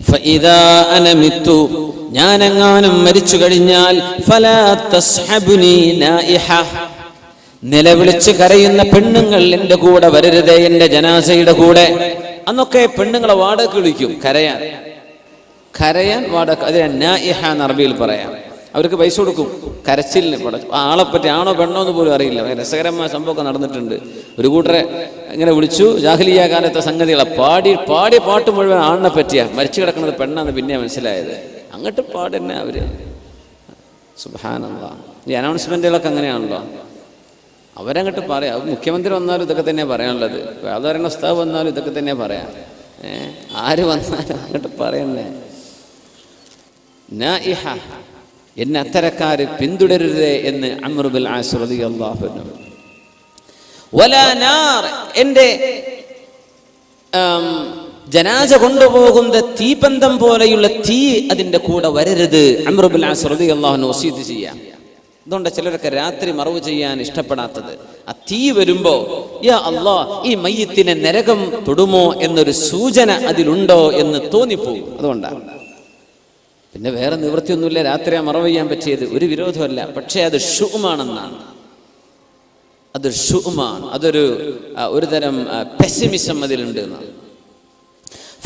ഫഇദാ അന മിത്തു, ഞാനെങ്ങാനും മരിച്ചു കഴിഞ്ഞാൽ ഫലാ തസ്ഹബുനി നായിഹ, നിലവിളിച്ച് കരയുന്ന പെണ്ണുങ്ങൾ എൻ്റെ കൂടെ വരരുതേ, എൻ്റെ ജനാസയുടെ കൂടെ. അന്നൊക്കെ പെണ്ണുങ്ങളെ വാടക വിളിക്കും കരയാൻ വാടക. അതിന് നായിഹ എന്ന് അറബിയിൽ പറയാം. അവർക്ക് പൈസ കൊടുക്കും കരച്ചിലിന്. ആളെപ്പറ്റി ആണോ പെണ്ണോ എന്ന് പോലും അറിയില്ല. രസകരമായ സംഭവമൊക്കെ നടന്നിട്ടുണ്ട്. ഒരു കൂട്ടരെ ഇങ്ങനെ വിളിച്ചു, ജാഹിലിയ കാലത്തെ സംഗതികളെ പാടിയ പാട്ട് മുഴുവൻ ആണിനെ പറ്റിയാ, മരിച്ചു കിടക്കുന്നത് പെണ്ണാന്ന് പിന്നെ മനസ്സിലായത്. അങ്ങോട്ട് പാടന്നെ അവര്. സുബ്ഹാനല്ലാഹ്. ഈ അനൗൺസ്മെന്റുകളൊക്കെ അങ്ങനെയാണല്ലോ, അവരങ്ങോട്ട് പറയാം. മുഖ്യമന്ത്രി വന്നാലും ഇതൊക്കെ തന്നെയാണ് പറയാനുള്ളത്, വേദാരണ ഉസ്താദ് വന്നാലും ഇതൊക്കെ തന്നെയാണ് പറയാം. ആര് വന്നാലും അങ്ങോട്ട് പറയണ്ടേ. നായിഹ, എന്നെ അത്തരക്കാര് പിന്തുടരുതേ എന്ന് അംർ ബിൻ ആസ് റളിയല്ലാഹു അൻഹു. വലാ നാർ, എൻ്റെ ജനാസ കൊണ്ടുപോകുന്ന തീപന്തം പോലെയുള്ള തീ അതിൻ്റെ കൂടെ വരരുത്. അംർ ബിൻ ആസ് റളിയല്ലാഹു അൻഹു വസീയത്ത് ചെയ്യാം. അതുകൊണ്ട് ചിലരൊക്കെ രാത്രി മറവ് ചെയ്യാൻ ഇഷ്ടപ്പെടാത്തത്. ആ തീ വരുമ്പോ യാ അല്ലാഹ്, ഈ മയ്യത്തിനെ നരകം തൊടുമോ എന്നൊരു സൂചന അതിലുണ്ടോ എന്ന് തോന്നിപ്പോകും. അതുകൊണ്ടാണ്. പിന്നെ വേറെ നിവൃത്തിയൊന്നുമില്ല, രാത്രി മറവ് ചെയ്യാൻ പറ്റിയത്, ഒരു വിരോധമല്ല. പക്ഷേ അത് ഷുഅമാണെന്നാണ്. അത് ഷുഅമാണ്, ഒരു തരം പെസിമിസം അതിലുണ്ട് എന്നാണ്.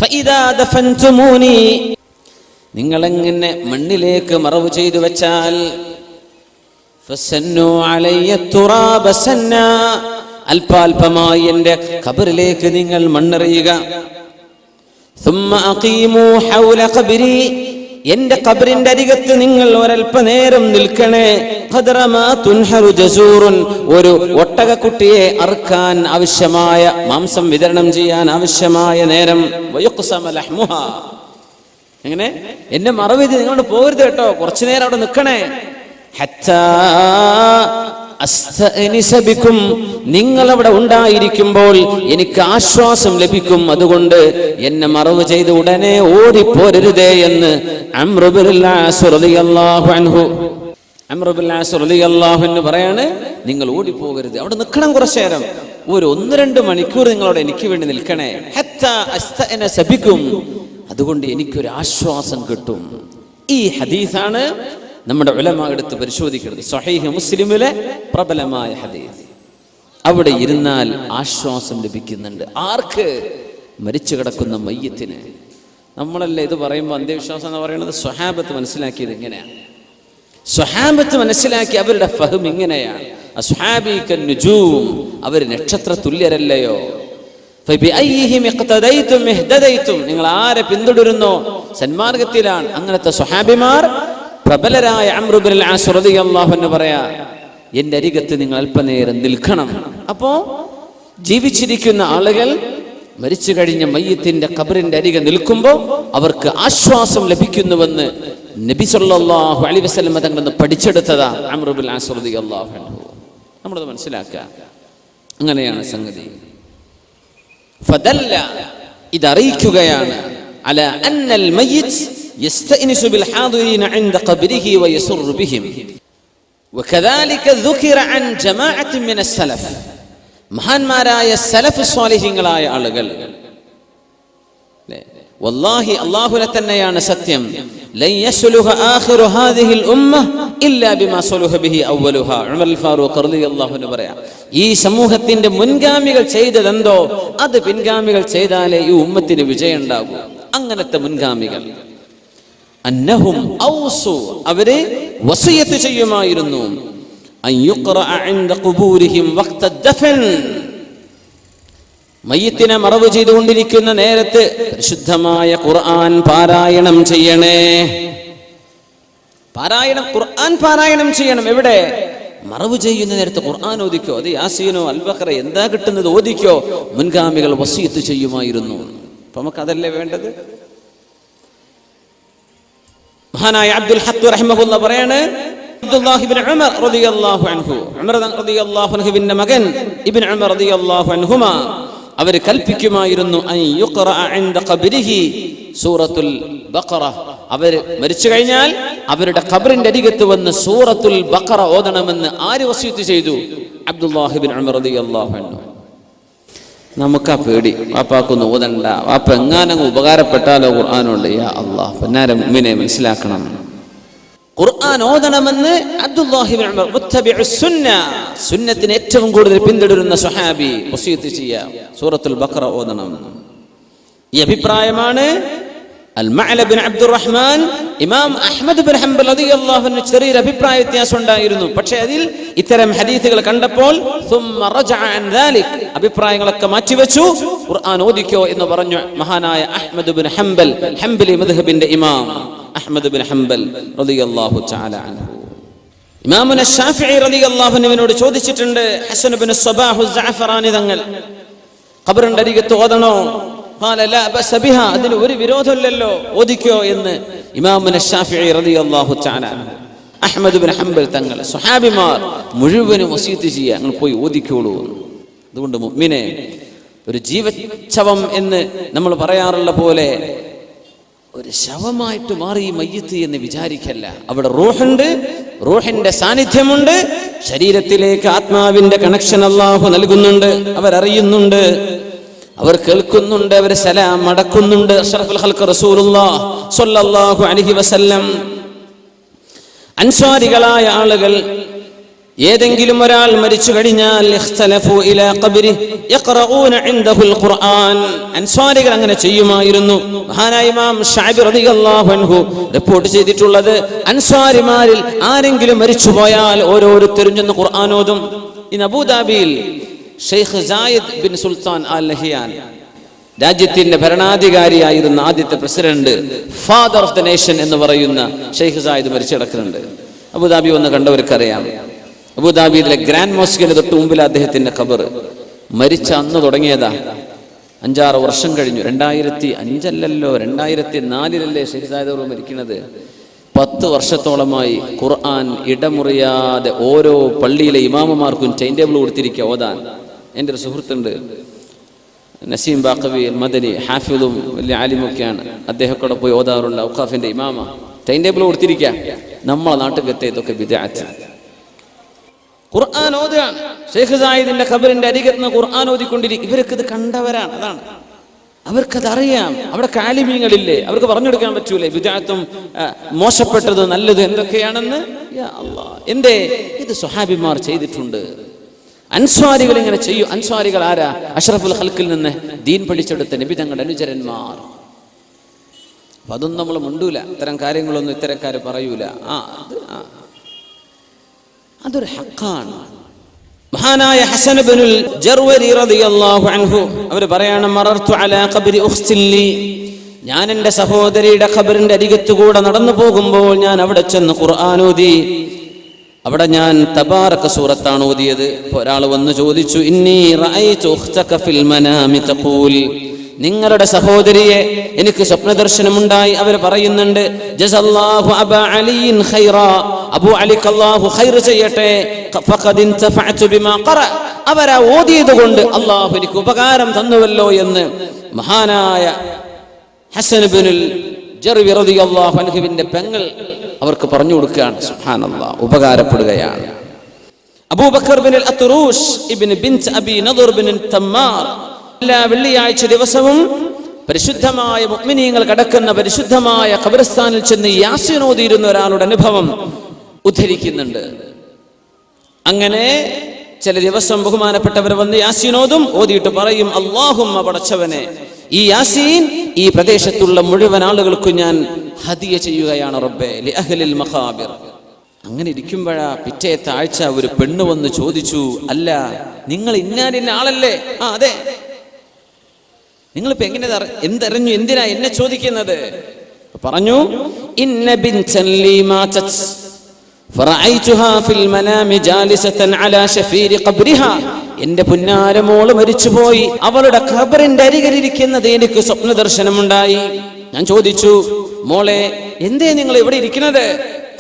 ഫഇദാ ദഫൻതുമൂനി, നിങ്ങളെങ്ങനെ മണ്ണിലേക്ക് മറവ് ചെയ്തു വെച്ചാൽ ഫസന്നു അലയ്യ തുറാബ സന്നാ, അല്പാൽപമായി എൻ്റെ ഖബറിലേക്ക് നിങ്ങൾ മണ്ണെറിയുക. സുമ്മ അഖീമു ഹൗല ഖബ്രി, എന്റെ ഖബറിന്റെ അരികത്ത് നിങ്ങൾ ഒരൽപ്പനേരം നിൽക്കണേ. ഖദ്റമാ തുൻഹറു ജസൂറുൻ, ഒരു ഒട്ടകക്കുട്ടിയെ അറുക്കാൻ ആവശ്യമായ മാംസം വിതരണം ചെയ്യാൻ ആവശ്യമായ നേരം. വയുഖ്സമ ലഹ്മുഹാ, എങ്ങനെ എന്നെ മറവ് ചെയ്ത് നിങ്ങളോട് പോകരുത് കേട്ടോ, കുറച്ചു നേരം അവിടെ നിൽക്കണേ. ഹത്താ അസ്തഅനിസ ബിക്കും, നിങ്ങൾ അവിടെ ഉണ്ടായിരിക്കുമ്പോൾ എനിക്ക് ആശ്വാസം ലഭിക്കും. അതുകൊണ്ട് എന്നെ മറവ് ചെയ്ത് ഉടനെ ഓടിപ്പോരരുതേ എന്ന് അംർ ബിൻ ആസ് റളിയല്ലാഹു അൻഹു പറയാണ്. നിങ്ങൾ ഓടിപ്പോകരുത്, അവിടെ നിൽക്കണം കുറച്ചു നേരം, ഒരു 1-2 മണിക്കൂർ നിങ്ങളവിടെ എനിക്ക് വേണ്ടി നിൽക്കണേ. ഹത്താ അസ്തഅനിസ ബിക്കും, അതുകൊണ്ട് എനിക്കൊരു ആശ്വാസം കിട്ടും. ഈ ഹദീസാണ് നമ്മുടെ ഉലമാ എടുത്ത് പരിശോധിക്കുന്നത്. സ്വഹീഹ് മുസ്ലിമിലെ പ്രബലമായ ഹദീസ്. അവിടെ ഇരുന്നാൽ ആശ്വാസം ലഭിക്കുന്നുണ്ട്. ആർക്ക്? മരിച്ചു കിടക്കുന്ന മയ്യത്തിന്. നമ്മളല്ലേ ഇത് പറയുമ്പോൾ അന്ത്യവിശ്വാസം എന്ന് പറയുന്നത്. സ്വഹാബത്ത് മനസ്സിലാക്കിയത് ഇങ്ങനെയാണ്. സ്വഹാബത്ത് മനസ്സിലാക്കി അവരുടെ ഫഹം ഇങ്ങനെയാണ്. അസ്ഹാബി കന്നുജൂം, അവർ നക്ഷത്ര തുല്യരല്ലയോ. ഫബിഅയ്യിഹിം ഇഖ്തദൈതും ഇഹ്തദൈതും, നിങ്ങൾ ആരെ പിന്തുടരുന്നോ സന്മാർഗത്തിലാണ്. അങ്ങനത്തെ സ്വഹാബിമാർ പ്രബലരായ അംർ ബിൻ ആസ് റളിയല്ലാഹു അൻഹു പറയാ, എന്റെ അരികത്ത് നിങ്ങൾ അല്പനേരം നിൽക്കണം. അപ്പോ ജീവിച്ചിരിക്കുന്ന ആളുകൾ മരിച്ചു കഴിഞ്ഞ മയ്യത്തിന്റെ ഖബറിന്റെ അരികെ നിൽക്കുമ്പോൾ അവർക്ക് ആശ്വാസം ലഭിക്കുന്നുവെന്ന് നബി സല്ലല്ലാഹു അലൈഹി വസല്ലം തങ്ങളിൽ നിന്ന് പഠിച്ചെടുത്തതാ അംർ ബിൻ ആസ് റളിയല്ലാഹു അൻഹു. നമ്മളത് മനസ്സിലാക്കുക. അങ്ങനെയാണ് സംഗതി. ഫദല്ല, ഇതറിയിക്കുകയാണ് അല അന്നൽ മയ്യിത്ത് يستأنس بالحاضرين عند قبره ويسر بهم وكذلك ذكر عن جماعة من السلف, മഹാന്മാരായ സലഫ് സ്വാലിഹീങ്ങളായ ആളുകൾ. വല്ലാഹി, അല്ലാഹുവിനെ തന്നെയാണ് സത്യം. ലൻ യസ്ലുഹ ആഖിറു ഹാദിഹിൽ ഉമ്മ ഇല്ലാ ബിമാ സലഹ ബിഹി അവ്വലുഹാ. ഉമർ അൽ ഫാറൂഖ് റളിയല്ലാഹു അൻഹു പറയാം, ഈ സമൂഹത്തിന്റെ മുൻഗാമികൾ ചെയ്തതെന്തോ അത് പിൻഗാമികൾ ചെയ്താലേ ഈ ഉമ്മത്തിന് വിജയം ഉണ്ടാകൂ. അങ്ങനത്തെ മുൻഗാമികൾ അന്നഹും ഔസു, അവരെ വസിയത്ത് ചെയ്യുമായിരുന്നു. അൻ യുഖറഅ ഇൻദ ഖുബൂരിഹിം വഖ്ത ദഫൻ, മയ്യിത്തിനെ മറവ് ചെയ്തുകൊണ്ടിരിക്കുന്ന നേരത്ത് പരിശുദ്ധമായ ഖുർആൻ പാരായണം ചെയ്യണേ. ഖുർആൻ പാരായണം ചെയ്യണം. എവിടെ? മറവ് ചെയ്യുന്ന നേരത്ത് ഖുർആൻ ഓദിക്കോ. അത് യാസീനോ അൽ-ബഖറ എന്താ കിട്ടുന്നത് ഓദിക്കോ. മുൻഗാമികൾ വസിയത്ത് ചെയ്യുമായിരുന്നു. അപ്പൊ നമുക്ക് അതല്ലേ വേണ്ടത്. മഹാനായ അബ്ദുൽ ഹഖ് റഹിമഹുല്ലാ പറയാണ്, അബ്ദുല്ലാഹി ഇബ്നു ഉമർ റളിയല്ലാഹു അൻഹു, ഉമർ റളിയല്ലാഹു അൻഹുവിന്റെ മകൻ ഇബ്നു ഉമർ റളിയല്ലാഹു അൻഹുമാ, അവർ കൽപ്പിക്കുമായിരുന്നു അൻ യുഖറഅ ഇൻദ ഖബ്രിഹി സൂറത്തുൽ ബഖറ. അവർ മരിച്ചു കഴിഞ്ഞാൽ അവരുടെ ഖബറിന്റെ അരികത്ത് വന്ന് സൂറത്തുൽ ബഖറ ഓതണമെന്ന് ആര് വസിയത്ത് ചെയ്തു? അബ്ദുല്ലാഹി ഇബ്നു ഉമർ റളിയല്ലാഹു അൻഹു. നമുക്കാ പേടി. വാപ്പാക്കൊന്നും ഓതണ്ട, വാപ്പ എങ്ങാനങ്ങ് ഉപകാരപ്പെട്ടാലോ ഖുർആാനുണ്ട്. യാ അല്ലാഹ്, പൊന്നാര മുഅ്മിനെ മനസ്സിലാക്കണം, ഖുർആൻ ഓതണമെന്ന് അബ്ദുല്ലാഹി ഇബ്നു ഉമർ മുത്തബിഉസ് സുന്ന, സുന്നത്തിനെ ഏറ്റവും കൂടുതൽ പിന്തുടരുന്ന സ്വഹാബി വസിയത്ത് ചെയ്യാ സൂറത്തുൽ ബഖറ ഓതണം. ഈ അഭിപ്രായമാണ് അൽ-മഅല ബിൻ അബ്ദുറഹ്മാൻ ഇമാം അഹ്മദ് ബിൻ ഹംബൽ റളിയല്ലാഹു അൻഹു ചെറിയൊരു അഭിപ്രായ വ്യത്യാസം ഉണ്ടായിരുന്നു. പക്ഷേ അതിൽ ഇത്തരം ഹദീസുകൾ കണ്ടപ്പോൾ സുമ്മ റജഅ അൻ ദാലിക്, അഭിപ്രായങ്ങളൊക്കെ മാറ്റിവെച്ചു, ഖുർആൻ ഓദിക്കോ എന്ന് പറഞ്ഞു മഹാനായ അഹ്മദ് ബിൻ ഹംബൽ, ഹംബലി മദ്ഹബിന്റെ ഇമാം അഹ്മദ് ബിൻ ഹംബൽ റളിയല്ലാഹു തആല അൻഹു. ഇമാമുന ശാഫിഈ റളിയല്ലാഹു അൻഹുവിനോട് ചോദിച്ചിട്ടുണ്ട് ഹസൻ ബിൻ സ്വബാഹു സഅഫറാനി തങ്ങൾ, ഖബറിന്റെ അരികത്ത് ഓതണോ? ഖാല ലാ ബഅസ ബിഹാ, അതിന് ഒരു വിരോധമില്ലല്ലോ, ഓദിക്കോ എന്ന് ഇമാമുന ശാഫിഈ റളിയല്ലാഹു തആല അൻഹു. അഹ്മദ് ബിൻ ഹംബൽ തങ്ങൾ, സ്വഹാബിമാർ മുഴുവനും വസിയത്ത് ചെയ്യുക, നിങ്ങൾ പോയി ഓദിക്കോളൂ. അതുകൊണ്ട് മുഅ്മിനെ, ഒരു ജീവച്ഛവം എന്ന് നമ്മൾ പറയാറുള്ള പോലെ ഒരു ശവമായിട്ട് മാറി മയ്യിത്ത് എന്ന് വിചാരിക്കല്ല. അവിടെ റൂഹുണ്ട്, റൂഹിന്റെ സാന്നിധ്യമുണ്ട്, ശരീരത്തിലേക്ക് ആത്മാവിന്റെ കണക്ഷൻ അല്ലാഹു നൽകുന്നുണ്ട്, അവരറിയുന്നുണ്ട്, അവർ കേൾക്കുന്നുണ്ട്, അവർ സലാം മടക്കുന്നുണ്ട്. അഷ്റഫുൽ ഖൽഖ് റസൂലുള്ളാഹി സ്വല്ലല്ലാഹു അലൈഹി വസല്ലം, അൻസ്വാരികളായ ആളുകൾ ഏതെങ്കിലും ഒരാൾ മരിച്ചു കഴിഞ്ഞാൽ ഇഖ്തലഫു ഇലാ ഖബ്രി യഖറഊന ഇൻദഹുൽ ഖുർആൻ, അൻസ്വാരികൾ അങ്ങനെ ചെയ്യുമായിരുന്നു. മഹാനായ ഇമാം ശഅബി റളിയല്ലാഹു അൻഹു റിപ്പോർട്ട് ചെയ്തിട്ടുള്ളത്, അൻസ്വാരിമാരിൽ ആരെങ്കിലും മരിച്ചുപോയാൽ ഓരോരുത്തരും ചെന്ന് ഖുർആൻ ഓതും. ഇന്ന് അബൂദാബിയിൽ Sheikh Zayed bin Sultan Al Nahyan, രാജ്യത്തിന്റെ ഭരണാധികാരിയായിരുന്ന ആദ്യത്തെ president, father of the nation എന്ന് പറയുന്ന ഷെയ്ഖ് സായിദ് മരിച്ചു കിടക്കുന്നുണ്ട്. അബുദാബി വന്ന് കണ്ടവർക്കറിയാം. അബുദാബിയിലെ ഗ്രാൻഡ് മോസ്കിന് തൊട്ട് മുമ്പിൽ അദ്ദേഹത്തിന്റെ ഖബർ. മരിച്ച അന്ന് തുടങ്ങിയതാ, 5-6 വർഷം കഴിഞ്ഞു. 2005 2004 ഷെയ്ഖ് സായിദ് അവർ മരിക്കുന്നത്. 10 വർഷത്തോളമായി ഖുർആൻ ഇടമുറിയാതെ ഓരോ പള്ളിയിലെ ഇമാമുമാർക്കും ടൈം ടേബിൾ കൊടുത്തിരിക്കുക ഓതാൻ. എൻ്റെ ഒരു സുഹൃത്തുണ്ട്, നസീം ബാഖവി മദനി, ഹാഫിദും വലിയ ആലിമൊക്കെയാണ്. അദ്ദേഹം കൂടെ പോയി ഓതാറുണ്ട്. ഔഖാഫിന്റെ ഇമാമ ടൈം ടേബിൾ കൊടുത്തിരിക്കുക. നമ്മളെ നാട്ടിലത്തെ ഇതൊക്കെ ബിദ്അത്ത്. ഖുർആൻ ഓതുകയാണ്. ഷെയ്ഖ് സായിദിന്റെ ഖബറിന്റെ അരികത്ത് നിന്ന് ഖുർആൻ ഓതിക്കൊണ്ടിരിക്കും. ഇവർക്ക് ഇത് കണ്ടവരാണ്, അതാണ് അവർക്കത് അറിയാം. അവിടെ കാലിമീങ്ങളില്ലേ, അവർക്ക് പറഞ്ഞു കൊടുക്കാൻ പറ്റൂലേ ബിദ്അത്തും മോശപ്പെട്ടത് നല്ലത് എന്തൊക്കെയാണെന്ന്? യാ അല്ലാഹ്, എന്തേ ഇത് സ്വഹാബിമാർ ചെയ്തിട്ടുണ്ട്. അൻസ്വാരികൾ ഇങ്ങനെ ചെയ്യും. അൻസ്വാരികൾ ആരാ? അഷ്റഫുൽ ഖൽഖിൽ നിന്ന് ദീൻ പഠിച്ചെടുത്ത നബി തങ്ങളുടെ അനുചരന്മാർ. അപ്പൊ അതൊന്നും നമ്മൾ മുണ്ടൂല, ഇത്തരം കാര്യങ്ങളൊന്നും ഇത്തരക്കാർ പറയൂല. അതൊരു ഹഖാണ്. മഹാനായ ഹസൻ ഇബ്നുൽ ജർവരി റളിയല്ലാഹു അൻഹു അവർ പറയാണ്, മറർതു അലാ ഖബ്രി ഉഖ്തിൻ ലി, ഞാൻ എൻ്റെ സഹോദരിയുടെ ഖബറിന്റെ അരികത്തുകൂടെ നടന്നു പോകുമ്പോൾ ഞാൻ അവിടെ ചെന്ന് ഖുർആൻ ഓതി. അവിടെ ഞാൻ തബാറക സൂറത്താണ് ഓതിയത്. ഒരാൾ വന്ന് ചോദിച്ചു, ഇന്നി റഅയ്തു ഉഖ്തക ഫിൽ മനാമി തഖൂൽ, നിങ്ങളുടെ സഹോദരിയെ എനിക്ക് സ്വപ്നദർശനമുണ്ടായി. അവർ പറയുന്നുണ്ട്, ജസല്ലാഹു അബാ അലിയിൻ ഖൈറാ, അബൂ അലിക്ക് അല്ലാഹു ഖൈർ ചെയ്യട്ടെ, ഫഖദ് ഇൻതഫഅതു ബിമാ ഖറ, അവരാ ഓതിയത് കൊണ്ട് അല്ലാഹു എനിക്ക് ഉപകാരം തന്നുവല്ലോ എന്ന് മഹാനായ ഹസൻ ഇബ്നുൽ ജർവി റളിയല്ലാഹു അൻഹുവിന്റെ പെങ്ങൾ അവർക്ക് പറഞ്ഞു കൊടുക്കുകയാണ്. സുബ്ഹാനല്ലാഹ്, ഉപകാരപ്പെടുകയാണ്. അബൂബക്കർ ബിൻ അത്റൂഷ് ഇബ്നു ബിൻത് അബി നദർ ബിൻ തമ്മാർ എല്ലാ വെള്ളിയാഴ്ച ദിവസവും പരിശുദ്ധമായ മുഅ്മിനീങ്ങൾ കടക്കുന്ന പരിശുദ്ധമായ ഖബർസ്ഥാനിൽ ചെന്ന് യാസീൻ ഓതിയിരുന്ന ഒരാളുടെ അനുഭവം ഉദ്ധരിക്കുന്നുണ്ട്. അങ്ങനെ ചില ദിവസം ബഹുമാനപ്പെട്ടവർ വന്ന് യാസീൻ ഓതും, ഓതിയിട്ട് പറയും, അല്ലാഹുമ്മ പടച്ചവനെ, ഈ യാസീൻ ഈ പ്രദേശത്തുള്ള മുഴുവൻ ആളുകൾക്കും ഞാൻ ഹദിയ ചെയ്യുകയാണ് റബ്ബേ, ലി അഹ്ലിൽ മഖാബിർ. അങ്ങനെ ഇരിക്കുമ്പോഴാ പിറ്റേത്തെ ആഴ്ച ഒരു പെണ്ണ് വന്ന് ചോദിച്ചു, അല്ല നിങ്ങൾ ഇന്ന ആളല്ലേ? അതെ. നിങ്ങളിപ്പോ എങ്ങനെ എന്തറിഞ്ഞു, എന്തിനാ എന്നെ ചോദിക്കുന്നത്? പറഞ്ഞു, ഇന്ന ബിൻതൻ ലീ മാതത് ഫറഅയ്തുഹാ ഫിൽ മനാമി ജാലിസതൻ അലാ ശഫീരി ഖബ്രിഹാ, എന്റെ പുന്നാരമോള് മരിച്ചുപോയി, അവളുടെ ഖബറിന്റെ അരികിലിരിക്കുന്നത് എനിക്ക് സ്വപ്ന ദർശനമുണ്ടായി. ഞാൻ ചോദിച്ചു, മോളെ എന്തേ നിങ്ങൾ ഇവിടെ ഇരിക്കുന്നത്?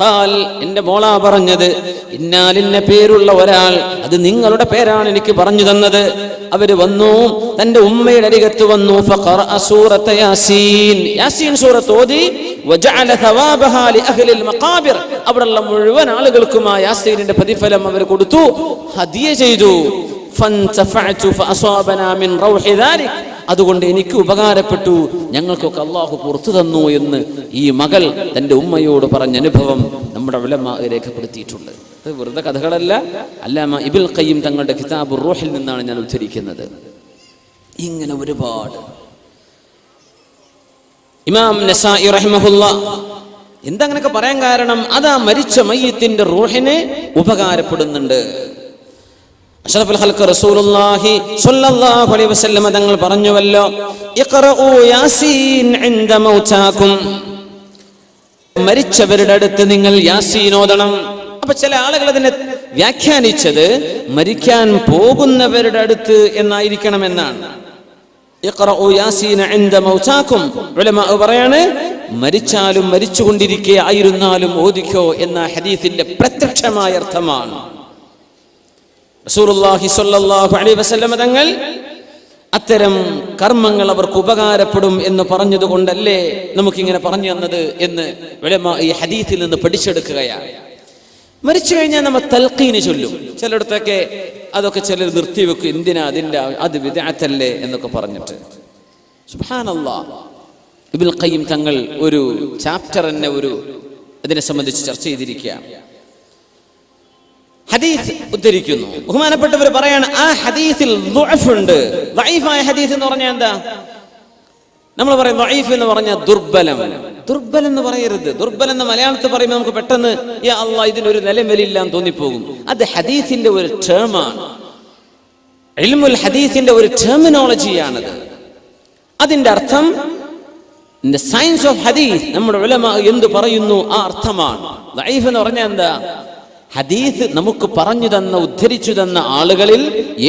ഖാൽ, എന്റെ മോളാ പറഞ്ഞത്, ഇന്നാലിന്ന പേരുള്ള ഒരാൾ, അത് നിങ്ങളുടെ പേരാണ് എനിക്ക് പറഞ്ഞു തന്നത്. അവര് വന്നു, തന്റെ ഉമ്മയുടെ അരികത്ത് വന്നു. ഫഖറഅ സൂറത യാസീൻ, യാസീൻ സൂറത്ത് ഓതി. വജഅല തവാബഹാ ലി അഹ്ലിൽ മഖാബിർ, അവിടെയുള്ള മുഴുവൻ ആളുകൾക്കും ആ യാസീനിന്റെ പ്രതിഫലം അവർ കൊടുത്തു, ഹദിയ ചെയ്തു. ഫൻതഫഅതു ഫഅസാബനാ മിൻ റൗഹി ദാലിക്, അതുകൊണ്ട് എനിക്ക് ഉപകാരപ്പെട്ടു, ഞങ്ങൾക്കൊക്കെ അള്ളാഹു പുറത്തു തന്നു എന്ന് ഈ മകൾ തൻ്റെ ഉമ്മയോട് പറഞ്ഞ അനുഭവം നമ്മുടെ ഉലമാ രേഖപ്പെടുത്തിയിട്ടുണ്ട്. ഇത് വെറുതെ കഥകളല്ല, അല്ലാമ ഇബ്നുൽ ഖയ്യിം തങ്ങളുടെ കിതാബുർ റൂഹിൽ നിന്നാണ് ഞാൻ ഉദ്ധരിക്കുന്നത്. ഇങ്ങനെ ഒരുപാട്. ഇമാം നസായി റഹിമഹുല്ലാ എന്താ അങ്ങനെയൊക്കെ പറയാൻ കാരണം, അതാ മരിച്ച മയ്യിത്തിന്റെ റൂഹിനെ ഉപകാരപ്പെടുന്നുണ്ട്. അഷ്റഫുൽ ഖൽഖ് റസൂലുള്ളാഹി സ്വല്ലല്ലാഹു അലൈഹി വസല്ലം തങ്ങൾ പറഞ്ഞുവല്ലോ, ഇഖ്റഊ യാസീൻ ഇൻദ മൗതാകും, മരിച്ചവരുടെ അടുത്ത് നിങ്ങൾ യാസീൻ ഓതണം. അപ്പൊ ചില ആളുകൾ അതിനെ വ്യാഖ്യാനിച്ചത് മരിക്കാൻ പോകുന്നവരുടെ അടുത്ത് എന്നായിരിക്കണം എന്നാണ്. ഇഖ്റഊ യാസീൻ ഇൻദ മൗതാകും, ഉലമാ പറയാണ് മരിച്ചാലും മരിച്ചുകൊണ്ടിരിക്കെ ആയിരുന്നാലും ഓദിക്കോ എന്ന ഹദീസിന്റെ പ്രത്യക്ഷമായ അർത്ഥമാണ്. റസൂലുള്ളാഹി സ്വല്ലല്ലാഹു അലൈഹി വസല്ലം തങ്ങൾ അത്തരം കർമ്മങ്ങൾ അവർക്ക് ഉപകാരപ്പെടും എന്ന് പറഞ്ഞതുകൊണ്ടല്ലേ നമുക്കിങ്ങനെ പറഞ്ഞു തന്നത് എന്ന് ഉലമാ ഈ ഹദീസിൽ നിന്ന് പഠിച്ചെടുക്കുകയാണ്. മരിച്ചു കഴിഞ്ഞാൽ നമ്മൾ തൽഖീന് ചൊല്ലും. ചിലയിടത്തൊക്കെ അതൊക്കെ ചിലർ നിർത്തിവെക്കും, എന്തിനാ അതിൻ്റെ അത് ബിദ്അത്തല്ലേ എന്നൊക്കെ പറഞ്ഞിട്ട്. സുബ്ഹാനല്ലാഹ്, ഇബ്നുൽ ഖയ്യിം തങ്ങൾ ഒരു ചാപ്റ്റർ തന്നെ ഇതിനെ സംബന്ധിച്ച് ചർച്ച ചെയ്തിരിക്കുകയാണ്. ഹദീസ് ഉദ്ധരിക്കുന്നു, ബഹുമാനപ്പെട്ടവർ പറയാണ് ആ ഹദീസിൽ ദുഅഫ് ഉണ്ട്. ദഈഫായ ഹദീസ് എന്ന് പറഞ്ഞാൽ എന്താ? നമ്മൾ പറയും ദഈഫ് എന്ന് പറഞ്ഞാൽ ദുർബലം. ദുർബലം എന്ന് പറയരുത്. ദുർബലം എന്ന് മലയാളത്തിൽ പറയുമ്പോൾ നമുക്ക് പെട്ടെന്ന് യാ അല്ലാഹ് ഇതിനൊരു നിലവിലില്ല എന്ന് തോന്നിപ്പോകും. അത് ഹദീസിന്റെ ഒരു ടേമാണ്, ഇൽമുൽ ഹദീസിന്റെ ഒരു ടെർമിനോളജിയാണത്. അതിന്റെ അർത്ഥം സയൻസ് ഓഫ് ഹദീസ് നമ്മുടെ ഉലമാ എന്ത് പറയുന്നു ആ അർത്ഥമാണ്. ദഈഫ് എന്ന് പറഞ്ഞാൽ എന്താ? ഹദീസ് നമുക്ക് പറഞ്ഞു തന്ന ഉദ്ധരിച്ചു തന്ന ആളുകളിൽ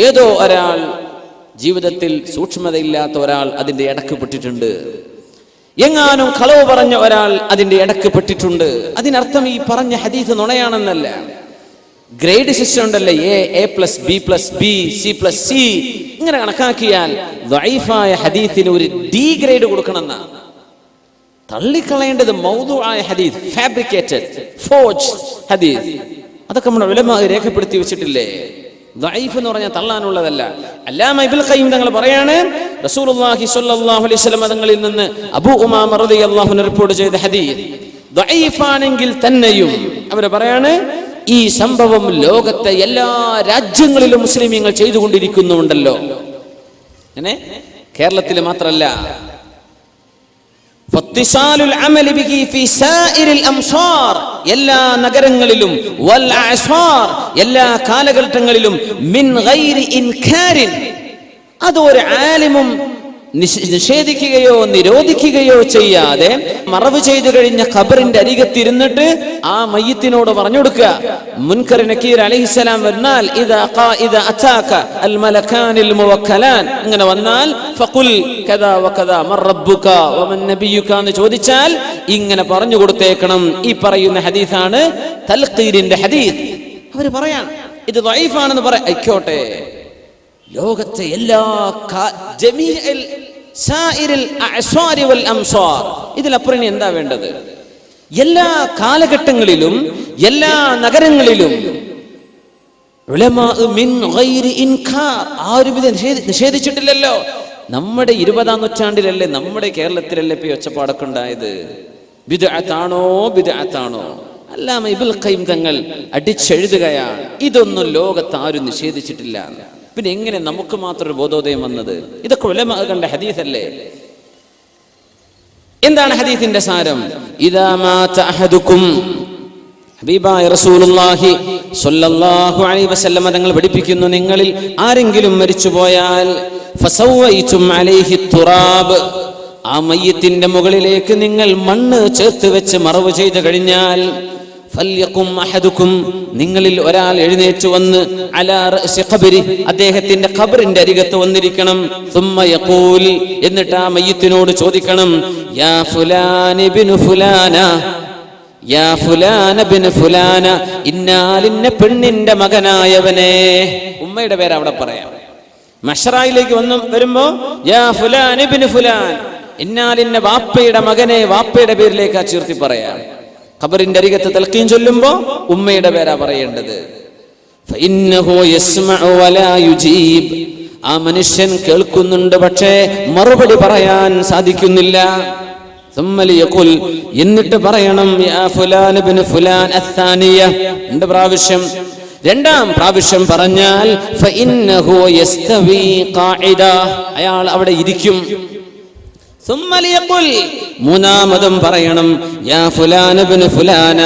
ഏതോ ഒരാൾ, ജീവിതത്തിൽ സൂക്ഷ്മതയില്ലാത്ത ഒരാൾ അതിന്റെ ഇടക്ക് പെട്ടിട്ടുണ്ട്, എങ്ങാനും കളവ് പറഞ്ഞ ഒരാൾ അതിന്റെ ഇടക്ക് പെട്ടിട്ടുണ്ട്. അതിനർത്ഥം ഈ പറഞ്ഞ ഹദീസ് നുണയാണെന്നല്ല. ഗ്രേഡ് സിസ്റ്റം ഉണ്ടല്ലേ, A+B+B C+C ഇങ്ങനെ കണക്കാക്കിയാൽ ദഈഫായ ഹദീസിന് ഒരു D ഗ്രേഡ് കൊടുക്കണമെന്ന. തള്ളിക്കളയേണ്ടത് മൗദൂആയ ഹദീസ്, ഫാബ്രിക്കേറ്റഡ് ഫോർജ്ഡ് ഹദീസ്. അതൊക്കെ നമ്മുടെ ഉലമാ രേഖപ്പെടുത്തി വെച്ചിട്ടില്ലേ. ദഈഫ് എന്ന് പറഞ്ഞാൽ തള്ളാനുള്ളതല്ല. അല്ലാമ ഇബ്നുൽ ഖയ്യിം തങ്ങൾ പറയാണ്, റസൂലുള്ളാഹി സ്വല്ലല്ലാഹു അലൈഹി വസല്ലം തങ്ങളിൽ നിന്ന് അബൂ ഉമാമ റളിയല്ലാഹു അൻഹു റിപ്പോർട്ട് ചെയ്ത ഹദീസ് ദഈഫാണെങ്കിൽ തന്നെയും അവർ പറയാണ് ഈ സംഭവം ലോകത്തെ എല്ലാ രാജ്യങ്ങളിലും മുസ്ലിമീങ്ങൾ ചെയ്തുകൊണ്ടിരിക്കുന്നുണ്ടല്ലോ. അങ്ങനെ കേരളത്തിൽ മാത്രമല്ല, എല്ലാ നഗരങ്ങളിലും എല്ലാ കാലഘട്ടങ്ങളിലും മിൻ ഗൈരി ഇൻകാരിൻ, അതൊരു ആലിമും നിഷേധിക്കുകയോ നിരോധിക്കുകയോ ചെയ്യാതെ മറവ് ചെയ്തു കഴിഞ്ഞ ഖബറിന്റെ അരികത്തിരുന്നിട്ട് ആ മയ്യിത്തിനോട് പറഞ്ഞു കൊടുക്കുക, മുൻകർ നക്കീർ അലൈഹിസ്സലാം വന്നാൽ ഇദാ അതാക അൽ മലകാനിൽ മുവക്കലാൻ, അങ്ങനെ വന്നാൽ ഫഖുൽ കദാ വകദാ മർ റബ്ബുക വമൻ നബിയുക എന്ന് ചോദിച്ചാൽ ഇങ്ങനെ പറഞ്ഞു കൊടുത്തേക്കണം. ഈ പറയുന്ന ഹദീസാണ് തൽഖീരിന്റെ ഹദീസ്. അവർ പറയാൻ ഇത് ദഈഫാണെന്ന് പറയാം, ആയിക്കോട്ടെ. ലോകത്തെ എല്ലാ ഇതിലപ്പുറം എന്താ വേണ്ടത്? എല്ലാ കാലഘട്ടങ്ങളിലും എല്ലാ നഗരങ്ങളിലും ഉലമാ മിൻ ഗൈരി ഇൻകാർ, ആരും ഇത് നിഷേധിച്ചിട്ടില്ലല്ലോ. നമ്മുടെ 20-ാം നൂറ്റാണ്ടിലല്ലേ, നമ്മുടെ കേരളത്തിലല്ലേ ഇപ്പൊ ഒച്ചപ്പാടൊക്കെ ഉണ്ടായത്? ബിദ്അത്താണോ ബിദ്അത്താണോ? അല്ലാമ ഇബ്നുൽ ഖയ്യിം തങ്ങൾ അടിച്ചെഴുതുകയാണ്, ഇതൊന്നും ലോകത്ത് ആരും നിഷേധിച്ചിട്ടില്ല. പിന്നെ എങ്ങനെ നമുക്ക് മാത്രം ഒരു ബോധോദയം വന്നത്? ഇതൊക്കെ ഉലമാ കണ്ട ഹദീസല്ലേ. എന്താണ് ഹദീസിന്റെ സാരം? ഇദാ മാത അഹദുക്കും, ഹബീബായ റസൂലുള്ളാഹി സ്വല്ലല്ലാഹു അലൈഹി വസല്ലം തങ്ങൾ പഠിപ്പിക്കുന്നു, നിങ്ങളിൽ ആരെങ്കിലും മരിച്ചുപോയാൽ ഫസവൈതും അലൈഹി തുറാബ്, ആ മയ്യിത്തിന്റെ മുകളിലേക്ക് നിങ്ങൾ മണ്ണ് ചേർത്ത് വെച്ച് മറവ് ചെയ്തു കഴിഞ്ഞാൽ ഫല്യഖും അഹദുക്കും, നിങ്ങളിൽ ഒരാൾ എഴുന്നേറ്റ് വന്ന് അലാ റഅസി ഖബരി, അദ്ദേഹത്തിന്റെ ഖബറിന്റെ അരികത്ത് വന്നിരിക്കണം. സുമ്മ യഖൂൽ, എന്നിട്ട് ആ മയ്യിത്തിനോട് ചോദിക്കണം, യാ ഫുലാൻ ഇബ്നു ഫുലാന, യാ ഫുലാൻ ഇബ്നു ഫുലാന, ഇന്നാലിന്ന പെണ്ണിന്റെ മകനായവനെ. ഉമ്മയുടെ പേര് അവിടെ പറയാം. മഹ്ശറയിലേക്ക് വരുമ്പോ യാ ഫുലാൻ ഇബ്നു ഫുലാൻ, ഇന്നാലിന്ന വാപ്പയുടെ മകനെ, വാപ്പയുടെ പേരിലേക്ക് ചേർത്തി പറയാം. ഖബറിന്റെ അരികത്ത് തൽഖീൻ ചൊല്ലുമ്പോ ഉമ്മയുടെ പേരാ പറയേണ്ടത്. ഫഇന്നഹു യസ്മഉ വലാ യുജീബ്, ആ മനുഷ്യൻ കേൾക്കുന്നുണ്ട് പക്ഷേ മറുപടി പറയാൻ സാധിക്കുന്നില്ല. ثم ليقل, എന്നിട്ട് പറയണം യാ ഫുലാൻ ഇബ്നു ഫുലാൻ അത്ഥാനിയ, രണ്ടാം പ്രാവശ്യം പറഞ്ഞാൽ ഫഇന്നഹു യസ്തവി ഖാഇദ, അയാൾ അവിടെ ഇരിക്കും. ثم ليقل, മൂന്നാമതും പറയണം യാ ഫുലാൻ ഇബ്നു ഫുലാന,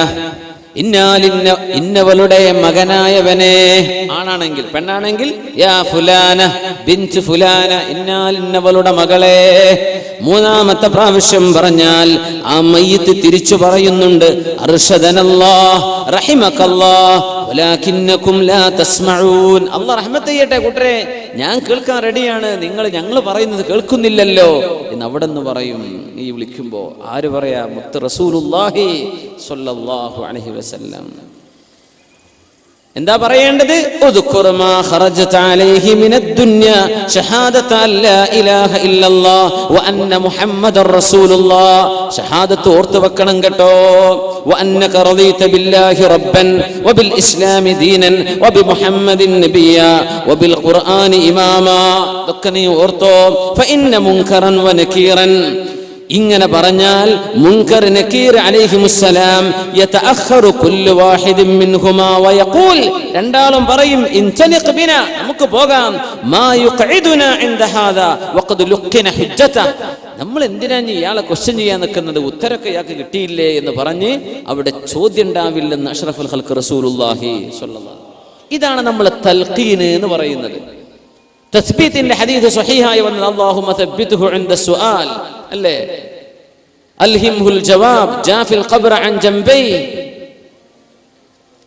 ഇന്നവളുടെ മകനായവനെ, ആണാണെങ്കിൽ പെണ്ണാണെങ്കിൽ യാ ഫുലാന ബിൻത് ഫുലാന, ഇന്നവളുടെ മകളെ. മൂന്നാമത്തെ പ്രാവശ്യം പറഞ്ഞാൽ ആ മയ്യിത്ത് തിരിച്ചു പറയുന്നുണ്ട് അർഷദനല്ലാഹ് റഹിമകല്ലാഹ് വലാകിന്നകും ലാ തസ്മഊൻ, അല്ലാഹ് റഹ്മത്ത് ചെയ്യട്ടെ കൂട്ടരെ, ഞാൻ കേൾക്കാൻ റെഡിയാണ്, ഞങ്ങൾ പറയുന്നത് കേൾക്കുന്നില്ലല്ലോ എന്ന് അവിടെ നിന്ന് പറയും. ഈ വിളിക്കുമ്പോ ആര് പറയാ? മുത്ത് റസൂലുള്ളാഹി സ്വല്ലല്ലാഹു അലൈഹി വസല്ലം. എന്താ പറയേണ്ടത്? ഉദ്കുർ മാ ഖറജത അലൈഹി മിനദ് ദുനിയ ഷഹാദത അല്ലാ ഇലാഹ ഇല്ലല്ലാഹ് വ അന്ന മുഹമ്മദർ റസൂലുള്ളാഹ്, ഷഹാദത്ത് ഓർത്തു വെക്കണം കേട്ടോ. വ അന്നക റളീത ബില്ലാഹി റബ്ബൻ വ ബിൽ ഇസ്ലാമി ദീനൻ വ ബി മുഹമ്മദിൻ നബിയ വ ബിൽ ഖുർആനി ഇമാമാ, ഇതൊക്കെ നീ ഓർത്തോ. ഫഇന്ന മുൻകറൻ വ നകീറൻ, ഇങ്ങനെ പറഞ്ഞാൽ മുൻകർ നകീർ അലൈഹിമുസ്സലാം യതഅഖറു കുല്ലു വാഹിദിൻ മിൻഹുമാ വയഖൂൽ, രണ്ടാളും പറയും ഇൻതലിഖ് ബിനാ, നമുക്ക് പോകാം. മാ യുഖഇദുനാ ഇൻദ ഹാദാ വഖദ് ലുഖിന ഹുജ്ജത, നമ്മൾ എന്തിനാണ് ഇയാളെ ക്വസ്റ്റ്യൻ ചെയ്യാൻ നിൽക്കുന്നത്, ഉത്തരമൊക്കെ ഇയാൾക്ക് കിട്ടിയില്ലേ എന്ന് പറഞ്ഞ് അവിടെ ചോദ്യം ഉണ്ടാവില്ലെന്ന് അഷ്റഫുൽ ഖൽഖ് റസൂലുള്ളാഹി സ്വല്ലല്ലാഹു. ഇതാണ് നമ്മൾ തൽഖീൻ എന്ന് പറയുന്നത്. തസ്ബീത്തിന്റെ ഹദീസ് സ്വഹീഹായി വന്നത് അല്ലാഹുമ്മ തബ്ബിത്ഹു ഇൻദ സുആൽ, അല്ലേ? അൽഹിംഹുൽ ജവാബ് ജാഫിൽ ഖബ്റ അൻ ജംബൈ,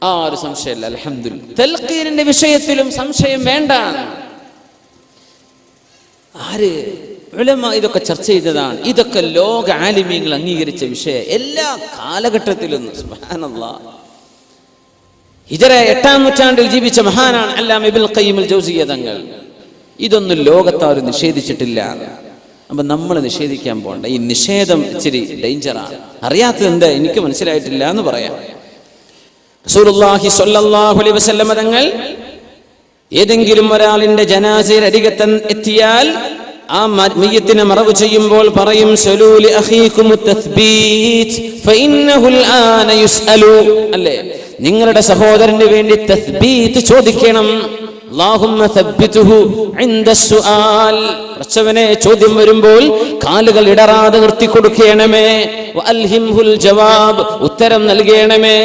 ആ ഒരു സംശയമില്ല. അൽഹംദുലില്ലാഹ്, തൽഖീനിന്റെ വിഷയത്തിലും സംശയം വേണ്ട. ആര് ഉലമാ ഇതൊക്കെ ചർച്ച ചെയ്തതാണ്. ഇതൊക്കെ ലോക ആലിമീങ്ങൾ അംഗീകരിച്ച വിഷയം എല്ലാ കാലഘട്ടത്തിലും. സുബ്ഹാനല്ലാഹ്, ഹിജറ 8-ാം നൂറ്റാണ്ടിൽ ജീവിച്ച മഹാനാണ് അല്ലാമ ഇബ്നുൽ ഖയ്യിം അൽ ജൗസിയ്യ തങ്ങൾ. ഇതൊന്നും ലോകത്താർ നിഷേധിച്ചിട്ടില്ല. അപ്പൊ നമ്മൾ നിഷേധിക്കാൻ പോകണ്ട. ഈ നിഷേധം ഇച്ചിരി ഡേഞ്ചറാണ്. അറിയാത്തത് എന്താ, എനിക്ക് മനസ്സിലായിട്ടില്ല എന്ന് പറയാം. റസൂലുള്ളാഹി സ്വല്ലല്ലാഹു അലൈഹി വസല്ലം തങ്ങൾ ഏതെങ്കിലും ഒരാളിന്റെ ജനാസയിൽ അരികത്ത് എത്തിയാൽ ആ മയ്യിത്തിനെ മറവ് ചെയ്യുമ്പോൾ പറയും സലൂലി അഖീകും തസ്ബീത് ഫഇന്നഹുൽ ആന യുസ്അലു, അല്ലേ? നിങ്ങളുടെ സഹോദരന് വേണ്ടി തസ്ബീത് ചോദിക്കണം. അല്ലാഹുമ്മ തബ്ബിതുഹു ഇൻദ സുആൽ, പ്രശ്നവനെ ചോദ്യം വരുമ്പോൾ കാലുകൾ ഇടറാതെ നിർത്തി കൊടുക്കണമേ. വഅൽഹിംഹുൽ ജവാബ്, ഉത്തരം നൽകണമേ.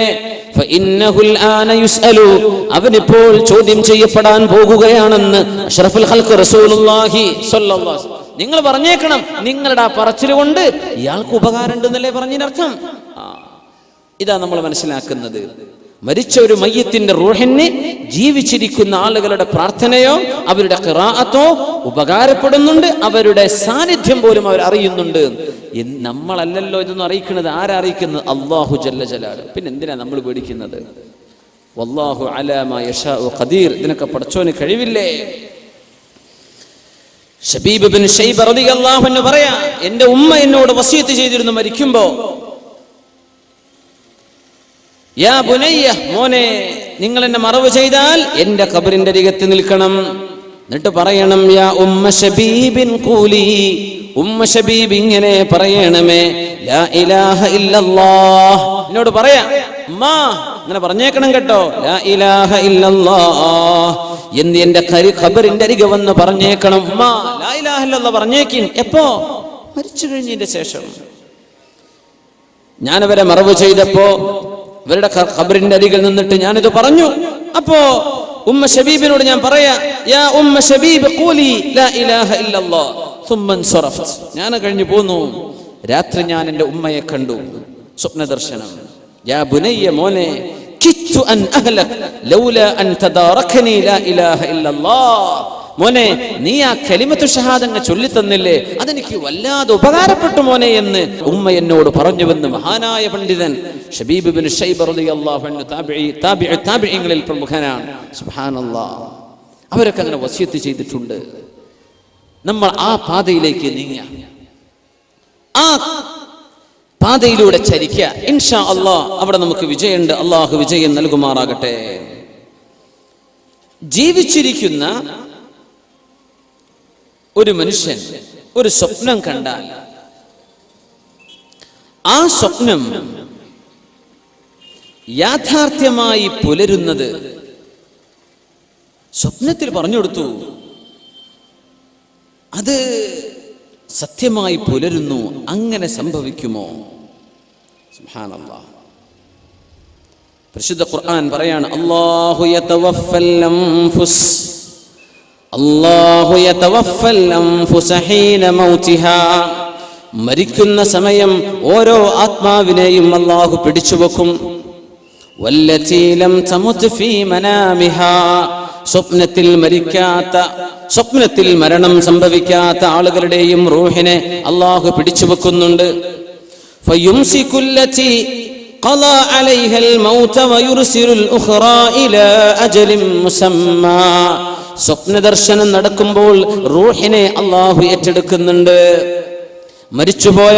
ഫഇന്നഹുൽ ആന യുസ്അലു, അവനിപ്പോൾ ചോദ്യം ചെയ്യപ്പെടാൻ പോകുകയാണെന്ന് അഷ്റഫുൽ ഖൽഖ് റസൂലുള്ളാഹി സ്വല്ലല്ലാഹു അലൈഹി വസല്ലം. നിങ്ങൾ പറഞ്ഞേക്കണം, നിങ്ങളുടെ ആ പറച്ചിൽ കൊണ്ട് ഇയാൾക്ക് ഉപകാരം ഉണ്ടെന്നല്ലേ പറഞ്ഞതിനർത്ഥം. ഇതാ നമ്മൾ മനസ്സിലാക്കുന്നത്. മരിച്ച ഒരു മയ്യത്തിന്റെ റൂഹിന് ജീവിച്ചിരിക്കുന്ന ആളുകളുടെ പ്രാർത്ഥനയോ അവരുടെ ഖിറാഅത്തോ ഉപകാരപ്പെടുന്നുണ്ട്, അവരുടെ സാന്നിധ്യം പോലും അവർ അറിയുന്നുണ്ട്. നമ്മളല്ലല്ലോ ഇതൊന്നും അറിയിക്കുന്നത്. ആരാ അറിയിക്കുന്നത്? അല്ലാഹു ജല്ല ജലാലുഹു. പിന്നെ എന്തിനാ നമ്മൾ പേടിക്കുന്നത്? വല്ലാഹു അലാ മാ യശാഉ ഖദീർ, ഇതിനൊക്കെ പടച്ചോന് കഴിവില്ലേ? ശബീബ് ബിൻ ശൈബ റളിയല്ലാഹു അൻഹു പറയാ, എന്റെ ഉമ്മ എന്നോട് വസിയത്ത് ചെയ്തിരുന്നു മരിക്കുമ്പോ, യാ ബുനയ്യ, മോനെ, നിങ്ങൾ എന്നെ മറവ് ചെയ്താൽ എന്റെ ഖബറിന്റെ അരികത്ത് നിൽക്കണം. എന്നിട്ട് പറയണം യാ ഉമ്മ ശബീബിൻ ഖൂലി, ഉമ്മ ശബീബ് ഇങ്ങനെ പറയണമേ ലാ ഇലാഹ ഇല്ലല്ലാഹ്, എന്നോട് പറയാ ഉമ്മ ഇങ്ങനെ പറഞ്ഞേക്കണം കേട്ടോ, ലാ ഇലാഹ ഇല്ലല്ലാഹ് എന്ന് എന്റെ ഖബറിന്റെ അരികെ വന്ന് പറഞ്ഞേക്കണം. ഉമ്മ ലാ ഇലാഹ ഇല്ലല്ലാഹ് പറഞ്ഞേക്കും. എപ്പോ? മരിച്ചു കഴിഞ്ഞതിന്റെ ശേഷം. ഞാനവരെ മറവ് ചെയ്തപ്പോ ഇവരുടെ ഖബറിന്റെ അരികിൽ നിന്നിട്ട് ഞാനിത് പറഞ്ഞു. അപ്പോ ഉമ്മ ശബീബിനോട് ഞാൻ പറയാ യാ ഉമ്മ ശബീബ് ഖൂലി ലാ ഇലാഹ ഇല്ലല്ലാഹ് ثم انصرفت, ഞാൻ കഴിഞ്ഞു പോന്നു. രാത്രി ഞാൻ എൻ്റെ ഉമ്മയെ കണ്ടു, സ്വപ്നദർശനം. യാ ബുനയ്യ, മോനെ, കിത്തു അൻ അഹ്ലക് ലൗലാ അൻ തദാറകനി ലാ ഇലാഹ ഇല്ലല്ലാഹ്, മോനെ, നീ ആ കലിമത്തു ഷഹാദങ്ങ് ചൊല്ലിത്തന്നില്ലേ, അതെനിക്ക് വല്ലാതെ ഉപകാരപ്പെട്ടു മോനെ എന്ന് ഉമ്മ എന്നോട് പറഞ്ഞുവെന്ന് മഹാനായ പണ്ഡിതൻ ശബീബ് ബിൻ ശൈബ റളിയല്ലാഹു അൻഹു താബിഈങ്ങളിൽ പ്രമുഖനാണ്. സുബ്ഹാനല്ലാഹ്, അവരൊക്കെ അങ്ങനെ വസിയത്ത് ചെയ്തിട്ടുണ്ട്. നമ്മൾ ആ പാതയിലേക്ക് നീങ്ങുക, ആ പാതയിലൂടെ ചരിക്കുക. ഇൻഷാ അല്ലാഹ് അവിടെ നമുക്ക് വിജയമുണ്ട്. അല്ലാഹു വിജയം നൽകുമാറാകട്ടെ. ജീവിച്ചിരിക്കുന്ന ഒരു മനുഷ്യൻ ഒരു സ്വപ്നം കണ്ടാൽ ആ സ്വപ്നം യാഥാർത്ഥ്യമായി പുലരുന്നത് സ്വപ്നത്തിൽ പറഞ്ഞു കൊടുത്തു, അത് സത്യമായി പുലരുന്നു. അങ്ങനെ സംഭവിക്കുമോ? സുബ്ഹാനല്ലാഹ്. പരിശുദ്ധ ഖുർആൻ പറയാണ്, അല്ലാഹു യതവഫൽ അൻഫുസ ഹീന മൗതിഹാ. മരിക്കുന്ന സമയം ഓരോ ആത്മാവിനെയും അല്ലാഹു പിടിച്ചുവെക്കും. വല്ലതീ ലം തമുത് ഫീ മനാമിഹാ. സ്വപ്നത്തിൽ മരണം സംഭവിക്കാത്ത ആളുകളുടെയും റൂഹിനെ അല്ലാഹു പിടിച്ചുവെക്കുന്നുണ്ട്. ഫയുംസികുല്ലതി ഖളാ അലൈഹൽ മൗത വയുർസിലുൽ ഉഖറാ ഇലാ അജലിൻ മുസമ്മാ. സ്വപ്നദർശനം നടക്കുമ്പോൾ റൂഹിനെ അല്ലാഹു ഏറ്റെടുക്കുന്നുണ്ട്. മരിച്ചുപോയ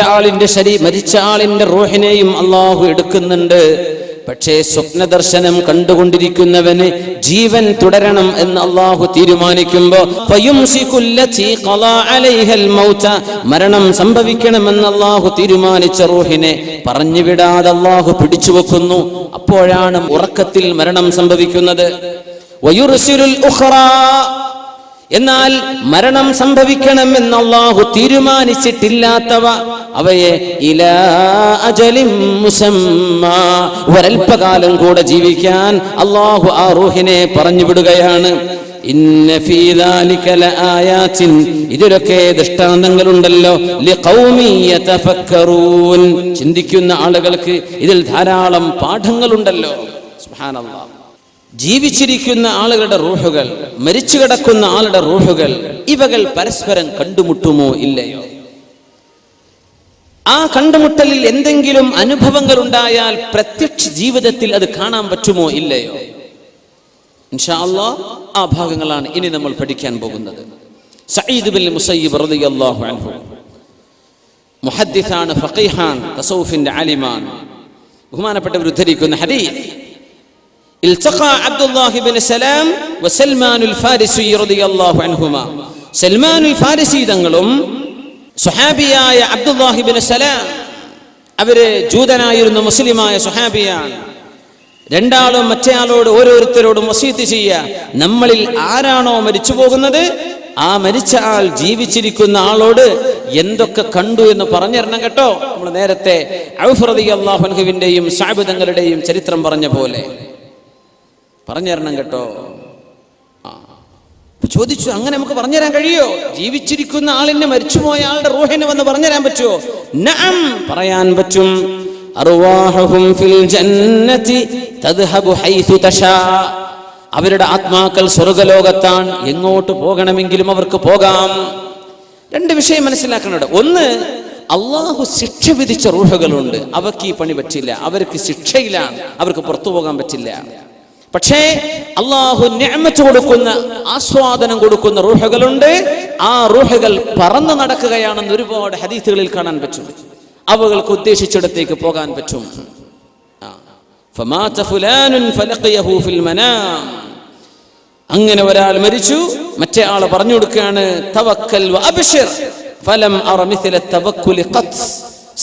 മരിച്ച ആളിന്റെ റൂഹിനെയും അല്ലാഹു എടുക്കുന്നുണ്ട്. പക്ഷേ സ്വപ്നദർശനം കണ്ടുകൊണ്ടിരിക്കുന്നവന് ജീവൻ തുടരണം എന്ന് അല്ലാഹു തീരുമാനിക്കുമ്പോ മരണം സംഭവിക്കണമെന്ന് അല്ലാഹു തീരുമാനിച്ച റൂഹിനെ പറഞ്ഞുവിടാതെ അല്ലാഹു പിടിച്ചുവെക്കുന്നു. അപ്പോഴാണ് ഉറക്കത്തിൽ മരണം സംഭവിക്കുന്നത്. വയുർസിലുൽ ഉഖറാ. എന്നാൽ മരണം സംഭവിക്കണമെന്ന് അല്ലാഹു തീരുമാനിച്ചിട്ടില്ലാത്തവ അവയെ ഇലാ അജലിൻ മുസമ്മാ, ഒരൽപകാലം കൂടെ ജീവിക്കാൻ അല്ലാഹു ആ റൂഹിനെ പറഞ്ഞു വിടുകയാണ്. ഇന്ന ഫീ ദാലിക ലആയാതിൻ, ഇതിലൊക്കെ ദൃഷ്ടാന്തങ്ങളുണ്ടല്ലോ, ലിഖൗമി യതഫക്കറൂൻ, ചിന്തിക്കുന്ന ആളുകൾക്ക് ഇതിൽ ധാരാളം പാഠങ്ങളുണ്ടല്ലോ. സുബ്ഹാനല്ലാഹ്. ജീവിച്ചിരിക്കുന്ന ആളുകളുടെ റൂഹുകൾ, മരിച്ചു കിടക്കുന്ന ആളുടെ റൂഹുകൾ, ഇവകൾ പരസ്പരം കണ്ടുമുട്ടുമോ ഇല്ലയോ? ആ കണ്ടുമുട്ടലിൽ എന്തെങ്കിലും അനുഭവങ്ങൾ ഉണ്ടായാൽ പ്രത്യക്ഷ ജീവിതത്തിൽ അത് കാണാൻ പറ്റുമോ ഇല്ലയോ? ഇൻഷാ അല്ലാഹ് ആ ഭാഗങ്ങളാണ് ഇനി നമ്മൾ പഠിക്കാൻ പോകുന്നത്. സഈദ് ബിൻ മുസയ്യിബ് റളിയല്ലാഹു അൻഹു മുഹദ്ദിസാണ്, ഫഖീഹാൻ, തസൗഫിന്റെ ആലിമാൻ. ബഹുമാനപ്പെട്ടവർ ഉദ്ധരിക്കുന്ന ഹദീസ്, التقى عبد الله بن سلام وسلمان الفارسي رضي الله عنهما. സൽമാൻ ഫാരിസി തങ്ങളും സുഹാബിയായ അബ്ദുല്ലാഹി ബിൻ സലാം, അവര് ജൂതനായിരുന്ന മുസ്ലിമായ സുഹാബിയാണ്. രണ്ടാളും മറ്റേയാളോട് ഓരോരുത്തരോടും വസീയത്ത് ചെയ്യുക, നമ്മളിൽ ആരാണോ മരിച്ചു പോകുന്നത് ആ മരിച്ച ആൾ ജീവിച്ചിരിക്കുന്ന ആളോട് എന്തൊക്കെ കണ്ടു എന്ന് പറഞ്ഞിരണം കേട്ടോ. നമ്മൾ നേരത്തെ ഔഫ് റളിയല്ലാഹു അൻഹുവിന്റെയും സഅബ് തങ്ങളുടെയും ചരിത്രം പറഞ്ഞ പോലെ പറഞ്ഞുതരണം കേട്ടോ. ചോദിച്ചു, അങ്ങനെ നമുക്ക് പറഞ്ഞുതരാൻ കഴിയോ? ജീവിച്ചിരിക്കുന്ന ആളിനെ മരിച്ചുപോയ ആളുടെ റൂഹിനെ വന്ന് പറഞ്ഞുതരാൻ പറ്റുമോ? നഅം, പറയാൻ പറ്റും. അർവാഹുഹും ഫിൽ ജന്നതി തദ്ഹബു ഹൈതു തശാ. അവരുടെ ആത്മാക്കൾ സ്വർഗ്ഗലോകത്താണ്, എങ്ങോട്ട് പോകണമെങ്കിലും അവർക്ക് പോകാം. രണ്ട് വിഷയം മനസ്സിലാക്കണം. ഒന്ന്, അള്ളാഹു ശിക്ഷ വിധിച്ച റൂഹുകളുണ്ട്, അവർക്ക് ഈ പണി പറ്റില്ല, അവർക്ക് ശിക്ഷയിലാണ്, അവർക്ക് പുറത്തു പോകാൻ പറ്റില്ല. പക്ഷേ അള്ളാഹു നിഅമത്ത് കൊടുക്കുന്ന, ആസ്വാദനം കൊടുക്കുന്ന റൂഹുകളുണ്ട്. ആ റൂഹുകൾ പറന്നു നടക്കുകയാണെന്ന് ഒരുപാട് ഹദീസുകളിൽ കാണാൻ പറ്റും. അവകൾക്ക് ഉദ്ദേശിച്ചിടത്തേക്ക് പോകാൻ പറ്റും. ഫമാത ഫുലാനുൻ ഫലഖിയഹു ഫിൽ മനാം. അങ്ങനെ ഒരാൾ മരിച്ചു, മറ്റേ ആളെ പറഞ്ഞു കൊടുക്കുകയാണ്, തവക്കൽ വഅബ്ശിർ ഫലം അറ മിസ്ല തവക്കുൽ ഖത്ത്.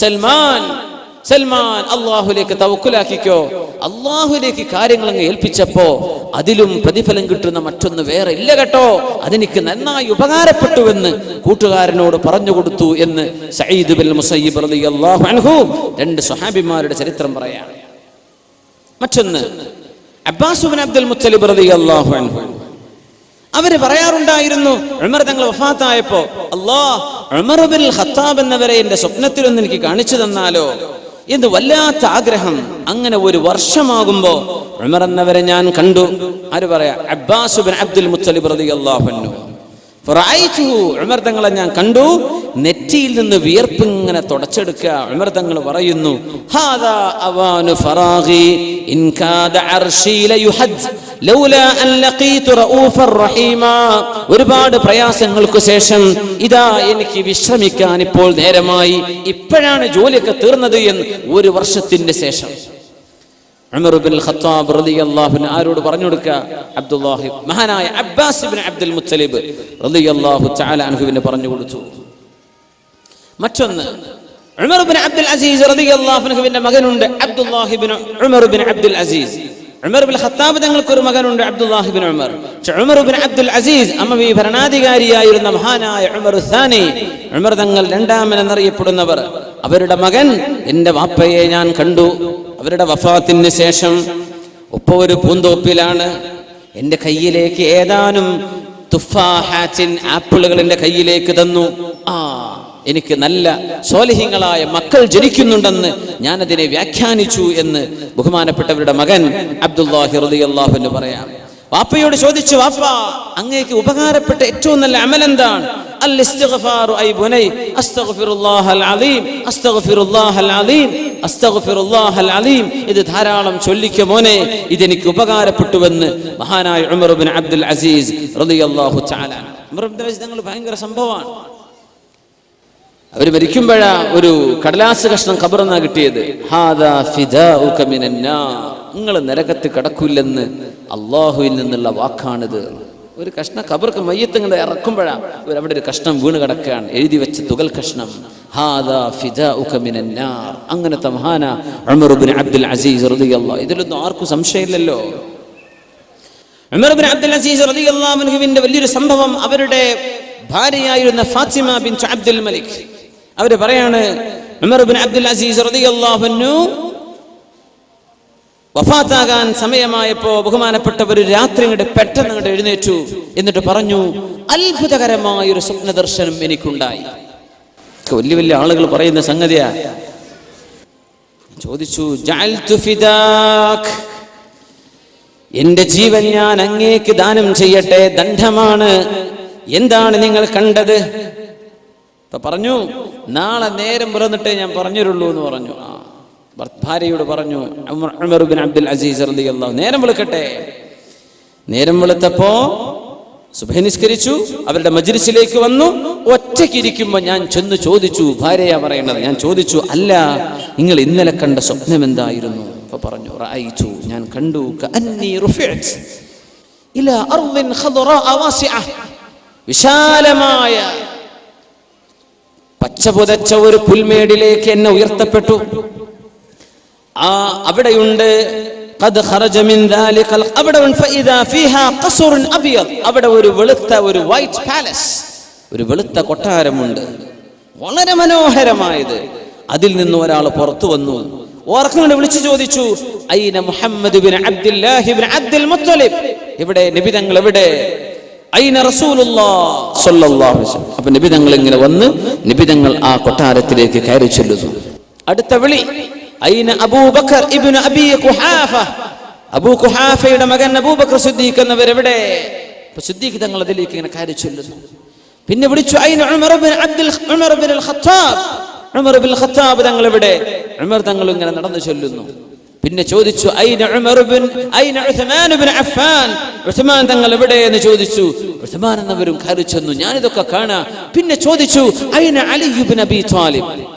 സൽമാൻ അള്ളാഹുലേക്ക് തവക്കുലാക്കിക്കോ. അള്ളാഹുലേക്ക് കാര്യങ്ങൾ അങ്ങ് ഏൽപ്പിച്ചപ്പോ അതിലും പ്രതിഫലം കിട്ടുന്ന മറ്റൊന്ന് വേറെ ഇല്ല കേട്ടോ, അതെനിക്ക് നന്നായി ഉപകാരപ്പെട്ടുവെന്ന് കൂട്ടുകാരനോട് പറഞ്ഞു കൊടുത്തു എന്ന് സഈദ് ബിൻ മുസയ്യിബ് റളിയല്ലാഹു അൻഹു രണ്ട് സ്വഹാബിമാരുടെ ചരിത്രം പറയാം. മറ്റൊന്ന് അബ്ബാസ് ബിൻ അബ്ദുൽ മുത്തലിബ് റളിയല്ലാഹു അൻഹു, അവര് പറയാറുണ്ടായിരുന്നു, ഉമർ തങ്ങൾ വഫാത്തായപ്പോ, അല്ലാഹ് ഉമർ ബിൻ ഖത്താബ് എന്നവരെ എന്റെ സ്വപ്നത്തിലൊന്ന് എനിക്ക് കാണിച്ചു തന്നാലോ എന്ന് വല്ലാത്ത ആഗ്രഹം. അങ്ങനെ ഒരു വർഷമാകുമ്പോ ഉമർ എന്നവരെ ഞാൻ കണ്ടു. ആര് പറയാ? അബ്ബാസ് ബിൻ അബ്ദുൽ മുത്തലിബ് റളിയല്ലാഹു അൻഹു. ഫറഅയ്തുഹു, ഉമർ തങ്ങളെ ഞാൻ കണ്ടു, നെറ്റിയിൽ നിന്ന് വിയർപ്പ് ഇങ്ങനെ തുടച്ചെടുക്കുക. ഉമർ തങ്ങൾ പറയുന്നു, ഹാദാ അവാനു ഫറാഗി ഇൻ കാദ അർശി ലയുഹദ് ലൗലാ അൻ ലഖീതു റഊഫർ റഹീമാ. ഒരുപാട് പ്രയാസങ്ങൾക്ക് ശേഷം ഇതാ എനിക്ക് വിശ്രമിക്കാൻ ഇപ്പോൾ നേരമായി, ഇപ്പോഴാണ് ജോലിയൊക്കെ തീർന്നത് എന്ന് ഒരു വർഷത്തിന്റെ ശേഷം. ഉമർ ഇബ്നുൽ ഖത്താബ് റളിയല്ലാഹു അൻഹു ആരോട് പറഞ്ഞു കൊടുക്കുക? അബ്ദുല്ലാഹി മഹാനായ അബ്ബാസ് ഇബ്നു അബ്ദുൽ മുത്തലിബ് റളിയല്ലാഹു തആല അൻഹുവിനെ പറഞ്ഞു കൊടുത്തു. മറ്റൊന്ന് ഉമർ ഇബ്നു അബ്ദുൽ അസീസ് റളിയല്ലാഹു അൻഹുവിന്റെ മകനുണ്ട് അബ്ദുല്ലാഹി ഇബ്നു ഉമർ ഇബ്നു അബ്ദുൽ അസീസ്. ഉമർ ഇബ്നുൽ ഖത്താബ് തങ്ങൾക്ക് ഒരു മകനുണ്ട് അബ്ദുല്ലാഹി ഇബ്നു ഉമർ. ഉമർ ഇബ്നു അബ്ദുൽ അസീസ് അമവി ഭരണാധികാരിയായിരുന്ന മഹാനായ ഉമർ സാനി, ഉമർ തങ്ങൾ രണ്ടാമൻ എന്നറിയപ്പെടുന്നവർ, അവരുടെ മകൻ എന്റെ വാപ്പയെ ഞാൻ കണ്ടു. അവരുടെ വഫാത്തിന് ശേഷം ഒപ്പ ഒരു പൂന്തോപ്പിലാണ്. എൻ്റെ കയ്യിലേക്ക് ഏതാനും തുഫാഹാത്തിൻ ആപ്പിളുകൾ എൻ്റെ കയ്യിലേക്ക് തന്നു. എനിക്ക് നല്ല സ്വാലിഹീങ്ങളായ മക്കൾ ജനിക്കുന്നുണ്ടെന്ന് ഞാനതിനെ വ്യാഖ്യാനിച്ചു എന്ന് ബഹുമാനപ്പെട്ടവരുടെ മകൻ അബ്ദുല്ലാഹി റളിയല്ലാഹു അൻഹു പറയാം. വാപ്പയോട് ചോദിച്ചു, വാപ്പ അങ്ങേക്ക് ഉപകാരപ്പെട്ട ഏറ്റവും നല്ല അമൽ എന്താണ്? അൽ ഇസ്തിഗ്ഫാറു ഐ ബുനൈ അസ്തഗ്ഫിറുല്ലാഹൽ അലീം അസ്തഗ്ഫിറുല്ലാഹൽ അലീം അസ്തഗ്ഫിറുല്ലാഹൽ അലീം. ഇത് ധാരാളം ചൊല്ലിക്കുക മോനെ, ഇതെനിക്ക് ഉപകാരപ്പെട്ടുവെന്ന് മഹാനായ ഉമർ ഇബ്നു അബ്ദുൽ അസീസ് റളിയല്ലാഹു തആല. ഉമർ ഇബ്നു അസീസ് തങ്ങൾ ഭയങ്കര സംഭവമാണ്. അവർ മരിക്കുമ്പോഴാ ഒരു കടലാസ് കഷ്ണം ഖബറിന്നാ കിട്ടിയത്. ഹാദാ ഫിദാഉക മിനന്നാർ, നിങ്ങൾ നരകത്ത് കടക്കൂലെന്ന് അള്ളാഹുവിൽ നിന്നുള്ള വാക്കാണിത്. ഒരു കഷ്ണം ഖബർക്ക് മയ്യത്ത് ഇങ്ങനെ ഇറക്കുമ്പോഴാ അവിടെ ഒരു കഷ്ണം വീണ് കിടക്കുകയാണ്, എഴുതി വെച്ച തുകൽ കഷ്ണം. ഹാദാ ഫിദാഉക മിനന്നാർ. അങ്ങനത്തെ മഹാന ഉമർ ഇബ്നു അബ്ദുൽ അസീസ് റളിയല്ലാഹു. ഇതിലൊന്നും ആർക്കും സംശയമില്ലല്ലോ. ഉമർ ഇബ്നു അബ്ദുൽ അസീസ് റളിയല്ലാഹു അൻഹുവിന്റെ വലിയൊരു സംഭവം, അവരുടെ ഭാര്യയായിരുന്ന ഫാത്തിമ ബിൻത് അബ്ദുൽ മലിക് അവര് പറയാണ്, ഉമർ ഇബ്നു അബ്ദുൽ അസീസ് റളിയല്ലാഹു അൻഹു വഫാത്താകാൻ സമയമായപ്പോ ബഹുമാനപ്പെട്ടവർ രാത്രി പെട്ടെന്ന് എഴുന്നേറ്റു. എന്നിട്ട് പറഞ്ഞു, അത്ഭുതകരമായ ഒരു സ്വപ്ന ദർശനം എനിക്കുണ്ടായി. വലിയ വലിയ ആളുകൾ പറയുന്ന സംഗതിയാ. ചോദിച്ചു, ജഅൽതു ഫിദാക്, എന്റെ ജീവൻ ഞാൻ അങ്ങേക്ക് ദാനം ചെയ്യട്ടെ, ദണ്ഡമാണ്. എന്താണ് നിങ്ങൾ കണ്ടത്? അപ്പൊ പറഞ്ഞു, നാളെ നേരം പുറന്നിട്ടേ ഞാൻ പറഞ്ഞുള്ളൂ എന്ന് പറഞ്ഞു. ഭാര്യയോട് പറഞ്ഞു ഉമർ ഇബ്നു അബ്ദുൽ അസീസ് റളിയല്ലാഹു, നേരം വെളുക്കട്ടെ. നേരം വെളുത്തപ്പോ സുബ്ഹി നിസ്കരിച്ചു, അവരുടെ മജ്ലിസിലേക്ക് വന്നു. ഒറ്റയ്ക്ക് ഇരിക്കുമ്പോ ഞാൻ ചെന്ന് ചോദിച്ചു, ഭാര്യയാ പറയണത്, ഞാൻ ചോദിച്ചു, അല്ല നിങ്ങൾ ഇന്നലെ കണ്ട സ്വപ്നം എന്തായിരുന്നു? അപ്പൊ പറഞ്ഞു, റഅയ്തു, ഞാൻ കണ്ടു, കഅന്നി റുഫിഅത് ഇലാ അർദിൻ ഖദറാ വാസിഅ, വിശാലമായ പച്ച പുതച്ച ഒരു പുൽമേടിലേക്ക് എന്നെ ഉയർത്തപ്പെട്ടു. അവിടെയുണ്ട് ഖദ് ഖറജ മിൻ ദാലിക, അവിടെ ഫഇദാ ഫീഹാ ഖസ്റുൻ അബിയദ്, അവിടെ ഒരു വെളുത്ത ഒരു വൈറ്റ് പാലസ്, ഒരു വെളുത്ത കൊട്ടാരമുണ്ട്, വളരെ മനോഹരമായത്. അതിൽ നിന്ന് ഒരാൾ പുറത്തു വന്നു. ഓർക്കൊണ്ട് വിളിച്ചു ചോദിച്ചു, ഐന Muhammad bin Abdullahi bin Abdul Muttalib, എവിടെ നബി തങ്ങൾ, എവിടെ? ഐന റസൂലുള്ളാഹി സ്വല്ലല്ലാഹു അലൈഹി വസല്ലം. അപ്പോൾ നബി തങ്ങൾ ഇങ്ങനെ വന്ന് നബി തങ്ങൾ ആ കൊട്ടാരത്തിലേക്ക് കയറി ചെല്ലുന്നു. അടുത്ത വിളി, ഐന അബൂബക്കർ ഇബ്നു അബീ ഖുഹാഫ, അബൂ ഖുഹാഫയുടെ മകൻ അബൂബക്കർ സിദ്ദീഖ് എന്നവർ എവിടെ? അപ്പോൾ സിദ്ദീഖ് തങ്ങൾ അതിലേക്ക് ഇങ്ങനെ കയറി ചെല്ലുന്നു. പിന്നെ വിളിച്ചു, ഐന ഉമർ ഇബ്നുൽ ഖത്താബ്, ഉമർ ഇബ്നുൽ ഖത്താബ് തങ്ങൾ എവിടെ? ഉമർ തങ്ങൾ ഇങ്ങനെ നടന്നു ചെല്ലുന്നു. പിന്നെ ചോദിച്ചു, ഐന ഉസ്മാൻ ഇബ്നു അഫ്ഫാൻ, ഉസ്മാൻ തങ്ങൾ എവിടെ എന്ന് ചോദിച്ചു. ഉസ്മാൻ എന്നവരും കയറി ചെന്നു. ഞാനിതൊക്കെ കാണാം. പിന്നെ ചോദിച്ചു, ഐന അലി ഇബ്നു അബീ ത്വാലിബ്,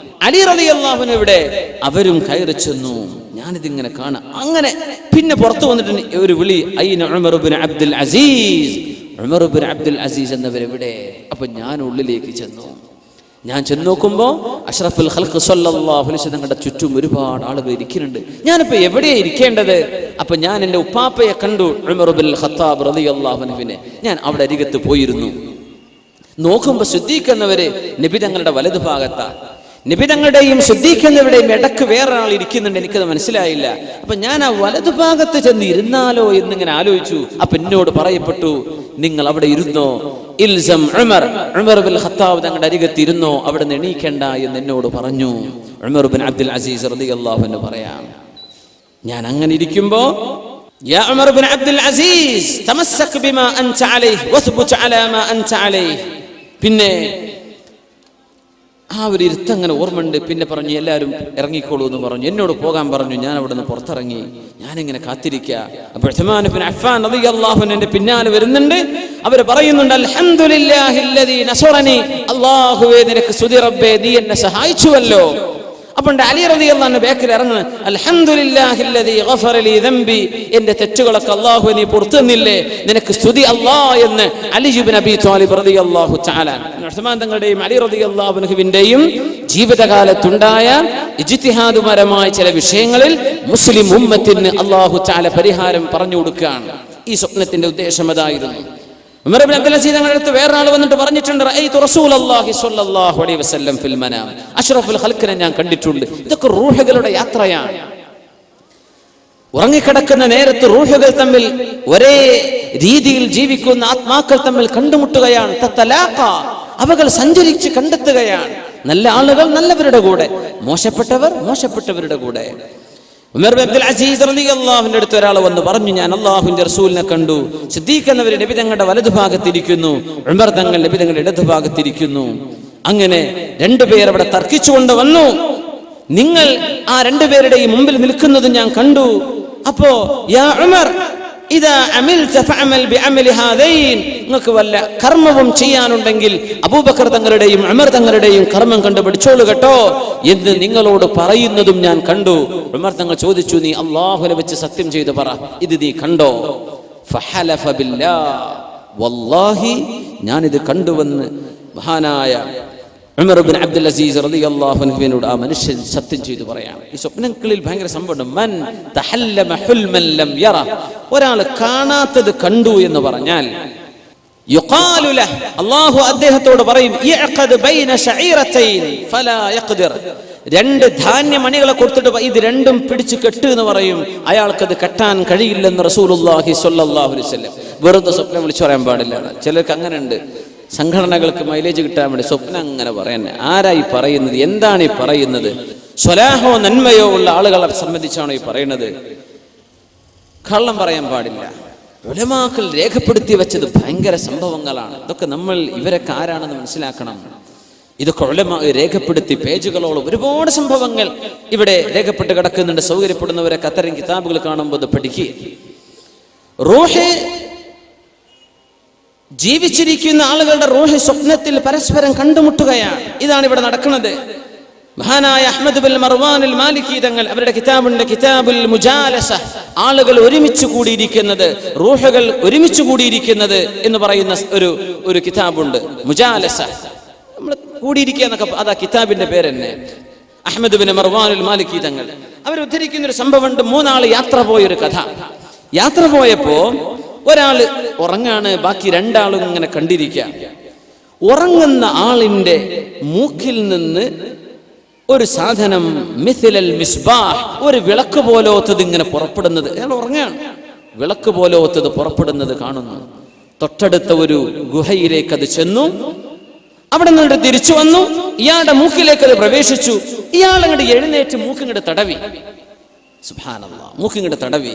അലി റളിയല്ലാഹു അൻഹു എവിടെ? അവരും കയറി ചെന്നു. ഞാനിതിങ്ങനെ കാണാം. അങ്ങനെ പിന്നെ പുറത്തു വന്നിട്ട് ഒരു വിളി, ഐന ഉമർ ഇബ്നു അബ്ദുൽ അസീസ്, ഉമർ ഇബ്നു അബ്ദുൽ അസീസ് എന്നവരെവിടെ? അപ്പൊ ഞാൻ ഉള്ളിലേക്ക് ചെന്നു. ഞാൻ ചെന്ന് നോക്കുമ്പോൾ അഷ്റഫുൽ ഖൽഖ് സ്വല്ലല്ലാഹു അലൈഹി വസല്ലം തങ്ങളുടെ ചുറ്റും ഒരുപാട് ആളുകൾ ഇരിക്കുന്നുണ്ട്. ഞാനിപ്പോ എവിടെയാണ് ഇരിക്കേണ്ടത്? അപ്പൊ ഞാൻ എൻ്റെ ഉപ്പാപ്പയെ കണ്ടു, ഉമർ ഇബ്നുൽ ഖത്താബ് റളിയല്ലാഹു അൻഹുവിനെ. ഞാൻ അവിടെ അരികത്ത് പോയിരുന്നു. നോക്കുമ്പോൾ സിദ്ദീഖ് എന്നവര് നബി തങ്ങളുടെ വലതു ഭാഗത്താണ്. നബി തങ്ങളുടെയും സിദ്ദീഖ് എന്നവരുടെയും ഇടക്ക് വേറെ ആൾ ഇരിക്കുന്നുണ്ട്. എനിക്കത് മനസ്സിലായില്ല. അപ്പൊ ഞാൻ ആ വലതു ഭാഗത്ത് ചെന്ന് ഇരുന്നാലോ എന്നിങ്ങനെ ആലോചിച്ചു. അപ്പൊ എന്നോട് പറയപ്പെട്ടു, നിങ്ങൾ അവിടെ ഇരുന്നോ, ഇൽസം ഉമർ, ഉമർ ഇബ്നുൽ ഖത്താബ് തങ്ങളുടെ അരികത്ത് ഇരുന്നോ, അവിടെ നിന്ന് എണീക്കണ്ട എന്ന് എന്നോട് പറഞ്ഞു. ഉമർ ഇബ്നു അബ്ദുൽ അസീസ് റളിയല്ലാഹു അൻഹു പറയാം, ഞാൻ അങ്ങനെ ഇരിക്കുമ്പോ, യാ ഉമർ ഇബ്നു അബ്ദുൽ അസീസ് തമസ്സക് ബിമാ അൻത അലൈഹി വസ്ബുത് അലാ മാ അൻത അലൈഹി. പിന്നെ ആ ഒരു ഇരുത്തങ്ങനെ ഓർമ്മയുണ്ട്. പിന്നെ പറഞ്ഞു, എല്ലാവരും ഇറങ്ങിക്കോളൂ എന്ന് പറഞ്ഞു. എന്നോട് പോകാൻ പറഞ്ഞു. ഞാൻ അവിടെ നിന്ന് പുറത്തിറങ്ങി. ഞാനിങ്ങനെ കാത്തിരിക്കുക. അപ്പോൾ ഉസ്മാൻ ഇബ്നു അഫ്ഫാൻ റളിയല്ലാഹു അൻഹു എൻ്റെ പിന്നാലെ വരുന്നുണ്ട്. അവർ പറയുന്നുണ്ട്, അൽഹംദുലില്ലാഹില്ലദീ നസറനി, അല്ലാഹുവേ നിനക്ക് സ്തുതി റബ്ബേ, നീ എന്നെ സഹായിച്ചുവല്ലോ. അപ്പോൾ അലി റളിയല്ലാഹു അൻഹു ബേക്കിൽ ഇറങ്ങുന്നു, അൽഹംദുലില്ലാഹില്ലദീ ഗഫറ ലീ ദംബി, എന്റെ തെറ്റുകളൊക്കെ അല്ലാഹു നീ പുറത്തു തന്നില്ലേ, നിനക്ക് സ്തുതി അല്ലാഹ് എന്ന് അലി ഇബ്നു അബീ ത്വാലിബ് റളിയല്ലാഹു തആല ഉസ്മാൻ തങ്ങളുടെയും അലി റളിയല്ലാഹു അൻഹുവിന്റെയും ജീവിതകാലത്തുണ്ടായ ഇജ്തിഹാദുപരമായ ചില വിഷയങ്ങളിൽ മുസ്ലിം ഉമ്മത്തിന് അല്ലാഹു തആല പരിഹാരം പറഞ്ഞു കൊടുക്കുകയാണ്. ഈ സ്വപ്നത്തിന്റെ ഉദ്ദേശം അതായിരുന്നു. ഉമർ ഇബ്നു അബ്ദുൽ അസീസ് തങ്ങളുടെ അടുത്ത് വേറൊരാൾ വന്നിട്ട് പറഞ്ഞിട്ടുണ്ട്, റഅയ്തു റസൂലല്ലാഹി സ്വല്ലല്ലാഹു അലൈഹി വസല്ലം ഫിൽ മനാം, അഷ്റഫുൽ ഖൽഖിനെ ഞാൻ കണ്ടിട്ടുണ്ട്. ഇതൊക്കെ റൂഹുകളുടെ യാത്രയാണ്. ഉറങ്ങിക്കിടക്കുന്ന നേരത്ത് റൂഹുകൾ തമ്മിൽ ഒരേ രീതിയിൽ ജീവിക്കുന്ന ആത്മാക്കൾ തമ്മിൽ കണ്ടുമുട്ടുകയാണ്. തതലാഖ, അവകൾ സഞ്ചരിച്ച് കണ്ടെത്തുകയാണ്. നല്ല ആളുകൾ നല്ലവരുടെ കൂടെ, മോശപ്പെട്ടവർ മോശപ്പെട്ടവരുടെ കൂടെ. ഉമർ ഇബ്നു അബ്ദുൽ അസീസ് റളിയല്ലാഹു അൻഹു അടുത്ത് ഒരാൾ വന്ന് പറഞ്ഞു, ഞാൻ അല്ലാഹുവിന്റെ റസൂലിനെ കണ്ടു. സിദ്ദീഖ് എന്നവർ നബി തങ്ങളുടെ വലതുഭാഗത്തിരിക്കുന്നു, ഉമർ തങ്ങൾ നബി തങ്ങളുടെ ഇടതുഭാഗത്തിരിക്കുന്നു. അങ്ങനെ രണ്ടുപേർ അവിടെ തർക്കിച്ചുകൊണ്ട് വന്നു. നിങ്ങൾ ആ രണ്ടുപേരുടെയും മുമ്പിൽ നിൽക്കുന്നത് ഞാൻ കണ്ടു. അപ്പോ യാ ഉമർ ഇദാ അമിൽത ഫഅമൽ ബിഅമലി ഹാദൈൻ, നിങ്ങൾക്ക് വല്ല കർമ്മവും ചെയ്യാനുണ്ടെങ്കിൽ അബൂബക്കർ തങ്ങളുടെയും ഉമർ തങ്ങളുടെയും കർമ്മം കണ്ടു പഠിച്ചോളൂ കേട്ടോ എന്ന് നിങ്ങളോട് പറയുന്നതും ഞാൻ കണ്ടു. ഉമർ തങ്ങൾ ചോദിച്ചു, നീ അല്ലാഹുവിനെ വെച്ച് സത്യം ചെയ്തു പറ, ഇത് നീ കണ്ടോ? ഫഹലഫ ബില്ലാഹ്, വല്ലാഹി ഞാനിത് കണ്ടുവെന്ന് മഹാനായ ഉമർ ഇബ്നു അബ്ദുൽ അസീസ് റളിയല്ലാഹു അൻഹുവിനോട് ആ മനുഷ്യൻ സത്യം ചെയ്തു പറയാണ്. ഈ സ്വപ്നങ്ങളിൽ ഭയങ്കര സംഭവം. മൻ തഹല്ലമ ഹുൽമൻ ലം യറ, ഒരാൾ കാണാത്തത് കണ്ടു എന്ന് പറഞ്ഞാൽ യുഖാലു ലഹ്, അല്ലാഹു അദ്ദേഹത്തോട് പറയും, യഖദ് ബൈന ശഈറതൈൻ ഫലാ യഖ്ദിർ, രണ്ട് ധാന്യമണികളെ കൊടുത്തിട്ട് ഇത് രണ്ടും പിടിച്ചു കെട്ട് എന്ന് പറയും. അയാൾക്കത് കെട്ടാൻ കഴിയില്ലെന്ന് റസൂലുള്ളാഹി സ്വല്ലല്ലാഹു അലൈഹി വസല്ലം. വെറുതെ സ്വപ്നം വിളിച്ചു പറയാൻ പാടില്ല. ചിലർക്ക് അങ്ങനെ ഉണ്ട്, സംഘടനകൾക്ക് മൈലേജ് കിട്ടാൻ വേണ്ടി സ്വപ്നം അങ്ങനെ പറയാൻ. ആരായി പറയുന്നത്? എന്താണ് ഈ പറയുന്നത്? സ്വലാഹോ നന്മയോ ഉള്ള ആളുകളെ സംബന്ധിച്ചാണോ ഈ പറയുന്നത്? കള്ളം പറയാൻ പാടില്ല. ഉലമാക്കൾ രേഖപ്പെടുത്തി വെച്ചത് ഭയങ്കര സംഭവങ്ങളാണ്. ഇതൊക്കെ നമ്മൾ ഇവരൊക്കെ ആരാണെന്ന് മനസ്സിലാക്കണം. ഇതൊക്കെ ഉലമാ രേഖപ്പെടുത്തി പേജുകളോളം ഒരുപാട് സംഭവങ്ങൾ ഇവിടെ രേഖപ്പെട്ട് കിടക്കുന്നുണ്ട്. സൗകര്യപ്പെടുന്നവരൊക്കെ അത്തരം കിതാബുകൾ കാണുമ്പോൾ അത് പഠിക്കുക. റൂഹ്, ജീവിച്ചിരിക്കുന്ന ആളുകളുടെ റൂഹ് സ്വപ്നത്തിൽ പരസ്പരം കണ്ടുമുട്ടുകയാണ്. ഇതാണ് ഇവിടെ നടക്കുന്നത്. മഹാനായ അഹ്മദ് ബിൻ മർവാൻ അൽ മാലിക്കി തങ്ങൾ അവരുടെ കിതാബുണ്ട്, കിതാബുൽ മുജാലസ, ആളുകൾ ഒരുമിച്ച് കൂടിയിരിക്കുന്നത്, റൂഹുകൾ ഒരുമിച്ച് കൂടിയിരിക്കുന്നത് എന്ന് പറയുന്ന ഒരു കിതാബുണ്ട്. മുജാലസ, നമ്മൾ കൂടിയിരിക്കുക എന്നൊക്കെ, അതാ കിതാബിന്റെ പേര് തന്നെ. അഹ്മദ് ബിൻ മർവാൻ അൽ മാലിക്കി തങ്ങൾ അവർ ഉദ്ധരിക്കുന്ന ഒരു സംഭവമുണ്ട്. മൂന്നാള് യാത്ര പോയൊരു കഥ. യാത്ര പോയപ്പോ ഒരാള് ഉറങ്ങാണ്, ബാക്കി രണ്ടാളും ഇങ്ങനെ കണ്ടിരിക്കുക. ഉറങ്ങുന്ന ആളിന്റെ മൂക്കിൽ നിന്ന് ഒരു സാധനം, മിഥിലൽ മിസ്ബാഹ്, ഒരു വിളക്ക് പോലോത്തത് ഇങ്ങനെ പുറപ്പെടുന്നത്. അയാൾ ഉറങ്ങാണ്, വിളക്ക് പോലോത്തത് പുറപ്പെടുന്നത് കാണുന്നു. തൊട്ടടുത്ത ഒരു ഗുഹയിലേക്ക് അത് ചെന്നു. അവിടെ നിന്നിട്ട് തിരിച്ചു വന്നു. ഇയാളുടെ മൂക്കിലേക്ക് അത് പ്രവേശിച്ചു. ഇയാൾ അങ്ങോട്ട് എഴുന്നേറ്റ് മൂക്കിങ്ങോട്ട് തടവി. സുബ്ഹാനല്ലാഹ്, മൂക്കിങ്ങോട്ട് തടവി.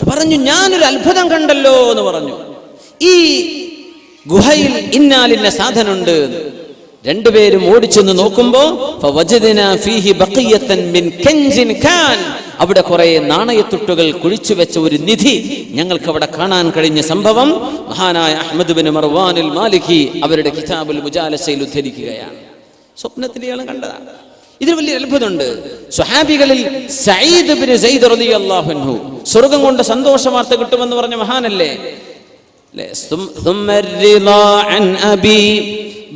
പറഞ്ഞു, ഞാനൊരു അത്ഭുതം കണ്ടല്ലോ എന്ന് പറഞ്ഞു. ഈ ഗുഹയിൽ ഇന്നാലിന്ന സാധനമുണ്ട്. രണ്ടുപേരും ഓടിച്ചെന്ന് നോക്കുമ്പോ അവിടെ കുറെ നാണയത്തുട്ടുകൾ കുഴിച്ചു വെച്ച ഒരു നിധി ഞങ്ങൾക്ക് അവിടെ കാണാൻ കഴിഞ്ഞ സംഭവം മഹാനായ അഹ്മദ് ബിൻ മർവാൻ അൽ മാലിക്കി അവരുടെ കിതാബുൽ മുജാലസയിൽ ഉദ്ധരിക്കുകയാണ്. സ്വപ്നത്തിൽ ഇയാൾ കണ്ടതാണ്. ഇതിൽ വലിയ അത്ഭുതമുണ്ട്. സ്വഹാബികളിൽ സഈദ് ബിൻ സൈദ് റളിയല്ലാഹു അൻഹു സ്വർഗ്ഗം കൊണ്ട് സന്തോഷ വാർത്ത കിട്ടുമെന്ന് പറഞ്ഞ മഹാനല്ലേ.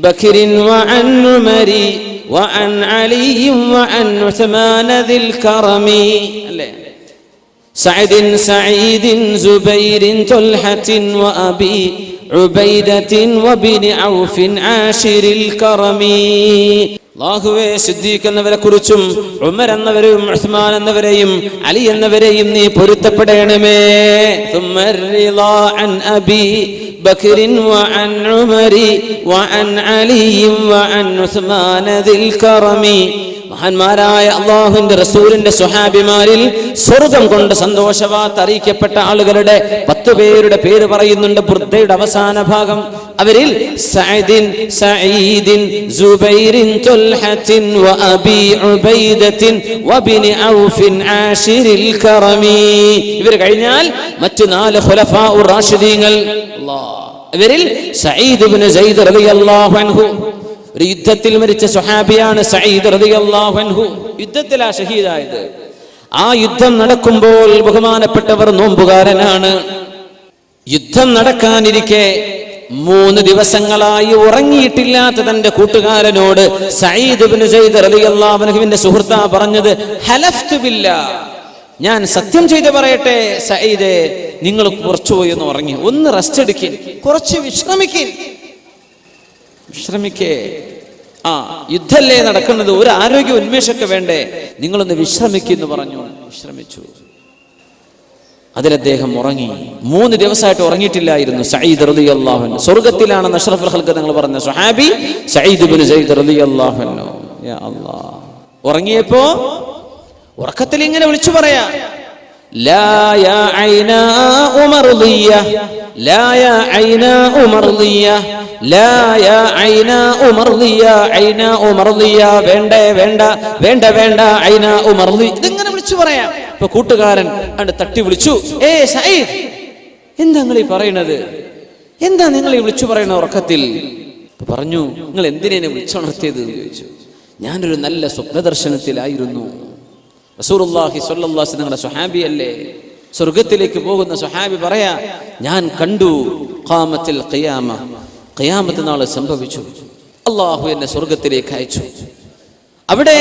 بكر وعن عمر وعن علي وعن عثمان ذي الكرم سعيد زبير طلحة وأبي عبيدة وبن عوف عاشر الكرم. അല്ലാഹുവേ, സിദ്ദീഖ് എന്നവരെ കുറിച്ചും ഉമർ എന്നവരെയും ഉസ്മാൻ എന്നവരെയും അലി എന്നവരെയും നീ പൊരുത്തപ്പെടണമേ. ثم الرضا عن أبي بكر وعن عمر وعن علي وعن عثمان ذي الكرم. മഹാന്മാരായ അല്ലാഹുവിന്റെ റസൂലിന്റെ സ്വഹാബിമാരിൽ സ്വർഗ്ഗം കൊണ്ട് സന്തോഷവാർത്ത അറിയിക്കപ്പെട്ട ആളുകളുടെ 10 പേരുടെ പേര് പറയുന്നുണ്ട് ബുർദയുടെ അവസാന ഭാഗം. അവരിൽ സഈദിൻ സുബൈറിൻ തുൽഹത്തിൻ വഅബി ഉബൈദത്തിൻ വബിൻ ഔഫിൻ ആശിരിൽ കറമി. ഇവർ കഴിഞ്ഞാൽ മറ്റു 4 ഖുലഫാഉർ റാഷിദീങ്ങൾ. ഇവരിൽ സഈദ് ഇബ്നു സൈദ് റളിയല്ലാഹു അൻഹു, ഒരു യുദ്ധത്തിൽ മരിച്ച സ്വഹാബിയാണ് സഈദ് റളിയല്ലാഹു അൻഹു. യുദ്ധത്തിലാ ഷഹീദായത്. ആ യുദ്ധം നടക്കുമ്പോൾ ബഹുമാനപ്പെട്ടവർ നോമ്പുകാരനാണ്. യുദ്ധം നടക്കാനിരിക്കെ 3 ദിവസങ്ങളായി ഉറങ്ങിയിട്ടില്ലാത്ത തന്റെ കൂട്ടുകാരനോട് സഈദ് ഇബ്നു സൈദ് റളിയല്ലാഹു അൻഹുവിന്റെ സുഹൃത്താ പറഞ്ഞത്, ഹലഫ്തു ബില്ലാഹ്, ഞാൻ സത്യം ചെയ്ത് പറയട്ടെ സഈദേ, നിങ്ങൾ കുറച്ചുപോയി ഒന്ന് ഉറങ്ങി, ഒന്ന് റെസ്റ്റ് എടുക്കിൻ, കുറച്ച് വിശ്രമിക്കേ. യുദ്ധല്ലേ നടക്കുന്നത്, ഒരു ആരോഗ്യ ഉന്മേഷമൊക്കെ വേണ്ടേ, നിങ്ങളൊന്ന് വിശ്രമിക്കുന്നു പറഞ്ഞു. വിശ്രമിച്ചു. അതിലദ്ദേഹം ഉറങ്ങി. 3 ദിവസമായിട്ട് ഉറങ്ങിയിട്ടില്ലായിരുന്നു സഈദ് റളിയല്ലാഹു അൻഹു. സ്വർഗ്ഗത്തിലാണെന്ന് അഷ്റഫുൽ ഖൽഖ് തങ്ങൾ പറഞ്ഞ സ്വഹാബി സഈദ് ഇബ്നു സൈദ് റളിയല്ലാഹു അൻഹു. യാ അല്ലാഹ്, ഉറങ്ങിയപ്പോ ഉറക്കത്തിൽ ഇങ്ങനെ വിളിച്ചു പറയാ, ലാ യാ ഐനാ ഉമർദിയ, ലാ യാ ഐനാ ഉമർദിയ, ലാ യാ ഐനാ ഉമർദിയ, ഐനാ ഉമർദിയ, വേണ്ടേ വേണ്ട, വേണ്ട വേണ്ട, ഐനാ ഉമർദി. ഇതിങ്ങനെ വിളിച്ചു പറയാം. ഇപ്പൊ കൂട്ടുകാരൻ അണ്ട് തട്ടി വിളിച്ചു, ഏ സഈദ്, എന്താ നിങ്ങൾ ഈ പറയണത്? എന്താ നിങ്ങൾ ഈ വിളിച്ചു പറയണ ഉറക്കത്തിൽ? പറഞ്ഞു, നിങ്ങൾ എന്തിനെ വിളിച്ചുണർത്തിയത് എന്ന് ചോദിച്ചു. ഞാനൊരു നല്ല സ്വപ്നദർശനത്തിലായിരുന്നു. റസൂലുള്ളാഹി സ്വല്ലല്ലാഹു അലൈഹി വസല്ലം നിങ്ങളുടെ സ്വഹാബി അല്ലേ? സ്വർഗത്തിലേക്ക് പോകുന്ന സ്വഹാബി പറയാ, ഞാൻ കണ്ടു ഖാമത്തിൽ ഖിയാമ, ഖിയാമത്ത് നാൾ സംഭവിച്ചു. അല്ലാഹു എന്നെ സ്വർഗത്തിലേക്ക് അയച്ചു. അവിടെ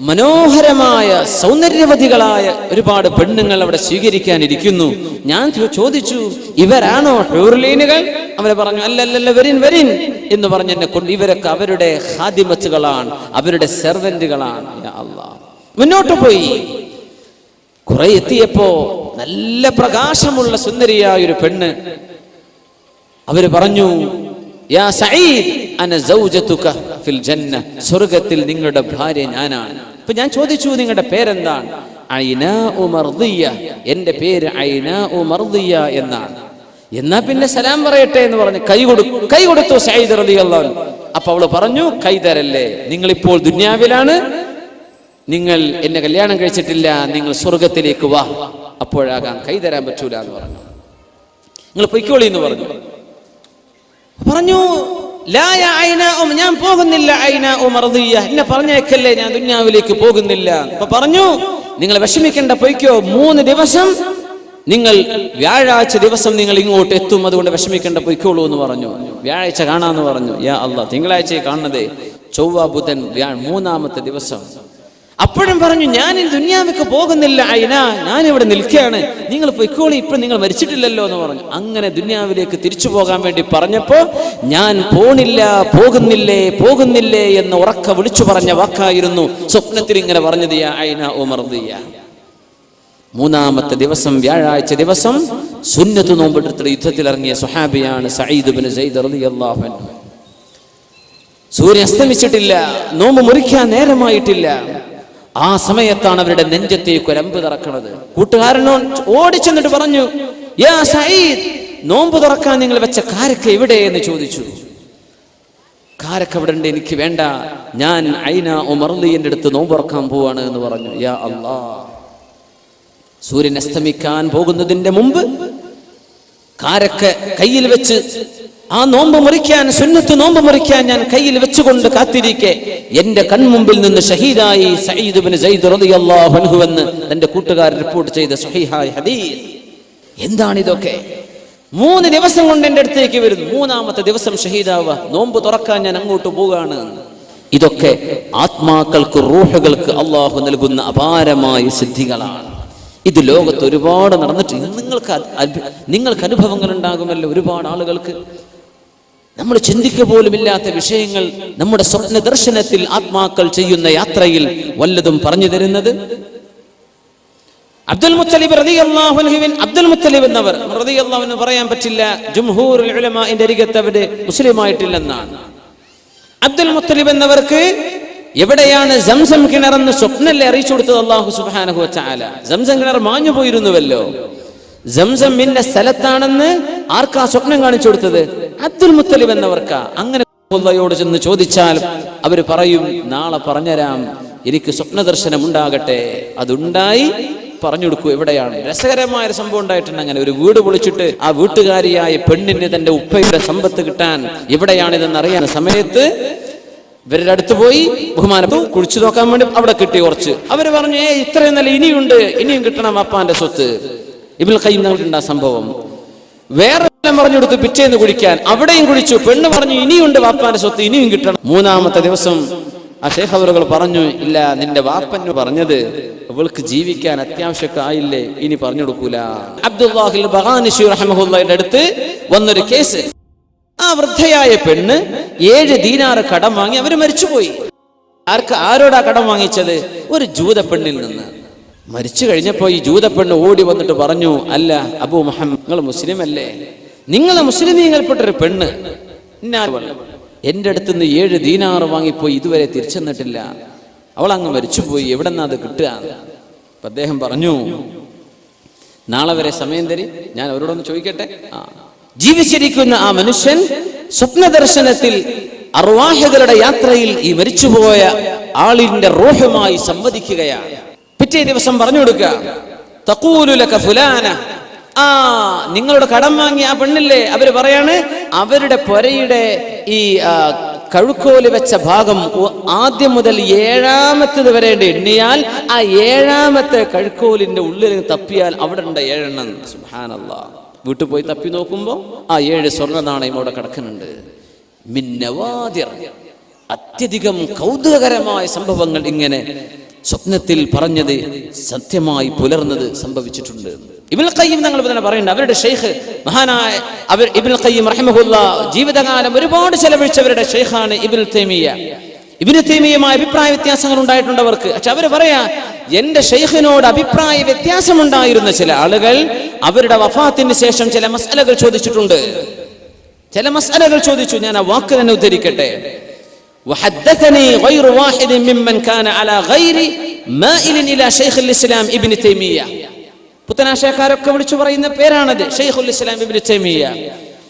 മനോഹരമായ സൗന്ദര്യവതികളായ ഒരുപാട് പെണ്ണുങ്ങൾ അവിടെ സ്വീകരിക്കാനിരിക്കുന്നു. ഞാൻ ചോദിച്ചു, ഇവരാണോ ഹൂറുലീനുകൾ? അവരെ പറഞ്ഞു, അല്ലല്ല, വരിൻ വരിൻ എന്ന് പറഞ്ഞ് എന്നെ കൊണ്ട്, ഇവരൊക്കെ അവരുടെ ഖാദിമത്തുകളാണ്, അവരുടെ സെർവന്റുകളാണ്. യാ അല്ലാഹ്, മുന്നോട്ട് പോയി. കുറെ എത്തിയപ്പോ നല്ല പ്രകാശമുള്ള സുന്ദരിയായ ഒരു പെണ്ണ്. അവര് പറഞ്ഞു, യാ സഈദ്, അന സൗജതുക ഫിൽ ജന്ന, സ്വർഗ്ഗത്തിൽ നിങ്ങളുടെ ഭാര്യ ഞാനാണ്. അപ്പൊ ഞാൻ ചോദിച്ചു, നിങ്ങളുടെ പേരെന്താണ്? ഐനാ ഉമർദിയ, എന്റെ പേര് ഐനാ ഉമർദിയ എന്നാണ്. എന്നാ പിന്നെ സലാം പറയട്ടെ എന്ന് പറഞ്ഞു കൈ കൊടുത്തു സഈദ് റളിയല്ലാഹു അൻഹു. അപ്പൊ അവള് പറഞ്ഞു, കൈ തരല്ലേ, നിങ്ങളിപ്പോൾ ദുനിയാവിലാണ്, നിങ്ങൾ എന്നെ കല്യാണം കഴിച്ചിട്ടില്ല, നിങ്ങൾ സ്വർഗത്തിലേക്ക് വാ, അപ്പോഴാകാം കൈ തരാൻ പറ്റൂല എന്ന് പറഞ്ഞു. നിങ്ങൾ പൊയ്ക്കോളി എന്ന് പറഞ്ഞു. ലാ യാ ഐനാ, ഞാൻ പോകുന്നില്ല, ഐനാ ഉമർദിയ, എന്നെ പറഞ്ഞേക്കല്ലേ, ഞാൻ ദുനിയാവിലേക്ക് പോകുന്നില്ല. അപ്പൊ പറഞ്ഞു, നിങ്ങൾ വിഷമിക്കേണ്ട, പൊയ്ക്കോ, 3 ദിവസം നിങ്ങൾ, വ്യാഴാഴ്ച ദിവസം നിങ്ങൾ ഇങ്ങോട്ട് എത്തും, അതുകൊണ്ട് വിഷമിക്കേണ്ട, പൊയ്ക്കോളൂ എന്ന് പറഞ്ഞു. വ്യാഴാഴ്ച കാണാന്ന് പറഞ്ഞു. യാ അല്ലാഹ്, തിങ്കളാഴ്ച കാണുന്നതേ, ചൊവ്വ ബുധൻ 3ാമത്തെ ദിവസം. അപ്പോഴും പറഞ്ഞു, ഞാൻ ഈ ദുനിയാവിലേക്ക് പോകുന്നില്ല ഐനാ, ഞാൻ ഇവിടെ നിൽക്കുകയാണ്, നിങ്ങൾ പൊയ്ക്കോളി, ഇപ്പൊ നിങ്ങൾ മരിച്ചിട്ടില്ലല്ലോ എന്ന് പറഞ്ഞു. അങ്ങനെ ദുനിയാവിലേക്ക് തിരിച്ചു പോകാൻ വേണ്ടി പറഞ്ഞപ്പോ, ഞാൻ പോകുന്നില്ലേ എന്ന് ഉറക്ക വിളിച്ചു പറഞ്ഞ വാക്കായിരുന്നു സ്വപ്നത്തിൽ ഇങ്ങനെ പറഞ്ഞത്, യാ ഐനാ ഉമർദിയ. 3ാമത്തെ ദിവസം, വ്യാഴാഴ്ച ദിവസം, സുന്നത്ത് നോമ്പെടുത്തിട്ട് യുദ്ധത്തിൽ ഇറങ്ങിയ സ്വഹാബിയാണ് സഈദ് ഇബ്നു സൈദ് റളിയല്ലാഹു അൻഹു. സൂര്യൻ അസ്തമിച്ചിട്ടില്ല, നോമ്പ് മുറിക്കാൻ നേരമായിട്ടില്ല. ആ സമയത്താണ് അവരുടെ നെഞ്ചത്തേക്ക് ഒരു അമ്പ് തറക്കണത്. കൂട്ടുകാരനോ ഓടിച്ചെന്നിട്ട് പറഞ്ഞു, യാ സഈദ്, നോമ്പ് തുറക്കാൻ നിങ്ങൾ വെച്ച കാരക്ക എവിടെ എന്ന് ചോദിച്ചു. കാരക്ക ഇവിടെ ഉണ്ട്, എനിക്ക് വേണ്ട, ഞാൻ ഐനാ ഉമർദിയുടെ അടുത്ത് നോമ്പ് തുറക്കാൻ പോവാണ് എന്ന് പറഞ്ഞു. യാ അല്ലാഹ്, സൂര്യൻ അസ്തമിക്കാൻ പോകുന്നതിന്റെ മുമ്പ് കാരക്ക കയ്യിൽ വെച്ച്, ആ നോമ്പ് മുറിക്കാൻ, സുന്നത്ത് നോമ്പ് മുറിക്കാൻ ഞാൻ കയ്യിൽ വെച്ചുകൊണ്ട് കാത്തിരിക്കെ, എന്റെ കൺമുമ്പിൽ നിന്ന് ഷഹീദായി സഈദ് ഇബ്നു സൈദ് റളിയല്ലാഹു അൻഹു എന്ന് തന്റെ കൂട്ടുകാരൻ റിപ്പോർട്ട് ചെയ്ത സ്വഹീഹായ ഹദീസ്. എന്താണ് ഇതൊക്കെ? 3 ദിവസം കൊണ്ട് എന്റെ അടുത്തേക്ക് വരുന്നു, 3ാമത്തെ ദിവസം ഷഹീദാവുക, നോമ്പ് തുറക്കാൻ ഞാൻ അങ്ങോട്ട് പോവുകയാണ്. ഇതൊക്കെ ആത്മാക്കൾക്ക്, റൂഹുകൾക്ക് അള്ളാഹു നൽകുന്ന അപാരമായ സിദ്ധികളാണ്. ഇത് ലോകത്ത് ഒരുപാട് നടന്നിട്ട് നിങ്ങൾക്ക് അനുഭവങ്ങൾ ഉണ്ടാകുമല്ലോ. ഒരുപാട് ആളുകൾക്ക് നമ്മൾ ചിന്തിക്കുക പോലുമില്ലാത്ത വിഷയങ്ങൾ നമ്മുടെ സ്വപ്ന ദർശനത്തിൽ ആത്മാക്കൾ ചെയ്യുന്ന യാത്രയിൽ വല്ലതും പറഞ്ഞു തരുന്നത്. അബ്ദുൽ മുത്തലിബ് റളിയല്ലാഹു അൻഹു, അബ്ദുൽ മുത്തലിബ് എന്നവർ റളിയല്ലാഹു അൻഹു പറയാൻ പറ്റില്ല, ജംഹൂറുൽ ഉലമാഇന്റെ അരികത്ത് അവര് മുസ്ലിമായിട്ടില്ലെന്നാണ്. അബ്ദുൽ മുത്തലിബ് എന്നവർക്ക് എവിടെയാണ് സംസം കിണറെന്ന് സ്വപ്നല്ലേ അറിയിച്ചു കൊടുത്തത് അല്ലാഹു സുബ്ഹാനഹു വ തആല. സംസം കിണർ മാഞ്ഞു പോയിരുന്നുവല്ലോ. സംസം ഇന്ന സ്ഥലത്താണെന്ന് ആർക്കാ സ്വപ്നം കാണിച്ചു കൊടുത്തത്? അബ്ദുൽ മുത്തലിബ് എന്നവർക്കാ. അങ്ങനെ അല്ലാഹുവോട് ചെന്ന് ചോദിച്ചാൽ അവർ പറയും, നാളെ പറഞ്ഞുതരാം, എനിക്ക് സ്വപ്നദർശനം ഉണ്ടാകട്ടെ. അതുണ്ടായി പറഞ്ഞു കൊടുക്കൂ എവിടെയാണ്. രസകരമായ ഒരു സംഭവം ഉണ്ടായിട്ടുണ്ട്. അങ്ങനെ ഒരു വീട് പൊളിച്ചിട്ട് ആ വീട്ടുകാരിയായ പെണ്ണിന് തന്റെ ഉപ്പയുടെ സമ്പത്ത് കിട്ടാൻ എവിടെയാണിതെന്ന് അറിയാൻ സമയത്ത് ഇവരുടെ അടുത്ത് പോയി ബഹുമാനപ്പെട്ടു കുഴിച്ചു നോക്കാൻ വേണ്ടി അവിടെ കിട്ടി കുറച്ച്. അവര് പറഞ്ഞു, ഇത്രയും നല്ല ഇനിയുണ്ട്, ഇനിയും കിട്ടണം അപ്പാന്റെ സ്വത്ത്. ഇബ്നുൽ ഖയ്യിം തങ്ങൾക്കുണ്ട് ആ സംഭവം. വേറെ പറഞ്ഞു കൊടുത്ത് പിറ്റേന്ന് കുടിക്കാൻ, അവിടെയും കുടിച്ചു. പെണ്ണ് പറഞ്ഞു, ഇനിയുണ്ട് വാപ്പാന്റെ സ്വത്ത്, ഇനിയും കിട്ടണം. മൂന്നാമത്തെ ദിവസം ആ ഷേഖ് അവറുകൾ പറഞ്ഞു, ഇല്ല, നിന്റെ വാപ്പന് പറഞ്ഞത് അവൾക്ക് ജീവിക്കാൻ അത്യാവശ്യമൊക്കെ ആയില്ലേ, ഇനി പറഞ്ഞു കൊടുക്കൂല. അബ്ദുല്ലാഹിൽ ബഗാനിശി റഹ്മഹുള്ളയുടെ അടുത്ത് വന്നൊരു കേസ്. ആ വൃദ്ധയായ പെണ്ണ് 7 ദീനാർ കടം വാങ്ങി അവര് മരിച്ചുപോയി. ആരോടാ കടം വാങ്ങിച്ചത്? ഒരു ജൂത പെണ്ണിൽ നിന്ന്. മരിച്ചു കഴിഞ്ഞപ്പോ ഈ ജൂത പെണ്ണ് ഓടി വന്നിട്ട് പറഞ്ഞു, അല്ല അബൂ മുഹമ്മദ്, നിങ്ങൾ മുസ്ലിം അല്ലേ? നിങ്ങളെ മുസ്ലിമീങ്ങൾപ്പെട്ടൊരു പെണ്ണ് എന്റെ അടുത്ത് നിന്ന് 7 ദീനാർ വാങ്ങിപ്പോയി, ഇതുവരെ തിരിച്ചെന്നിട്ടില്ല. അവൾ അങ്ങ് മരിച്ചുപോയി, എവിടെ നിന്നാ അത് കിട്ടുക? അപ്പൊ അദ്ദേഹം പറഞ്ഞു, നാളെ വരെ സമയം തരി, ഞാൻ അവരോടൊന്ന് ചോദിക്കട്ടെ. ജീവിച്ചിരിക്കുന്ന ആ മനുഷ്യൻ സ്വപ്ന ദർശനത്തിൽ അർവാഹുകളുടെ യാത്രയിൽ ഈ മരിച്ചുപോയ ആളിന്റെ റൂഹുമായി സംവദിക്കുകയാണ്. പിറ്റേ ദിവസം പറഞ്ഞു കൊടുക്കുക, തഖൂലു ലക ഫുലാന, നിങ്ങളുടെ കടം വാങ്ങിയ ആ പെണ്ണില്ലേ, അവര് പറയാണ് അവരുടെ പൊരയുടെ ഈ കഴുക്കോല് വെച്ച ഭാഗം ആദ്യം മുതൽ 7ാമത്തേത് വരെ എണ്ണിയാൽ ആ 7ാമത്തെ കഴുക്കോലിന്റെ ഉള്ളിൽ തപ്പിയാൽ അവിടെ ഉണ്ട് 7 എണ്ണം. സുബ്ഹാനല്ലാഹ്. വീട്ടിൽ പോയി തപ്പി നോക്കുമ്പോ ആ 7 സ്വർണ്ണ നാണയം അവിടെ കിടക്കുന്നുണ്ട്. മിൻ നവാദിർ, അത്യധികം കൗതുകകരമായ സംഭവങ്ങൾ ഇങ്ങനെ സ്വപ്നത്തിൽ പറഞ്ഞത് സത്യമായി പുലർന്നത് സംഭവിച്ചിട്ടുണ്ട്. ഇബ്നുൽ ഖയ്യിം തങ്ങൾ തന്നെ പറയുന്നുണ്ട്, അവരുടെ ഷെയ്ഖ് മഹാനായ ഇബ്നുൽ ഖയ്യിം റഹിമഹുല്ലാഹ് ജീവിതകാലം ഒരുപാട് ചെലവഴിച്ചവരുടെ ഷെയ്ഖാണ് ഇബ്നുൽ തൈമിയ്യ. ഇബ്നു തൈമിയ്യയുമായി അഭിപ്രായ വ്യത്യാസങ്ങൾ ഉണ്ടായിട്ടുണ്ട് അവർക്ക്. പക്ഷെ അവര് പറയാ, എന്റെ ഷെയ്ഖിനോട് അഭിപ്രായ വ്യത്യാസമുണ്ടായിരുന്ന ചില ആളുകൾ അവരുടെ വഫാത്തിന് ശേഷം ചില മസ്അലകൾ ചോദിച്ചിട്ടുണ്ട്. ചില മസ്അലകൾ ചോദിച്ചു. ഞാൻ ആ വാക്ക് തന്നെ ഉദ്ധരിക്കട്ടെ. وحدثني غير واحد ممن كان على غير مائل الى شيخ الاسلام ابن تيميه. പുത്തനാശയക്കാരൊക്കെ വിളിച്ചു പറയുന്ന പേരാണത്, ഷെയ്ഖുൽ ഇസ്ലാം ഇബ്നു തൈമിയ്യ.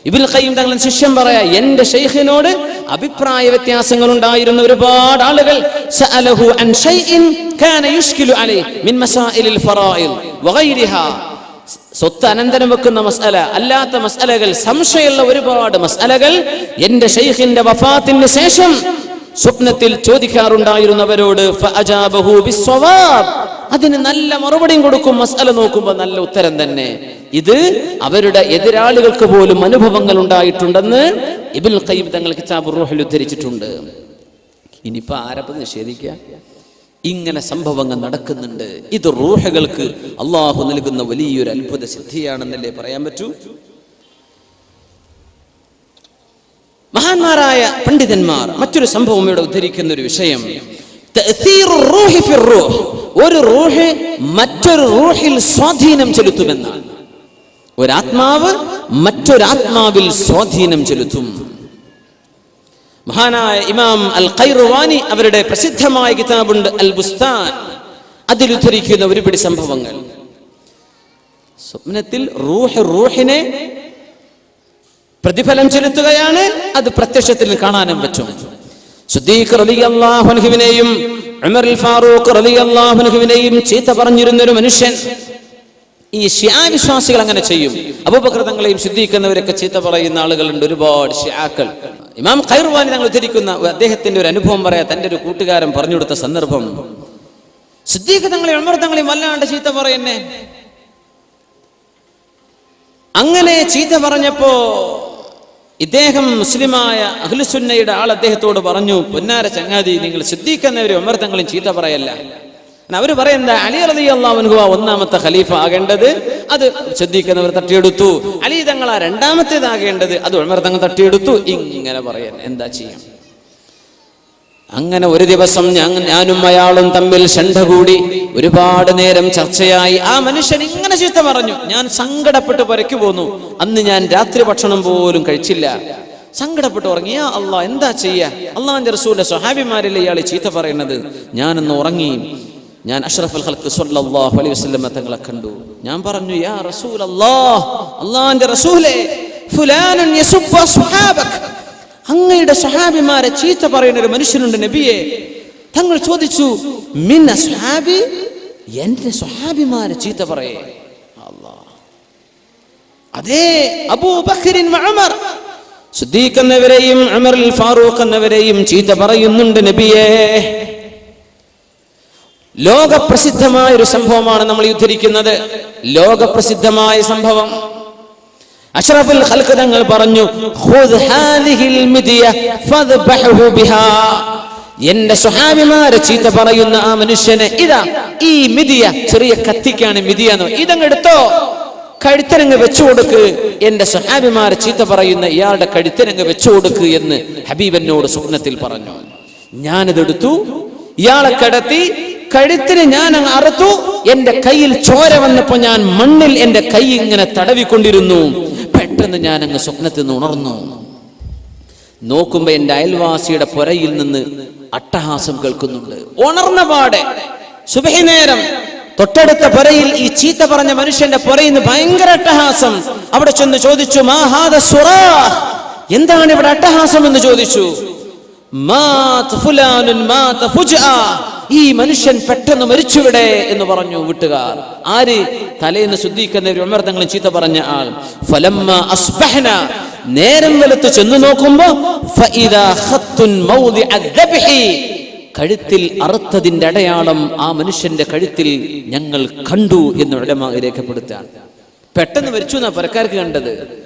ഇബ്നുൽ ഖയ്യിം തങ്ങളുടെ ശിഷ്യൻ പറയാ, എന്റെ ഷെയ്ഖിനോട് അഭിപ്രായ വ്യത്യാസങ്ങൾ ഉണ്ടായിരുന്ന ഒരുപാട് ആളുകൾ സഅലഹു അൻ ഷൈഇൻ കാന യുഷ്കിലു അലൈഹി മിൻ മസായിലിൽ ഫറായിദ് വഗൈരിഹാ. സ്വത്ത് അനന്തരം വെക്കുന്ന മസ്അല അല്ലാത്ത മസ്അലകൾ, സംശയമുള്ള ഒരുപാട് മസ്അലകൾ എന്റെ ഷെയ്ഖിന്റെ വഫാത്തിന് ശേഷം സ്വപ്നത്തിൽ ചോദിക്കാറുണ്ടായിരുന്നവരോട് ഫഅജാബഹു ബിസ്സവാബ്, അതിന് നല്ല മറുപടിയും കൊടുക്കും. മസ്അല നോക്കുമ്പോൾ നല്ല ഉത്തരം തന്നെ. ഇത് അവരുടെ എതിരാളികൾക്ക് പോലും അനുഭവങ്ങൾ ഉണ്ടായിട്ടുണ്ടെന്ന് ഇബ്നുൽ ഖയ്യിം തങ്ങൾ കിതാബുർ റൂഹിൽ ഉദ്ധരിച്ചിട്ടുണ്ട്. ഇനിയിപ്പോ ആരപ്പത് നിഷേധിക്കുക? ഇങ്ങനെ സംഭവങ്ങൾ നടക്കുന്നുണ്ട്. ഇത് റൂഹുകൾക്ക് അള്ളാഹു നൽകുന്ന വലിയൊരു അത്ഭുത സിദ്ധിയാണെന്നല്ലേ പറയാൻ പറ്റൂ. മഹാന്മാരായ പണ്ഡിതന്മാർ മറ്റൊരു സംഭവം ഇവിടെ ഉദ്ധരിക്കുന്ന ഒരു വിഷയം, ഒരു റൂഹ് മറ്റൊരു റൂഹിൽ സ്വാധീനം ചെലുത്തുമെന്നാണ്. ഒരാത്മാവ് മറ്റൊരാത്മാവിൽ സ്വാധീനം ചെലുത്തും. മഹാനായ ഇമാം അൽ ഖൈറുവാനി അവരുടെ പ്രസിദ്ധമായ കിതാബുണ്ട് അൽ ബുസ്താൻ, അതിൽ ഉദ്ധരിക്കുന്ന ഒരുപിടി സംഭവങ്ങൾ. സ്വപ്നത്തിൽ റൂഹിനെ പ്രതിഫലം ചെലുത്തുകയാണ്, അത് പ്രത്യക്ഷത്തിൽ കാണാനും പറ്റും. സിദ്ദീഖ് റളിയല്ലാഹു അൻഹുവിനെയും ഉമർ ഫാറൂഖ് റളിയല്ലാഹു അൻഹുവിനെയും ചീത്ത പറഞ്ഞിരുന്ന ഒരു മനുഷ്യൻ. ഈ ശിആ വിശ്വാസികൾ അങ്ങനെ ചെയ്യും. അബൂബക്കർ തങ്ങളെയും സിദ്ദീഖ് എന്നവരൊക്കെ ചീത്ത പറയുന്ന ആളുകളുണ്ട്, ഒരുപാട് ശിആക്കൾ. ഇമാം ഖൈറുവാനി തങ്ങൾ ഉദ്ധരിക്കുന്ന അദ്ദേഹത്തിന്റെ ഒരു അനുഭവം പറയാ. തന്റെ ഒരു കൂട്ടുകാരൻ പറഞ്ഞു കൊടുത്ത സന്ദർഭം, സിദ്ദീഖ് തങ്ങളെയും ഉമർ തങ്ങളെയും വല്ലാണ്ട് ചീത്ത പറയുന്നേ. അങ്ങനെ ചീത്ത പറഞ്ഞപ്പോ ഇദ്ദേഹം മുസ്ലിമായ അഹ്ലുസുന്നയുടെ ആൾ അദ്ദേഹത്തോട് പറഞ്ഞു, പൊന്നാര ചങ്ങാതി, നിങ്ങൾ സിദ്ദീഖ് എന്നവരും ഉമർ തങ്ങളെയും ചീത്ത പറയല്ല. അവര് പറയുന്നത് അലി റളിയല്ലാഹു അൻഹു ഒന്നാമത്തെ ഖലീഫ ആകേണ്ടത്, അത് സിദ്ദീഖ് എന്നവർ തട്ടിയെടുത്തു. അലി തങ്ങൾ 2ാമത്തേതാകേണ്ടത്, അത് ഉമർ തങ്ങൾ തട്ടിയെടുത്തു. ഇങ്ങനെ പറയാൻ എന്താ ചെയ്യാം? അങ്ങനെ ഒരു ദിവസം ഞാനും അയാളും തമ്മിൽ ശണ്ട കൂടി ഒരുപാട് നേരം ചർച്ചയായി. ആ മനുഷ്യൻ ഇങ്ങനെ ചീത്ത പറഞ്ഞു. ഞാൻ സങ്കടപ്പെട്ട് പുരയ്ക്ക് പോന്നു. അന്ന് ഞാൻ രാത്രി ഭക്ഷണം പോലും കഴിച്ചില്ല. സങ്കടപ്പെട്ട് ഉറങ്ങി. യാ അല്ലാഹ്, എന്താ ചെയ്യാ? അള്ളാഹുവിന്റെ റസൂലിന്റെ സ്വഹാബിമാരല്ലേ ഇയാളെ ചീത്ത പറയുന്നത്? ഞാനൊന്ന് ഉറങ്ങി. ഞാൻ അഷ്റഫുൽ ഖൽഖ് സ്വല്ലല്ലാഹു അലൈഹി വസല്ലം തങ്ങളെ കണ്ടു. ഞാൻ പറഞ്ഞു, യാ റസൂലല്ലാഹ്, അള്ളാഹുവിന്റെ റസൂലേ, ഫുലാനൻ യസുബ്ബു അസ്ഹാബക, അങ്ങയുടെ സ്വഹാബിമാരെ ചീത്ത പറയുന്ന ഒരു മനുഷ്യനുണ്ട് നബിയെ. തങ്ങൾ ചോദിച്ചു, മിൻ അസ്ഹാബി, എന്റെ സ്വഹാബിമാരെ ചീത്ത പറയേ? അല്ലാഹ്, അതേ അബൂബക്കറിൻ ഉമർ, സിദ്ദീഖ് എന്നവരെയും ഉമർ ഫാറൂഖ് എന്നവരെയും ചീത്ത പറയുന്നുണ്ട് നബിയേ. ലോകപ്രസിദ്ധമായ ഒരു സംഭവമാണ് നമ്മൾ ഉദ്ധരിക്കുന്നത്. ലോകപ്രസിദ്ധമായ സംഭവം. അഷ്റഫുൽ ഖൽഖ് തങ്ങൾ പറഞ്ഞു, ഖുദ് ഹാദിഹിൽ മിദിയ ഫദ്ബഹു ബിഹാ. എന്റെ സ്വഹാബിമാരെ ചീത്ത പറയുന്ന ആ മനുഷ്യനെ ഇതാ ഈ മിദിയ, ചെറിയ കത്തിക്കാണ് മിദിയെന്നോ, ഇതങ്ങെടുത്തോ, കഴുത്തരങ്ങ് വെച്ചു കൊടുക്ക്. എന്റെ സ്വഹാബിമാരെ ചീത്ത പറയുന്ന ഇയാളുടെ കഴുത്തരങ്ങ് വെച്ചു കൊടുക്ക് എന്ന് ഹബീബനോട് സ്വപ്നത്തിൽ പറഞ്ഞു. ഞാനിതെടുത്തു, ഇയാളെ കിടത്തി, കഴുത്തിന് ഞാൻ അങ്ങ് അറുത്തു. എന്റെ കയ്യിൽ ചോര വന്നപ്പോ ഞാൻ മണ്ണിൽ എന്റെ കൈ ഇങ്ങനെ തടവിക്കൊണ്ടിരുന്നു. പെട്ടെന്ന് ഞാൻ അങ്ങ് സ്വപ്നത്തിൽ നിന്ന് ഉണർന്നു. നോക്കുമ്പോ എന്റെ അയൽവാസിയുടെ പുരയിൽ നിന്ന് അട്ടഹാസം കേൾക്കുന്നുണ്ട്. ഉണർന്ന പാടെ സുബഹി നേരം തൊട്ടടുത്ത പുരയിൽ ഈ ചീത്ത പറഞ്ഞ മനുഷ്യന്റെ പുരയിൽ നിന്ന് ഭയങ്കര അട്ടഹാസം. അവിടെ ചെന്ന് ചോദിച്ചു, മാ ഹാദ സുറാഹ്, എന്താണ് ഇവിടെ അട്ടഹാസം എന്ന് ചോദിച്ചു. ഈ മനുഷ്യൻ പെട്ടെന്ന് മരിച്ചുവിടെ എന്ന് പറഞ്ഞു വീട്ടുകാർ. ആര്? തലേന്ന് സിദ്ദീഖ് എന്നവർ ഉമർ തങ്ങൾ ചീത്ത പറഞ്ഞ ആൾ. ഫലമ്മ അസ്ബഹന, നേരം വെളുത്ത് ചെന്ന് നോക്കുമ്പോ ഫഇദാ ഖത്തുൻ മൗദിഅ ദബ്ഹി, കഴുത്തിൽ അറുത്തതിന്റെ അടയാളം ആ മനുഷ്യന്റെ കഴുത്തിൽ ഞങ്ങൾ കണ്ടു എന്ന് ഉലമാ രേഖപ്പെടുത്തുകയാണ്. പെട്ടെന്ന് മരിച്ചു എന്നാ പരക്കാർക്ക് കണ്ടത്.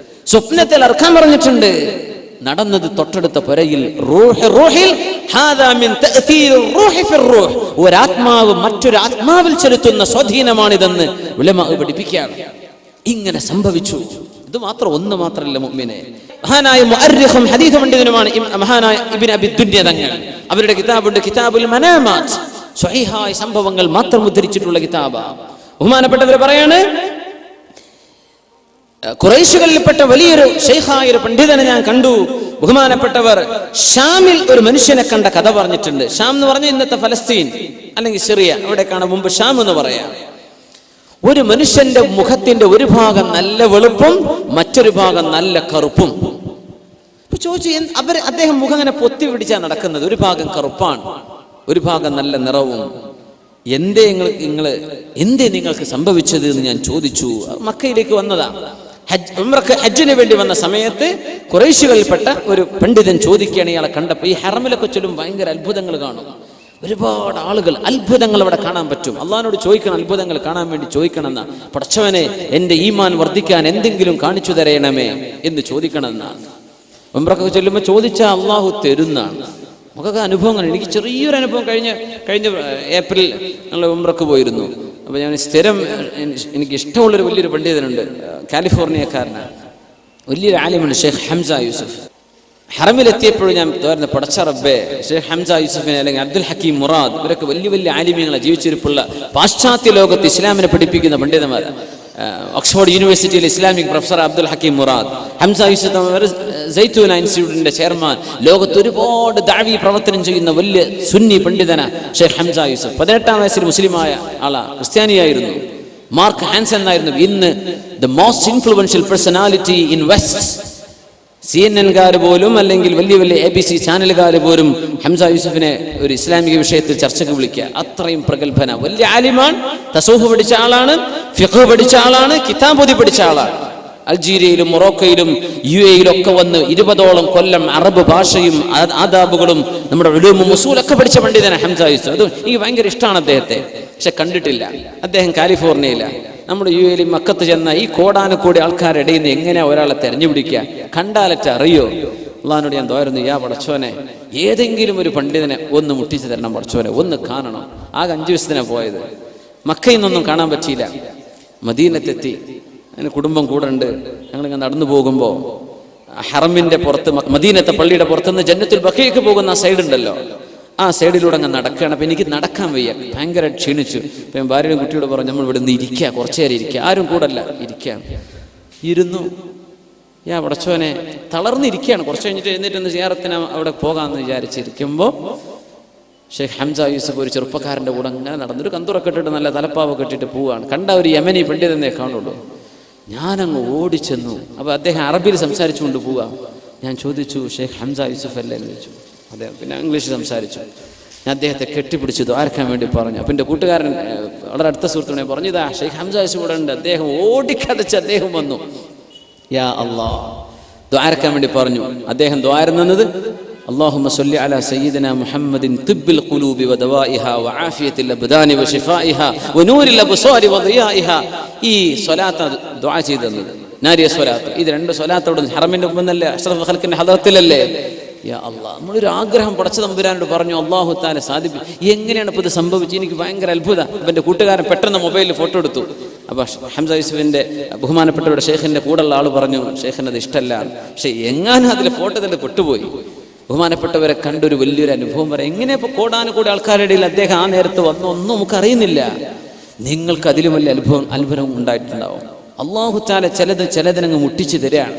സ്വപ്നത്തിൽ അറക്കാൻ പറഞ്ഞിട്ടുണ്ട്. നടന്നത് തൊട്ടടുത്ത പുരയിൽ. ഒരാത്മാവ് മറ്റൊരു ആത്മാവിൽ ചെലുത്തുന്ന സ്വാധീനമാണിതെന്ന് ഉലമാ പഠിപ്പിക്കുകയാണ്. ഇങ്ങനെ സംഭവിച്ചു. ഇത് മാത്രം, ഒന്ന് മാത്രമല്ല മുഅ്മിനെ. മഹാനായ മുഅർരിഖും ഹദീസ് പണ്ഡിതനുമാണ് മഹാനായ ഇബ്നു അബി ദുനിയ തങ്ങൾ. അവരുടെ കിതാബുണ്ട്, കിതാബുൽ മനാമാത്ത്. സ്വഹീഹായ സംഭവങ്ങൾ മാത്രം ഉദ്ധരിച്ചിട്ടുള്ള കിതാബ്. ബഹുമാനപ്പെട്ടവർ പറയാണ്, ഖുറൈശുകളിൽപ്പെട്ട വലിയൊരു ശൈഖായ ഒരു പണ്ഡിതനെ ഞാൻ കണ്ടു. ബഹുമാനപ്പെട്ടവർ ഷാമിൽ ഒരു മനുഷ്യനെ കണ്ട കഥ പറഞ്ഞിട്ടുണ്ട്. ഷാം എന്ന് പറഞ്ഞാൽ ഇന്നത്തെ ഫലസ്തീൻ അല്ലെങ്കിൽ സിറിയ, അവിടേക്കാണ് മുമ്പ് ഷാം എന്ന് പറയാം. ഒരു മനുഷ്യന്റെ മുഖത്തിന്റെ ഒരു ഭാഗം നല്ല വെളുപ്പും മറ്റൊരു ഭാഗം നല്ല കറുപ്പും. ചോദിച്ചു, അദ്ദേഹം മുഖം അങ്ങനെ പൊത്തി പിടിച്ചാ നടക്കുന്നത്. ഒരു ഭാഗം കറുപ്പാണ്, ഒരു ഭാഗം നല്ല നിറവും. എന്തേ നിങ്ങൾക്ക് സംഭവിച്ചത് എന്ന് ഞാൻ ചോദിച്ചു. മക്കയിലേക്ക് വന്നതാ, ഹജ്ജിന് വേണ്ടി വന്ന സമയത്ത് ഖുറൈശികളിൽപ്പെട്ട ഒരു പണ്ഡിതൻ ചോദിക്കുകയാണ് ഇയാളെ കണ്ടപ്പോൾ. ഈ ഹറമിലൊക്കെ ചൊല്ലും ഭയങ്കര അത്ഭുതങ്ങൾ കാണും. ഒരുപാട് ആളുകൾ അത്ഭുതങ്ങൾ അവിടെ കാണാൻ പറ്റും. അള്ളാഹിനോട് ചോദിക്കണം, അത്ഭുതങ്ങൾ കാണാൻ വേണ്ടി ചോദിക്കണം എന്നാ. പടച്ചവനെ, എന്റെ ഈമാൻ വർദ്ധിക്കാൻ എന്തെങ്കിലും കാണിച്ചു തരയണമേ എന്ന് ചോദിക്കണം എന്നാണ്. ഉംറക്കൊക്കെ ചൊല്ലുമ്പോൾ ചോദിച്ചാൽ അള്ളാഹു തരുന്നാണ്. നമുക്കൊക്കെ അനുഭവങ്ങൾ. എനിക്ക് ചെറിയൊരു അനുഭവം കഴിഞ്ഞ ഏപ്രിൽ ഞങ്ങൾ ഉംറക്ക് പോയിരുന്നു. അപ്പോൾ ഞാൻ സ്ഥിരം, എനിക്ക് ഇഷ്ടമുള്ളൊരു വലിയൊരു പണ്ഡിതനുണ്ട്, കാലിഫോർണിയക്കാരനാണ്, വലിയൊരു ആലിമാണ്, ഷെയ്ഖ് ഹംസ യൂസുഫ്. ഹറമിലെത്തിയപ്പോഴും ഞാൻ തോന്നുന്ന, പടച്ച റബ്ബേ, ഷെയ്ഖ് ഹംസ യൂസുഫിനെ അല്ലെങ്കിൽ അബ്ദുൽ ഹക്കീം മുറാദ്, ഇവരൊക്കെ വലിയ വലിയ ആലിമ്യങ്ങളെ ജീവിച്ചിരിപ്പുള്ള പാശ്ചാത്യ ലോകത്ത് ഇസ്ലാമിനെ പഠിപ്പിക്കുന്ന പണ്ഡിതന്മാരാണ്. ഓക്സ്ഫോർഡ് യൂണിവേഴ്സിറ്റിയിലെ ഇസ്ലാമിക് പ്രൊഫസർ അബ്ദുൽ ഹക്കീം മുറാദ്, ഹംസ യൂസുഫ് സൈത്തൂന ഇൻസ്റ്റിറ്റ്യൂട്ടിന്റെ ചെയർമാൻ, ലോകത്ത് ഒരുപാട് ദഅവി പ്രവർത്തനം ചെയ്യുന്ന വലിയ സുന്നി പണ്ഡിതന ഷെയ്ഖ് ഹംസ യൂസുഫ്. 18-ാം വയസ്സിൽ മുസ്ലിമായ ആളാ, ക്രിസ്ത്യാനിയായിരുന്നു. മാർക്ക് ഹാൻസൺ എന്നായിരുന്നു ഇന്ന് the most influential personality in west. CNN പോലും അല്ലെങ്കിൽ വലിയ വലിയ ABC ചാനലുകാർ പോലും ഹംസ യൂസുഫിനെ ഒരു ഇസ്ലാമിക വിഷയത്തിൽ ചർച്ചയ്ക്ക് വിളിക്കുക. അത്രയും പ്രഗത്ഭന, വലിയ ആലിമാണ്. തസൂഫ് പഠിച്ച ആളാണ്, ഫിഖ് പഠിച്ച ആളാണ്, കിതാബ് പഠിച്ച ആളാണ്. അൾജീരിയയിലും മൊറോക്കയിലും UAE ഒക്കെ വന്ന് 20ഓളം കൊല്ലം അറബ് ഭാഷയും ആദാബുകളും നമ്മുടെ ഉലൂമും ഉസൂലൊക്കെ പഠിച്ച പണ്ഡിതനാണ് ഹംസ യൂസുഫ്. അത് എനിക്ക് ഭയങ്കര ഇഷ്ടമാണ് അദ്ദേഹത്തെ. പക്ഷെ കണ്ടിട്ടില്ല. അദ്ദേഹം കാലിഫോർണിയയിലാണ്. നമ്മുടെ UAE മക്കത്ത് ചെന്ന ഈ കോടാനുകൂടി ആൾക്കാരുടെ ഇടയിൽ നിന്ന് എങ്ങനെയാ ഒരാളെ തെരഞ്ഞുപിടിക്കുക? കണ്ടാലറ്റ അറിയോ? അള്ളാഹിനോട് ഞാൻ തോരുന്നു, യാ പടച്ചോനെ, ഏതെങ്കിലും ഒരു പണ്ഡിതനെ ഒന്ന് മുട്ടിച്ചു തരണം പടച്ചോനെ, ഒന്ന് കാണണം. ആകെ 5 ദിവസത്തിനാണ് പോയത്. മക്കയിൽ നിന്നൊന്നും കാണാൻ പറ്റിയില്ല. മദീനത്തെത്തി. അതിന് കുടുംബം കൂടെ ഉണ്ട്. ഞങ്ങളിങ്ങനെ നടന്നു പോകുമ്പോൾ ഹറമിന്റെ പുറത്ത്, മദീനത്തെ പള്ളിയുടെ പുറത്തുനിന്ന് ജന്നത്തുൽ ബഖീക്ക് പോകുന്ന ആ സൈഡ് ഉണ്ടല്ലോ, ആ സൈഡിലൂടെ അങ്ങ് നടക്കുകയാണ്. അപ്പം എനിക്ക് നടക്കാൻ വയ്യ, ഭയങ്കര ക്ഷീണിച്ചു. അപ്പം ഞാൻ ഭാര്യയുടെ കുട്ടിയോട് പറഞ്ഞു, നമ്മൾ ഇവിടെ നിന്ന് ഇരിക്കുക, കുറച്ചു നേരം ഇരിക്കുക. ആരും കൂടല്ല, ഇരിക്കുക. ഇരുന്നു. ഞാൻ പടച്ചോനെ തളർന്നിരിക്കുകയാണ്. കുറച്ച് കഴിഞ്ഞിട്ട് എഴുന്നേറ്റ് സിയാറത്തിന് അവിടെ പോകാമെന്ന് വിചാരിച്ചിരിക്കുമ്പോൾ ഷെയ്ഖ് ഹംസ യൂസുഫ് ഒരു ചെറുപ്പക്കാരൻ്റെ കൂടെ അങ്ങനെ നടന്നൊരു കന്തുറൊക്കെ ഇട്ടിട്ട് നല്ല തലപ്പാവൊക്കെ ഇട്ടിട്ട് പോവുകയാണ്. കണ്ട ഒരു യമനി പണ്ഡിതനെ കാണുള്ളൂ. ഞാനങ്ങ് ഓടിച്ചെന്നു. അപ്പോൾ അദ്ദേഹം അറബിയിൽ സംസാരിച്ചുകൊണ്ട് പോവുക. ഞാൻ ചോദിച്ചു, ഷെയ്ഖ് ഹംസ യൂസുഫ് അല്ലേ എന്ന് ചോദിച്ചു. അതെ. പിന്നെ ഇംഗ്ലീഷ് സംസാരിച്ചു. ഞാൻ അദ്ദേഹത്തെ കെട്ടിപ്പിടിച്ചു ദ്വാരക്കാൻ വേണ്ടി പറഞ്ഞു. അപ്പം എൻ്റെ കൂട്ടുകാരൻ, വളരെ അടുത്ത സുഹൃത്തുക്കളെ പറഞ്ഞു, ഇതാ ഷെയ്ഖ് ഹംസ യൂസുഫ് ഇവിടെ ഉണ്ട്. അദ്ദേഹം ഓടിക്കതച്ച് അദ്ദേഹം വന്നു. യാ അല്ലാഹ്, ദുആരക്കാൻ വേണ്ടി പറഞ്ഞു. അദ്ദേഹം ദുആരുന്നത് اللهم صل على سيدنا محمد طب القلوب ودوائها وعافية الأبدان وشفائها ونور الأبصار وضيائها. ഈ സ്വലാത്ത് ദുആ ചെയ്തത് നാരിയ സ്വലാത്ത്. ഇത് രണ്ട് സ്വലാത്തോട് ഹറമിന്റെ മുമ്പല്ലേ, അഷ്റഫ് ഖൽഖിന്റെ ഹദറത്തിലല്ലേ. യാ അല്ലാഹ്, നമ്മളൊരു ആഗ്രഹം പടച്ച തമ്പുരാനോട് പറഞ്ഞു, അല്ലാഹു തആല സാധിപ്പിക്കും. എങ്ങനെയാണ് ഇപ്പോൾ ഇത് സംഭവിച്ചത്? എനിക്ക് ഭയങ്കര അത്ഭുതം. എൻ്റെ കൂട്ടുകാരൻ പെട്ടെന്ന് മൊബൈലിൽ ഫോട്ടോ എടുത്തു. അപ്പോൾ ഹംസ യൂസുഫിന്റെ ബഹുമാനപ്പെട്ടവരുടെ ഷെയ്ഖിന്റെ കൂടെയുള്ള ആൾ പറഞ്ഞു, ഷെയ്ഖിന് അത് ഇഷ്ടമല്ല. പക്ഷെ എങ്ങാനും അതിൽ ഫോട്ടോ തന്നെ പെട്ടുപോയി. ബഹുമാനപ്പെട്ടവരെ കണ്ടൊരു വലിയൊരു അനുഭവം പറയാം. എങ്ങനെ ഇപ്പോൾ കോടാനുകൂടി ആൾക്കാരുടെ ഇടയിൽ അദ്ദേഹം ആ നേരത്ത് വന്നു, ഒന്നും നമുക്ക് അറിയുന്നില്ല. നിങ്ങൾക്ക് അതിലും വലിയ അത്ഭുതം ഉണ്ടായിട്ടുണ്ടാവും. അല്ലാഹു തആല ചിലതിനങ്ങ് മുട്ടിച്ചു തരാണ്.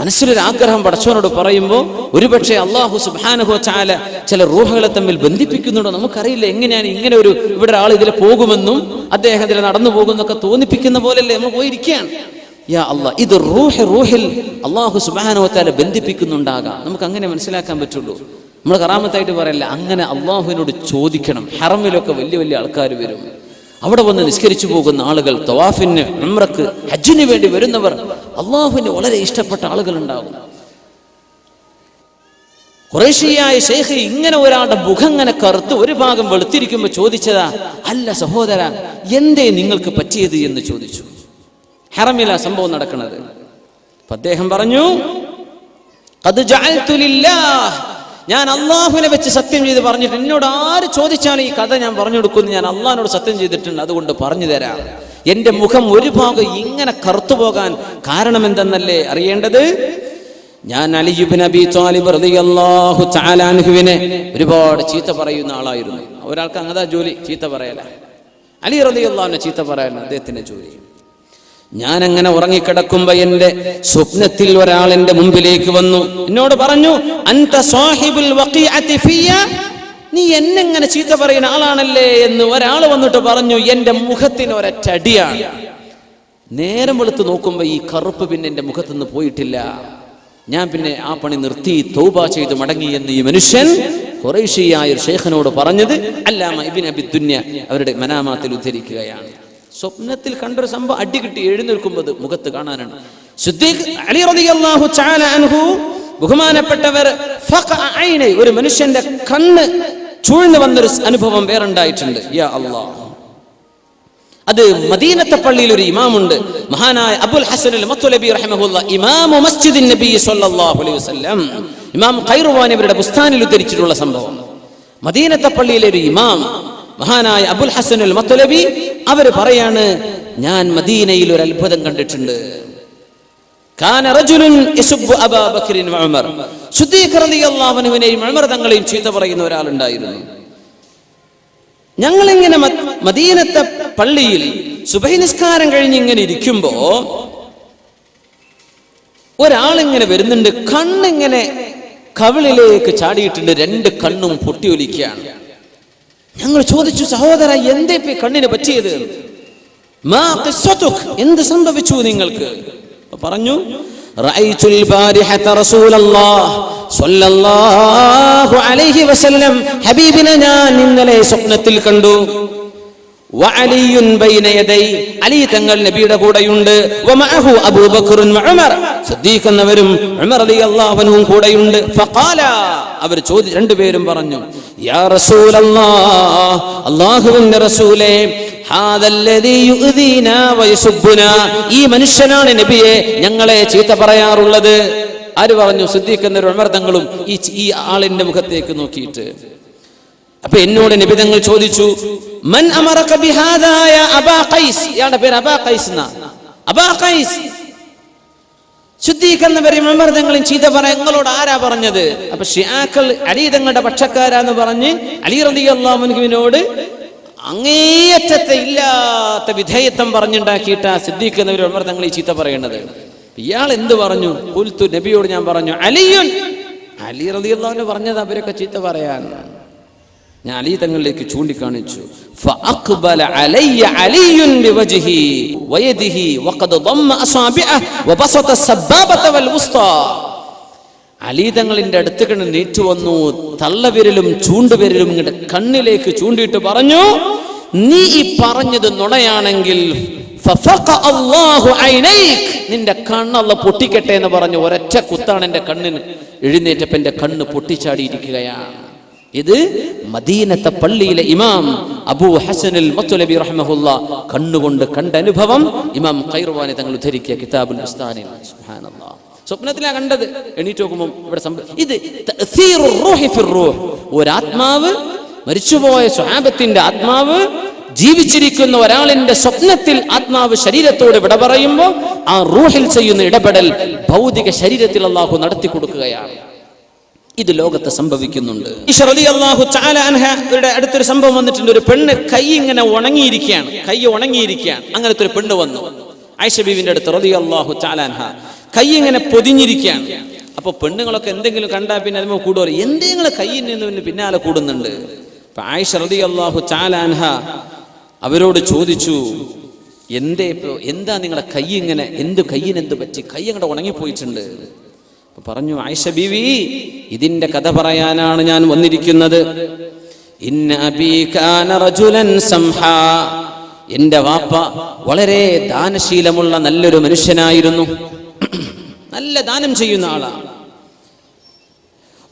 മനസ്സിലൊരു ആഗ്രഹം പടച്ചവനോട് പറയുമ്പോൾ ഒരുപക്ഷെ അല്ലാഹു സുബ്ഹാനഹു വ തആല ചില റൂഹുകളെ തമ്മിൽ ബന്ധിപ്പിക്കുന്നുണ്ടോ നമുക്കറിയില്ല. എങ്ങനെയാണ് ഇങ്ങനെ ഒരു ഇവിടെ ആൾ ഇതിൽ പോകുമെന്നും അദ്ദേഹം ഇതിൽ നടന്നു പോകുന്നൊക്കെ തോന്നിപ്പിക്കുന്ന പോലെയല്ലേ നമ്മൾ പോയിരിക്കുകയാണ്. യാ അല്ലാഹ്, ഇത് റൂഹിൽ അല്ലാഹു സുബ്ഹാനഹു വ തആല ബന്ധിപ്പിക്കുന്നുണ്ടാകാം. നമുക്ക് അങ്ങനെ മനസ്സിലാക്കാൻ പറ്റുള്ളൂ. നമ്മൾ കറാമത്തായിട്ട് പറയല്ല, അങ്ങനെ അല്ലാഹുവിനോട് ചോദിക്കണം. ഹറമിലൊക്കെ വലിയ വലിയ ആൾക്കാർ വരും. അവിടെ വന്ന് നിസ്കരിച്ചു പോകുന്ന ആളുകൾ, തവാഫിന്, ഉംറക്ക്, ഹജ്ജിന് വേണ്ടി വരുന്നവർ, അള്ളാഹുവിന് വളരെ ഇഷ്ടപ്പെട്ട ആളുകൾ ഉണ്ടാകും. ഖുറൈശിയായ ശൈഖ് ഇങ്ങനെ ഒരാളുടെ മുഖം ഇങ്ങനെ കറുത്ത് ഒരു ഭാഗം വെളുത്തിരിക്കുമ്പോൾ ചോദിച്ചതാ, അല്ല സഹോദര, എന്തേ നിങ്ങൾക്ക് പറ്റിയത് എന്ന് ചോദിച്ചു. ഹറമിലാ സംഭവം നടക്കുന്നത്. അപ്പൊ അദ്ദേഹം പറഞ്ഞു, ഖദ് ജഅൽതു ലില്ലാഹ്, ഞാൻ അള്ളാഹുവിനെ വെച്ച് സത്യം ചെയ്ത് പറഞ്ഞിട്ട് എന്നോട് ആര് ചോദിച്ചാലും ഈ കഥ ഞാൻ പറഞ്ഞു കൊടുക്കുന്നു. ഞാൻ അള്ളാഹിനോട് സത്യം ചെയ്തിട്ടുണ്ട്, അതുകൊണ്ട് പറഞ്ഞു തരാം. എന്റെ മുഖം ഒരു ഭാഗം ഇങ്ങനെ കറുത്തു പോകാൻ കാരണം എന്തെന്നല്ലേ അറിയേണ്ടത്? ഞാൻ അലി ഇബ്നു അബീ ത്വാലിബ് റളിയല്ലാഹു തആല അൻഹുവിനെ ഒരുപാട് ചീത്ത പറയുന്ന ആളായിരുന്നു. ഒരാൾക്ക് അങ്ങതാ ജോലി, ചീത്ത പറയല. അലി റളിയല്ലാഹുവിനെ ചീത്ത പറയല അദ്ദേഹത്തിന്റെ ജോലി. ഞാൻ അങ്ങനെ ഉറങ്ങിക്കിടക്കുമ്പോ എന്റെ സ്വപ്നത്തിൽ ഒരാൾ എന്റെ മുമ്പിലേക്ക് വന്നു. എന്നോട് പറഞ്ഞു, അൻത സാഹിബുൽ വഖീഅതി ഫിയ, നീ എന്നെങ്ങനെ ചീത്ത പറയുന്ന ആളാണല്ലേ എന്ന് ഒരാൾ വന്നിട്ട് പറഞ്ഞു. എന്റെ മുഖത്തിന് ഒരറ്റടിയാണ്. നേരം വെളുത്ത് നോക്കുമ്പോ ഈ കറുപ്പ് പിന്നെ എന്റെ മുഖത്തുനിന്ന് പോയിട്ടില്ല. ഞാൻ പിന്നെ ആ പണി നിർത്തി തൗബ ചെയ്ത് മടങ്ങി എന്ന് ഈ മനുഷ്യൻ ഖുറൈശിയായ ഒരു ശൈഖിനോട് പറഞ്ഞത് അല്ലാമ ഇബ്നു അബി ദുനിയ അവരുടെ മനാമാത്തിൽ ഉദ്ധരിക്കുകയാണ്. സ്വപ്നത്തിൽ കണ്ടൊരു സംഭവം അടി കിട്ടി എഴുന്നേൽക്കുമ്പോൾ മുഖത്ത് കാണാനാണ്. സിദ്ദീഖ് അലി റളിയല്ലാഹു തആല അൻഹു ബഹുമാനപ്പെട്ടവർ ഒരു മനുഷ്യന്റെ കണ്ണ് ചൂഴ്ന്നു വന്നൊരു അനുഭവം വേറുണ്ടായിട്ടുണ്ട്. യാ അല്ലാഹ്, അത് മദീനത്തെ പള്ളിയിൽ ഒരു ഇമാമുണ്ട്, മഹാനായ അബുൽ ഹസൻ അൽ മത്വലബി റഹിമഹുല്ലാഹ്, ഇമാമു മസ്ജിദിൻ നബി സല്ലല്ലാഹു അലൈഹി വസല്ലം, ഇമാം ഖൈറുവാനി അവരുടെ ബുസ്താനിൽ ഉദ്ധരിച്ചിട്ടുള്ള സംഭവം. മദീനത്തെ പള്ളിയിലെ ഒരു ഇമാം മഹാനായ അബുൽ ഹസൻ അൽ മത്വലബി അവർ പറയാണ്, ഞാൻ മദീനയിൽ ഒരു അത്ഭുതം കണ്ടിട്ടുണ്ട്. കാന റജുലുൻ യസുബ്ബു അബൂ ബക്കറിൻ വ ഉമർ, സിദ്ദീഖ് റളിയല്ലാഹു അൻഹുവിനെയും ഉമർ തങ്ങളെയും ചീത്ത പറയുന്ന ഒരാളുണ്ടായിരുന്നു. ഞങ്ങളിങ്ങനെ മദീനത്തെ പള്ളിയിൽ സുബഹി നിസ്കാരം കഴിഞ്ഞ് ഇങ്ങനെ ഇരിക്കുമ്പോ ഒരാളിങ്ങനെ വരുന്നുണ്ട്. കണ്ണിങ്ങനെ കവിളിലേക്ക് ചാടിയിട്ടുണ്ട്, രണ്ട് കണ്ണും പൊട്ടിയൊലിക്കുകയാണ്. ഞങ്ങൾ ചോദിച്ചു, സഹോദര, എന്തേ കണ്ണിന് പറ്റിയത്? മാ ഖിസ്സതുക്, എന്ത് സംഭവിച്ചു നിങ്ങൾക്ക്? പറഞ്ഞു, റഅയ്തുൽ ബാരിഹത റസൂലല്ലാഹ് സ്വല്ലല്ലാഹു അലൈഹി വസല്ലം, ഹബീബിനെ ഞാൻ ഇന്നലെ സ്വപ്നത്തിൽ കണ്ടു. വഅലിയുൻ ബൈന യദൈ, അലി തങ്ങൾ നബിയുടെ കൂടെയുണ്ട്. വമഅഹു അബൂബക്കറുൻ വഉമർ, സിദ്ദീഖ് എന്നവരും ഉമർ റളിയല്ലാഹു അൻഹും കൂടെയുണ്ട്. ഫഖാല, അവർ രണ്ടുപേരും പറഞ്ഞു, യാ റസൂലല്ലാഹ്, അല്ലാഹുവിന്റെ റസൂലേ, ഹാദല്ലദീ യുഅ്ദീനാ വയസുബ്ബുനാ, ഈ മനുഷ്യനാണ് നബിയെ ഞങ്ങളെ ചീത്ത പറയാറുള്ളത്. ആര് പറഞ്ഞു? സിദ്ദീഖ് എന്നവരും ഉമർ തങ്ങളും ഈ ആളിന്റെ മുഖത്തേക്ക് നോക്കിയിട്ട്. അപ്പൊ എന്നോട് നബി തങ്ങൾ ചോദിച്ചു, മൻ അമറക ബിഹാദാ യാ അബാ ഖൈസ്, ഇയാളുടെ പേര് അബാ ഖൈസ് എന്നാ. അബാ ഖൈസ്, സിദ്ദീഖ് എന്നവരും ഉമർ തങ്ങളും ചീത്ത പറയാൻ നിങ്ങളോട് ആരാ പറഞ്ഞത്? അപ്പൊ ഷിയാക്കൾ അലി തങ്ങളുടെ പക്ഷക്കാരാന്ന് പറഞ്ഞ് അലി റളിയല്ലാഹു അൻഹുവിനോട് അങ്ങേയറ്റത്തെ ഇല്ലാത്ത വിധേയത്വം പറഞ്ഞുണ്ടാക്കിയിട്ട് ആ സിദ്ദീഖ് എന്നവരും ഉമർ തങ്ങൾ ഈ ചീത്ത പറയുന്നത്. ഇയാൾ എന്ത് പറഞ്ഞു? ഖുൽതു, നബിയോട് ഞാൻ പറഞ്ഞു, അലിയുൻ, അലി റളിയല്ലാഹു അൻഹു പറഞ്ഞത് അവരൊക്കെ ചീത്ത പറയാൻ. ഞാൻ അലി തങ്ങളിലേക്ക് ചൂണ്ടിക്കാണിച്ചു. ഫഅഖ്ബല അലയ്യ അലിയുൻ ബിവജ്ഹി വയദിഹി വഖദ ദമ്മ അസാബിഅഹു വബസത സബ്ബാബത വൽ വുസ്താ, അലി തങ്ങളിന്റെ അടുത്ത് കണ്ട് നീറ്റു വന്നു, തള്ളവിരലും ചൂണ്ടുവിരലും ഇങ്ങോട്ട് കണ്ണിലേക്ക് ചൂണ്ടിയിട്ട് പറഞ്ഞു, നീ ഈ പറഞ്ഞത് നുണയാണെങ്കിൽ നിന്റെ കണ്ണ് അല്ലാഹു പൊട്ടിക്കട്ടെ എന്ന് പറഞ്ഞു ഒരൊറ്റ കുത്താണ് എൻ്റെ കണ്ണിന്. എഴുന്നേറ്റപ്പോൾ എൻ്റെ കണ്ണ് പൊട്ടിച്ചാടിയിരിക്കുകയാണ്. ഇത് മദീനത്തെ പള്ളിയിലെ ഇമാം അബൂ ഹസനുൽ മത്ലബി റഹ്മഹുല്ലാ കണ്ണുകൊണ്ട് കണ്ട അനുഭവം ഇമാം ഖൈർവാനി തങ്ങൾ ഉദ്ധരിക്കുക കിതാബുൽ ബുസ്താനിൽ. സുബ്ഹാനല്ലാഹ്, സ്വപ്നത്തിലാണ് കണ്ടത്. എണീറ്റ് നോക്കുമ്പോൾ ഇവിടെ ഇത് തഅ്സീറുർ റൂഹി ഫിർ റൂഹ്. ഒരാത്മാവ്, മരിച്ചുപോയ സ്വഹാബത്തിന്റെ ആത്മാവ് ജീവിച്ചിരിക്കുന്ന ഒരാളിന്റെ സ്വപ്നത്തിൽ ആത്മാവ് ശരീരത്തോട് വിട പറയുമ്പോൾ ആ റൂഹിൽ ചെയ്യുന്ന ഇടപെടൽ ഭൗതിക ശരീരത്തിൽ അല്ലാഹു നടത്തി കൊടുക്കുകയാണ്. ഇത് ലോകത്ത് സംഭവിക്കുന്നുണ്ട്. അടുത്തൊരു സംഭവം വന്നിട്ടുണ്ട്. ഒരു പെണ്ണ് കൈ ഇങ്ങനെ ഉണങ്ങിയിരിക്കുകയാണ്, കൈ ഉണങ്ങിയിരിക്കുകയാണ്. അങ്ങനത്തെ ഒരു പെണ്ണ് വന്നു ആയിഷ ബീവിന്റെ അടുത്ത് റളിയല്ലാഹു തആല അൻഹ. കൈ ഇങ്ങനെ പൊതിഞ്ഞിരിക്കുകയാണ്. അപ്പൊ പെണ്ണുങ്ങളൊക്കെ എന്തെങ്കിലും കണ്ടാൽ പിന്നെ അതിന് കൂടുവരും. എന്തെങ്കിലും കൈയിൽ നിന്ന് പിന്നാലെ കൂടുന്നുണ്ട്. അപ്പൊ ആയിഷ റളിയല്ലാഹു തആല അൻഹ അവരോട് ചോദിച്ചു, എന്താ നിങ്ങളുടെ കൈ ഇങ്ങനെ, കയ്യിന് എന്ത് പറ്റി? കൈ അങ്ങോട്ട് ഉണങ്ങിപ്പോയിട്ടുണ്ട്. പറഞ്ഞു ആയിഷ ബീവി, ഇതിന്റെ കഥ പറയാനാണ് ഞാൻ വന്നിരിക്കുന്നത്. ഇന്ന അബീ കാന റജുലൻ സംഹാ. എന്റെ വാപ്പ വളരെ ദാനശീലമുള്ള നല്ലൊരു മനുഷ്യനായിരുന്നു, നല്ല ദാനം ചെയ്യുന്ന ആളാണ്.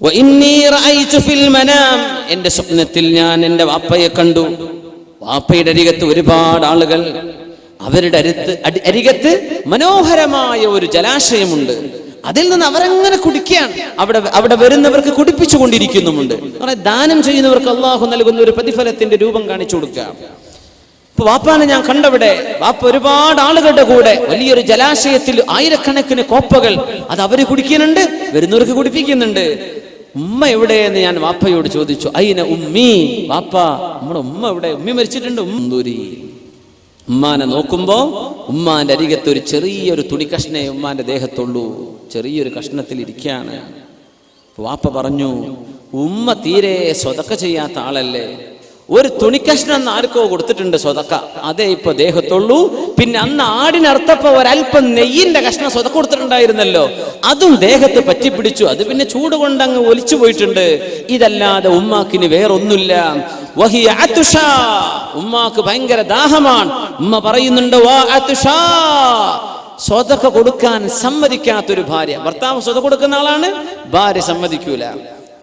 വഇന്നീ റഅയ്തു ഫിൽ മനാം. എന്റെ സ്വപ്നത്തിൽ ഞാൻ എന്റെ വാപ്പയെ കണ്ടു. വാപ്പയുടെ അരികത്ത് ഒരുപാട് ആളുകൾ, അവരുടെ അരികത്ത് മനോഹരമായ ഒരു ജലാശയമുണ്ട്. അതിൽ നിന്ന് അവരങ്ങനെ കുടിക്കുകയാണ്. അവിടെ വരുന്നവർക്ക് കുടിപ്പിച്ചു കൊണ്ടിരിക്കുന്നുമുണ്ട്. ദാനം ചെയ്യുന്നവർക്ക് അള്ളാഹു നൽകുന്ന ഒരു പ്രതിഫലത്തിന്റെ രൂപം കാണിച്ചു കൊടുക്കുക. ഇപ്പൊ വാപ്പാനെ ഞാൻ കണ്ടവിടെ. വാപ്പ ഒരുപാട് ആളുകളുടെ കൂടെ വലിയൊരു ജലാശയത്തിൽ ആയിരക്കണക്കിന് കോപ്പകൾ അത് അവര് കുടിക്കുന്നുണ്ട്, വരുന്നവർക്ക് കുടിപ്പിക്കുന്നുണ്ട്. ഉമ്മ എവിടെയെന്ന് ഞാൻ വാപ്പയോട് ചോദിച്ചു. അയിന ഉമ്മി, വാപ്പ നമ്മുടെ ഉമ്മ എവിടെ? ഉമ്മി മരിച്ചിട്ടുണ്ട്. ഉമ്മാനെ നോക്കുമ്പോ ഉമ്മാന്റെ അരികത്ത് ഒരു ചെറിയൊരു തുണി കഷ്ണേ ഉമ്മാന്റെ ദേഹത്തുള്ളൂ. ചെറിയൊരു കഷ്ണത്തിൽ ഇരിക്കുകയാണ്. വാപ്പ പറഞ്ഞു, ഉമ്മ തീരെ സ്വതക്ക ചെയ്യാത്ത ആളല്ലേ, ഒരു തുണിക്കഷ്ണം ആർക്കോ കൊടുത്തിട്ടുണ്ട് സ്വതക്ക, അതേ ഇപ്പൊ ദേഹത്തുള്ളൂ. പിന്നെ അന്ന് ആടിനർത്ഥപ്പോ ഒരല്പം നെയ്യിന്റെ കഷ്ണം സ്വതക്ക കൊടുത്തിട്ടുണ്ടായിരുന്നല്ലോ, അതും ദേഹത്ത് പറ്റിപ്പിടിച്ചു. അത് പിന്നെ ചൂട് കൊണ്ട് അങ്ങ് ഒലിച്ചു പോയിട്ടുണ്ട്. ഇതല്ലാതെ ഉമ്മാക്കിന് വേറൊന്നുമില്ല. വഹിയ അതുഷാ, ഉമ്മാക്ക് ഭയങ്കര ദാഹമാണ്. ഉമ്മ പറയുന്നുണ്ട്, വാ അതുഷാ, സ്വതക്ക കൊടുക്കാൻ സമ്മതിക്കാത്തൊരു ഭാര്യ. ഭർത്താവ് സ്വതക്ക കൊടുക്കുന്ന ആളാണ്, ഭാര്യ സമ്മതിക്കൂല.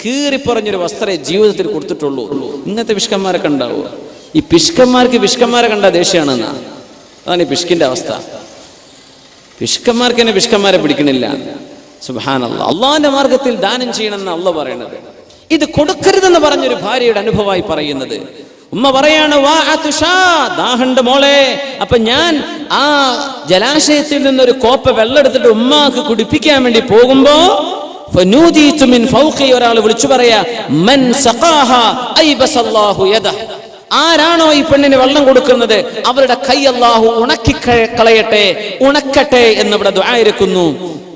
കീറിപ്പറഞ്ഞൊരു വസ്ത്രേ ജീവിതത്തിൽ കൊടുത്തിട്ടുള്ളൂ. ഇങ്ങനത്തെ പിഷ്കന്മാരൊക്കെ ഉണ്ടാവുക. ഈ പിഷ്കന്മാർക്ക് പിഷ്കന്മാരെ കണ്ട ദേഷ്യമാണെന്നാ. അതാണ് ഈ പിഷ്കിന്റെ അവസ്ഥ. പിഷ്കന്മാർക്ക് തന്നെ പിഷ്കന്മാരെ പിടിക്കണില്ല. സുബ്ഹാനല്ലാഹ്, അള്ളാഹിന്റെ മാർഗത്തിൽ ദാനം ചെയ്യണമെന്ന് അള്ളാഹ് പറയണത്. ഇത് കൊടുക്കരുതെന്ന് പറഞ്ഞൊരു ഭാര്യയുടെ അനുഭവമായി പറയുന്നത്. ഉമ്മ പറയാണ്, വാ അതുഷാ, ദാഹണ്ട് മോളെ. അപ്പൊ ഞാൻ ആ ജലാശയത്തിൽ നിന്നൊരു കോപ്പ വെള്ളം എടുത്തിട്ട് ഉമ്മാക്ക് കുടിപ്പിക്കാൻ വേണ്ടി പോകുമ്പോ ഒരാൾ വിളിച്ചു പറയാ, മൻ സഖാഹാ ഐബസല്ലാഹു യദഹ്. ആരാണോ ഈ പെണ്ണിന് വെള്ളം കൊടുക്കുന്നത് അവരുടെ കൈ അല്ലാഹു ഉണക്കി കളയട്ടെ, ഉണക്കട്ടെ എന്നിവിടെ ദുആ ഇരിക്കുന്നു.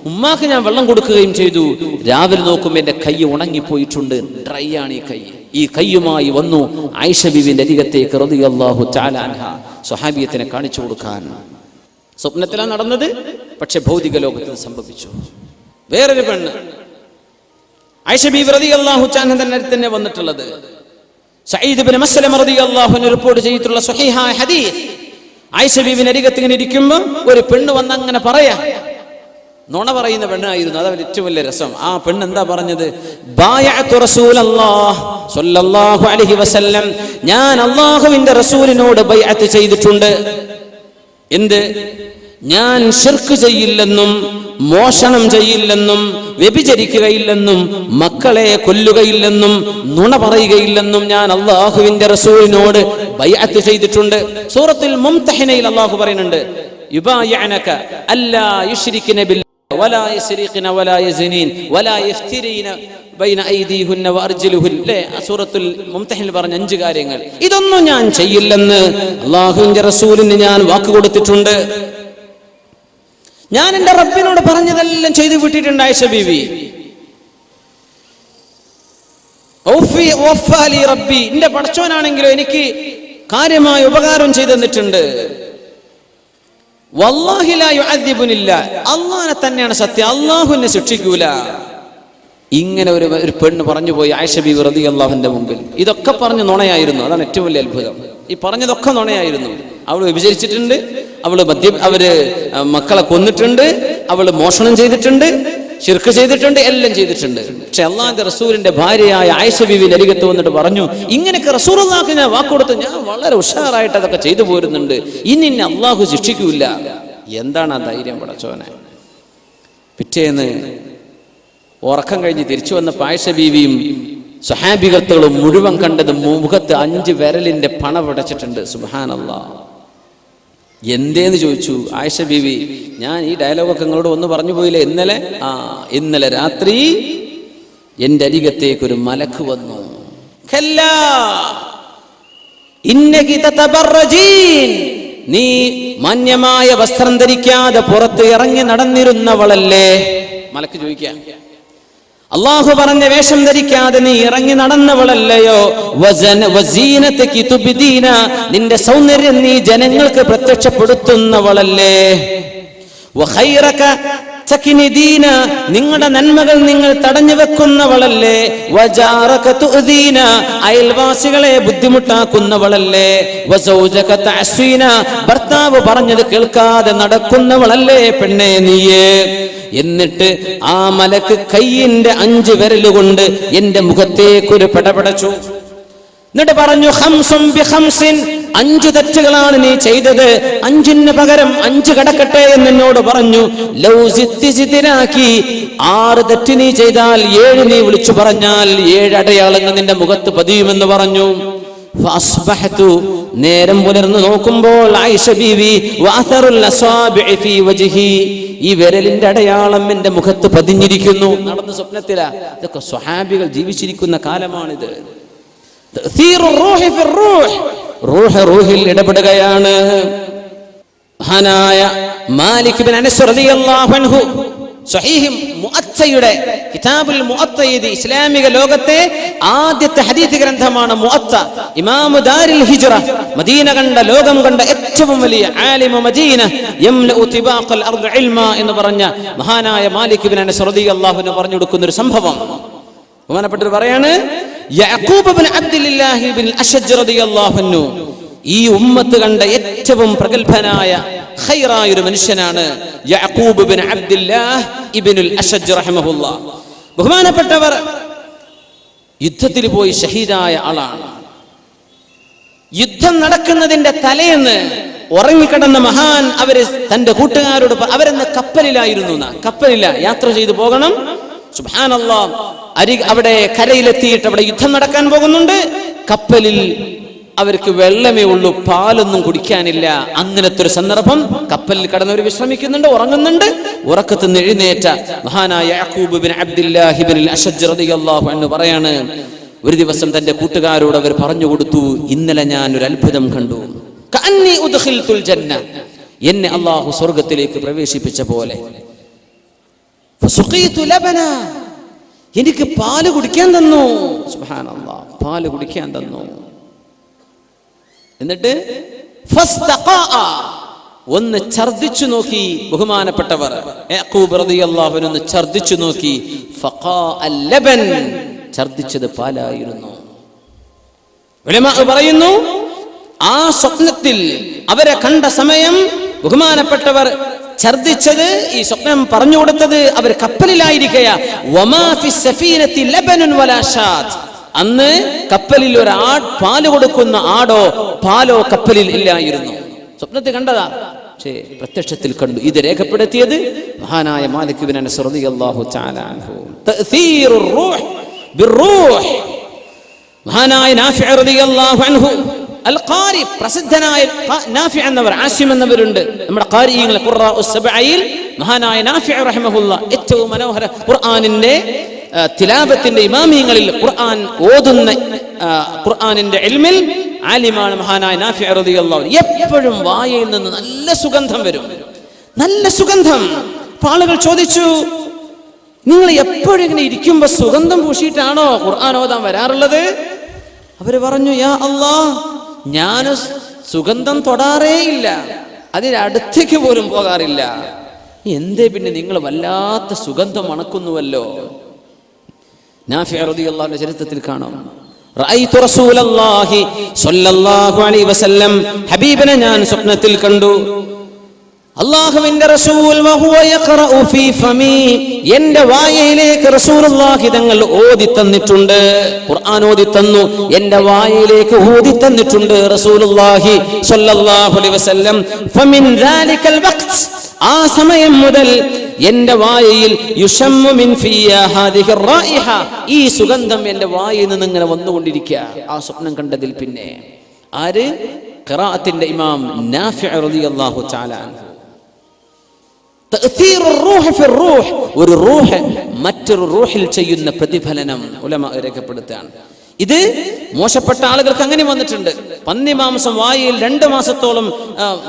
ഉമ്മാക്ക് ഞാൻ വെള്ളം കൊടുക്കുകയും ചെയ്തു. രാവിലെ നോക്കുമ്പോൾ എന്റെ കൈ ഉണങ്ങിപ്പോയിട്ടുണ്ട്, ഡ്രൈ ആണ് ഈ കൈ. ഈ കൈയുമായി വന്നു ആയിഷ ബീവിന്റെ അരികത്തേക്ക് റളിയല്ലാഹു തആല അൻഹ, സ്വഹാബിയത്തിനെ കാണിച്ചു കൊടുക്കാൻ. സ്വപ്നത്തിലാണ് നടന്നത്, പക്ഷെ ഭൗതിക ലോകത്തിൽ സംഭവിച്ചു. വേറൊരു പെണ്ണ് ആയിഷ ബീവി റളിയല്ലാഹു തആല തന്നെ വന്നിട്ടുള്ളത്. സഈദ് ഇബ്നു മസ്ലമ റളിയല്ലാഹു അൻഹു റിപ്പോർട്ട് ചെയ്തിട്ടുള്ള സ്വഹീഹായ ഹദീസ്. ആയിഷ ബീവിന്റെ അരികത്ത് ഇങ്ങനെ ഇരിക്കുമ്പോൾ ഒരു പെണ്ണ് വന്ന് അങ്ങനെ പറയാ. നുണ പറയുന്ന പെണ്ണായിരുന്നു, അതാണ് ഏറ്റവും വലിയ രസം. ആ പെണ്ണ് എന്താ പറഞ്ഞത്? ബായഅതു റസൂലല്ലാഹ് സ്വല്ലല്ലാഹു അലൈഹി വസല്ലം, ഞാൻ അല്ലാഹുവിന്റെ റസൂലിനോട് ബൈഅത്ത് ചെയ്തിട്ടുണ്ട്. എന്ത്? ഞാൻ ശിർക്ക് ചെയ്യില്ലെന്നും മോഷണം ചെയ്യില്ലെന്നും വ്യഭിചരിക്കുകയില്ലെന്നും മക്കളെ കൊല്ലുകയില്ലെന്നും നുണ പറയുകയില്ലെന്നും ഞാൻ അല്ലാഹുവിന്റെ റസൂലിനോട് ബൈഅത്ത് ചെയ്തിട്ടുണ്ട്. സൂറത്തുൽ മുംതഹിനയിൽ അല്ലാഹു പറയുന്നുണ്ട്, യുബായിഅനക അല്ലാ യുശ്രികന ബില്ലാഹി വലാ യസ്രിഖന വലാ യസ്നീൻ വലാ യഫ്തിരീന ബൈന ഐദീഹുന്ന വഅർജുലുഹുന്ന. സൂറത്തുൽ മുംതഹിനിൽ പറഞ്ഞ 5 കാര്യങ്ങൾ, ഇതൊന്നും ഞാൻ ചെയ്യില്ലെന്ന് അല്ലാഹുവിന്റെ റസൂലിന് ഞാൻ വാക്ക് കൊടുത്തിട്ടുണ്ട്. ഞാൻ എന്റെ റബ്ബിനോട് പറഞ്ഞതെല്ലാം ചെയ്തു വിട്ടിട്ടുണ്ട് ആയിഷ ബീവി. റബ്ബി, എന്റെ പടച്ചോനാണെങ്കിലോ എനിക്ക് കാര്യമായ ഉപകാരം ചെയ്തു തന്നിട്ടുണ്ട്. വല്ലാഹി ലാ യുഅദ്ദിബുനില്ല, അല്ലാഹനെ തന്നെയാണ് സത്യം, അല്ലാഹു എന്നെ ശിക്ഷിക്കൂല. ഇങ്ങനെ ഒരു പെണ്ണ് പറഞ്ഞു പോയി ആയിഷ ബീവി റളിയല്ലാഹുവിന്റെ മുമ്പിൽ. ഇതൊക്കെ പറഞ്ഞു നുണയായിരുന്നു. അതാണ് ഏറ്റവും വലിയ അത്ഭുതം. ഈ പറഞ്ഞതൊക്കെ നുണയായിരുന്നു. അവൾ വിഭജിച്ചിട്ടുണ്ട്, അവര് മക്കളെ കൊന്നിട്ടുണ്ട്, അവള് മോഷണം ചെയ്തിട്ടുണ്ട്, ശിർക്ക് ചെയ്തിട്ടുണ്ട്, എല്ലാം ചെയ്തിട്ടുണ്ട്. പക്ഷെ അള്ളാഹുവിന്റെ റസൂലിന്റെ ഭാര്യയായ ആയിഷ ബീവി അരികത്ത് വന്നിട്ട് പറഞ്ഞു, ഇങ്ങനെയൊക്കെ റസൂലുള്ളാഹിക്ക് ഞാൻ വാക്കുകൊടുത്ത് ഞാൻ വളരെ ഉഷാറായിട്ട് അതൊക്കെ ചെയ്തു പോരുന്നുണ്ട്, ഇനി അള്ളാഹു ശിക്ഷിക്കൂല. എന്താണ് ആ ധൈര്യം പടച്ചോനെ? പിറ്റേന്ന് ഉറക്കം കഴിഞ്ഞ് തിരിച്ചു വന്ന ആയിഷ ബീവിയും സ്വഹാബികത്തുകളും മുഴുവൻ കണ്ടത് മുഖത്ത് 5 വിരലിന്റെ പണ പിടച്ചിട്ടുണ്ട്. സുബ്ഹാനല്ലാഹ്. എന്തേന്ന് ചോദിച്ചു ആയിഷ ബീവി. ഞാൻ ഈ ഡയലോഗൊക്കെ നിങ്ങളോട് ഒന്ന് പറഞ്ഞു പോയില്ലേ ഇന്നലെ രാത്രി എന്റെ അരികത്തേക്ക് ഒരു മലക്ക് വന്നു. നീ മാന്യമായ വസ്ത്രം ധരിക്കാതെ പുറത്ത് ഇറങ്ങി നടന്നിരുന്നവളല്ലേ? മലക്ക് ചോദിക്കാം. അള്ളാഹു പറഞ്ഞ വേഷം ധരിക്കാതെ നീ ഇറങ്ങി നടന്നവളല്ലയോ? നിന്റെ സൗന്ദര്യം നീ ജനങ്ങൾക്ക് പ്രത്യക്ഷപ്പെടുത്തുന്നവളല്ലേ? നിങ്ങളുടെ നന്മകൾ നിങ്ങൾ തടഞ്ഞു വെക്കുന്നവളല്ലേ? അയൽവാസികളെ ബുദ്ധിമുട്ടാക്കുന്നവളല്ലേ? ഭർത്താവ് പറഞ്ഞത് കേൾക്കാതെ നടക്കുന്നവളല്ലേ പെണ്ണേ നീയേ? എന്നിട്ട് ആ മലക്ക് കയ്യിന്റെ 5 വിരലുകൊണ്ട് എന്റെ മുഖത്തേക്കൊരു പെടപെടച്ചു. എന്നിട്ട് പറഞ്ഞു, 5 തെറ്റുകളാണ് നീ ചെയ്തത്, 5ന് പകരം 5 കടക്കട്ടെ എന്നോട് പറഞ്ഞു. 6 തെറ്റ് നീ ചെയ്താൽ 7 നീ വിളിച്ചു പറഞ്ഞാൽ 7 അടയാളങ്ങൾ നിന്റെ മുഖത്ത് പതിയുമെന്ന് പറഞ്ഞു. നേരം പുലർന്നു നോക്കുമ്പോൾ ആയിഷ ബീവി ഈ വിരലിന്റെ അടയാളം എന്റെ മുഖത്ത് പതിഞ്ഞിരിക്കുന്നു. നടന്ന സ്വപ്നത്തിലാ. ഇതൊക്കെ സ്വഹാബികൾ ജീവിച്ചിരിക്കുന്ന കാലമാണിത്. റൂഹിൽ ഇടപെടുകയാണ്. മഹാനായ മാലിക് ബിൻ അനസ് റളിയല്ലാഹു അൻഹു സ്വഹീഹ് മുഅത്തയുടെ കിതാബുൽ മുഅത്തയത് ഇസ്ലാമിക ലോകത്തെ ആദ്യത്തെ ഹദീസ് ഗ്രന്ഥമാണ് മുഅത്ത. ഇമാമു ദാരിൽ ഹിജ്റ, മദീന കണ്ട ലോകം കണ്ട ഏറ്റവും വലിയ ആലിമ മദീന, യംലഉ തിബാഖൽ അർദ് ഇൽമ എന്ന് പറഞ്ഞ മഹാനായ മാലിക് ബിൻ അനസ് റളിയല്ലാഹു അൻഹു പറഞ്ഞു കൊടുക്കുന്ന ഒരു സംഭവം ബഹുമാനപ്പെട്ടവർ പറയാണ്. യഅഖൂബ് ബിൻ അബ്ദുല്ലാഹി ബിൻ അശ്അജ് റളിയല്ലാഹു അൻഹു ഈ ഉമ്മത്ത് കണ്ട ഏറ്റവും പ്രഗൽഭനായ ഖൈറായ ഒരു മനുഷ്യനാണ് യഅഖൂബ് ബിൻ അബ്ദുല്ലാഹ് ഇബ്നുൽ അശ്അജ് റഹിമഹുല്ലാഹ്. ബഹുമാനപ്പെട്ടവർ യുദ്ധത്തിൽ പോയി ഷഹീദായ ആളാണ്. യുദ്ധം നടക്കുന്നതിന്റെ തലേന്ന് ഉറങ്ങിക്കിടന്ന മഹാൻ അവര് തന്റെ കൂട്ടുകാരോട് അവരെന്ന് കപ്പലിലായിരുന്നു. കപ്പലില യാത്ര ചെയ്തു പോകണം. സുബ്ഹാനല്ലാഹ്. അവിടെ കരയിലെത്തിയിട്ട് അവിടെ യുദ്ധം നടക്കാൻ പോകുന്നുണ്ട്. കപ്പലിൽ അവർക്ക് വെള്ളമേ ഉള്ളൂ, പാലൊന്നും കുടിക്കാനില്ല. അങ്ങനത്തെ ഒരു സന്ദർഭം. കപ്പലിൽ കടന്നവർ വിശ്രമിക്കുന്നുണ്ട്, ഉറങ്ങുന്നുണ്ട്. ഉറക്കത്ത് നിന്ന് എഴുന്നേറ്റ മഹാനായ യഅഖൂബ് ബിൻ അബ്ദുല്ലാഹി ഇബ്നുൽ അശ്അജ് റളിയല്ലാഹു അൻഹു പറയാണ്, ഒരു ദിവസം തന്റെ കൂട്ടുകാരോട് അവർ പറഞ്ഞു കൊടുത്തു, ഇന്നലെ ഞാൻ ഒരു അത്ഭുതം കണ്ടു. കഅന്നി ഉദ്ഖിൽതുൽ ജന്ന, എന്നെ അല്ലാഹു സ്വർഗ്ഗത്തിലേക്ക് പ്രവേശിപ്പിച്ച പോലെ. ഫസുഖീതു ലബന, എനിക്ക് പാല് കുടിക്കാൻ തന്നു. സുബ്ഹാനല്ലാഹ്, പാല് കുടിക്കാൻ തന്നു. എന്നിട്ട് ഒന്ന് ഛർദിച്ചു നോക്കി. ബഹുമാനപ്പെട്ടവർ യഅഖൂബ് റളിയല്ലാഹു അൻഹു ഒന്ന് ഛർദിച്ചു നോക്കി. ഫഖാഅൽ ലബൻ, ഛർദിച്ചത് പാലായിരുന്നു. ഉലമാ പറയുന്നു, ആ സ്വപ്നത്തിൽ അവരെ കണ്ട സമയം ബഹുമാനപ്പെട്ടവർ ഛർദിച്ചത്, ഈ സ്വപ്നം പറഞ്ഞു കൊടുത്തത് അവർ കപ്പലിലായിരിക്കയാ. വമാ ഫിസ് സഫീനത്തി ലബനുൻ വലാ ഷാത്ത്, അന്ന് കപ്പലിൽ ഒരു പാല് കൊടുക്കുന്ന ആടോ പാലോ കപ്പലിൽ ഇല്ലായിരുന്നു. സ്വപ്നത്തിൽ കണ്ടതാ, പക്ഷേ പ്രത്യക്ഷത്തിൽ കണ്ടു. ഇത് രേഖപ്പെടുത്തിയത് മഹാനായ മാലിക് ബിൻ അനസ് റളിയല്ലാഹു തആല അൻഹു. തഅ്സീറുർ റൂഹ് ബിർറൂഹ്. മഹാനായ നാഫിഅ റളിയല്ലാഹു അൻഹു അൽ ഖാരി, പ്രസിദ്ധനായ നാഫിഅ എന്നവർ, ആസിം എന്നവരുണ്ട് നമ്മുടെ ഖാരിഈങ്ങൾ ഖുറാഉസ് സബഈൽ. മഹാനായ നാഫിഅ റഹിമഹുല്ലാഹ് ഏറ്റവും മനോഹര ഖുർആനിന്റെ തിലാവത്തിന്റെ ഇമാമിയങ്ങളിൽ ഖുർആൻ ഓതുന്ന ഖുർആനിന്റെ ഇൽമിൽ ആലിമാണ് മഹാനായ നാഫിഅ റളിയല്ലാഹു അൻഹു. എപ്പോഴും വായയിൽ നിന്ന് നല്ല സുഗന്ധം വരും, നല്ല സുഗന്ധം. ആളുകൾ ചോദിച്ചു, നിങ്ങൾ എപ്പോഴും ഇങ്ങനെ ഇരിക്കുമ്പോ സുഗന്ധം പൂശിയിട്ടാണോ ഖുർആൻ ഓതാൻ വരാറുള്ളത്? അവര് പറഞ്ഞു, യാ അല്ലാഹ്, ഞാൻ സുഗന്ധം തൊടാറേ ഇല്ല, അതിനടുത്തേക്ക് പോലും പോകാറില്ല. എന്തേ പിന്നെ നിങ്ങൾ വല്ലാത്ത സുഗന്ധം മണക്കുന്നുവല്ലോ? നാഫിഅ റളിയല്ലാഹു അൻഹു ചരിത്രത്തിൽ കാണാം, റഅയ്തു റസൂലല്ലാഹി സ്വല്ലല്ലാഹു അലൈഹി വസല്ലം, ഹബീബിനെ ഞാൻ സ്വപ്നത്തിൽ കണ്ടു. അല്ലാഹുവിന്റെ റസൂൽ വഹുവ യഖറഉ ഫീ ഫമി, എന്റെ വായയിലേക്ക് റസൂലുള്ളാഹി തങ്ങൾ ഓതി തന്നിട്ടുണ്ട്. ഖുർആൻ ഓതി തന്നു, എന്റെ വായയിലേക്ക് ഓതി തന്നിട്ടുണ്ട് റസൂലുള്ളാഹി സ്വല്ലല്ലാഹു അലൈഹി വസല്ലം. ഫമിൻ ദാലികൽ വഖ്ത്, ആ സമയം മുതൽ എന്റെ വായയിൽ യുശമ്മു മിൻ ഫിയ ഹാദിഹി റായിഹ, ഈ സുഗന്ധം എന്റെ വായയിൽ നിന്ന് ഇങ്ങനെ വന്നുകൊണ്ടിരിക്കുക. ആ സ്വപ്നം കണ്ടതിൽ പിന്നെ ആര്? ഖിറാഅത്തിന്റെ ഇമാം നാഫിഅ റളിയല്ലാഹു തആല അൻഹു. തഅ്തീറുർ റൂഹ് ഫിർ റൂഹ്, ഒരു റൂഹ് മറ്റൊരു റൂഹിൽ ചെയ്യുന്ന പ്രതിഫലനം ഉലമാ രേഖപ്പെടുത്തുകയാണ്. ഇത് മോശപ്പെട്ട ആളുകൾക്ക് അങ്ങനെ വന്നിട്ടുണ്ട്. പന്നി മാംസം വായിൽ 2 മാസത്തോളം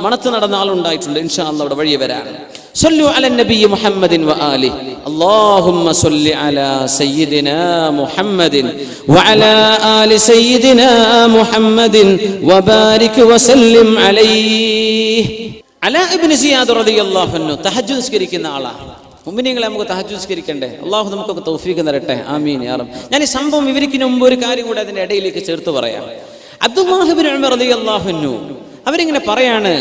മണത്ത് നടന്ന ആളുണ്ടായിട്ടുണ്ട്. ഇൻഷാ അല്ലാഹ് അവിടെ വഴി വരാൻ. സല്ലു അല നബി മുഹമ്മദിൻ വ ആലിഹി, അല്ലാഹുമ്മ സല്ലി അലാ സയ്യിദിനാ മുഹമ്മദിൻ വഅലാ ആലി സയ്യിദിനാ മുഹമ്മദിൻ വബാരിക് വസല്ലിം അലൈഹി. അലാ ഇബ്നു സിയാദ് റളിയല്ലാഹു അൻഹു തഹജ്ജുദ് നിസ്കരിക്കുന്ന ആളാണ്. മുഅ്മിനീങ്ങളെ, നമുക്ക് തഹജ്ജുദ് നിസ്കരിക്കണ്ടേ? അല്ലാഹു നമുക്കൊക്കെ തൗഫീഖ് തരട്ടെ, ആമീൻ യാ റബ്ബ്. ഞാൻ ഈ സംഭവം വിവരിക്കുന്നതിന് മുമ്പ് ഒരു കാര്യം കൂടെ അതിന്റെ ഇടയിലേക്ക് ചേർത്ത് പറയാം. അബ്ദുല്ലാഹ് ഇബ്നു ഉമർ റളിയല്ലാഹു അൻഹു അവരിങ്ങനെ പറയാണ്,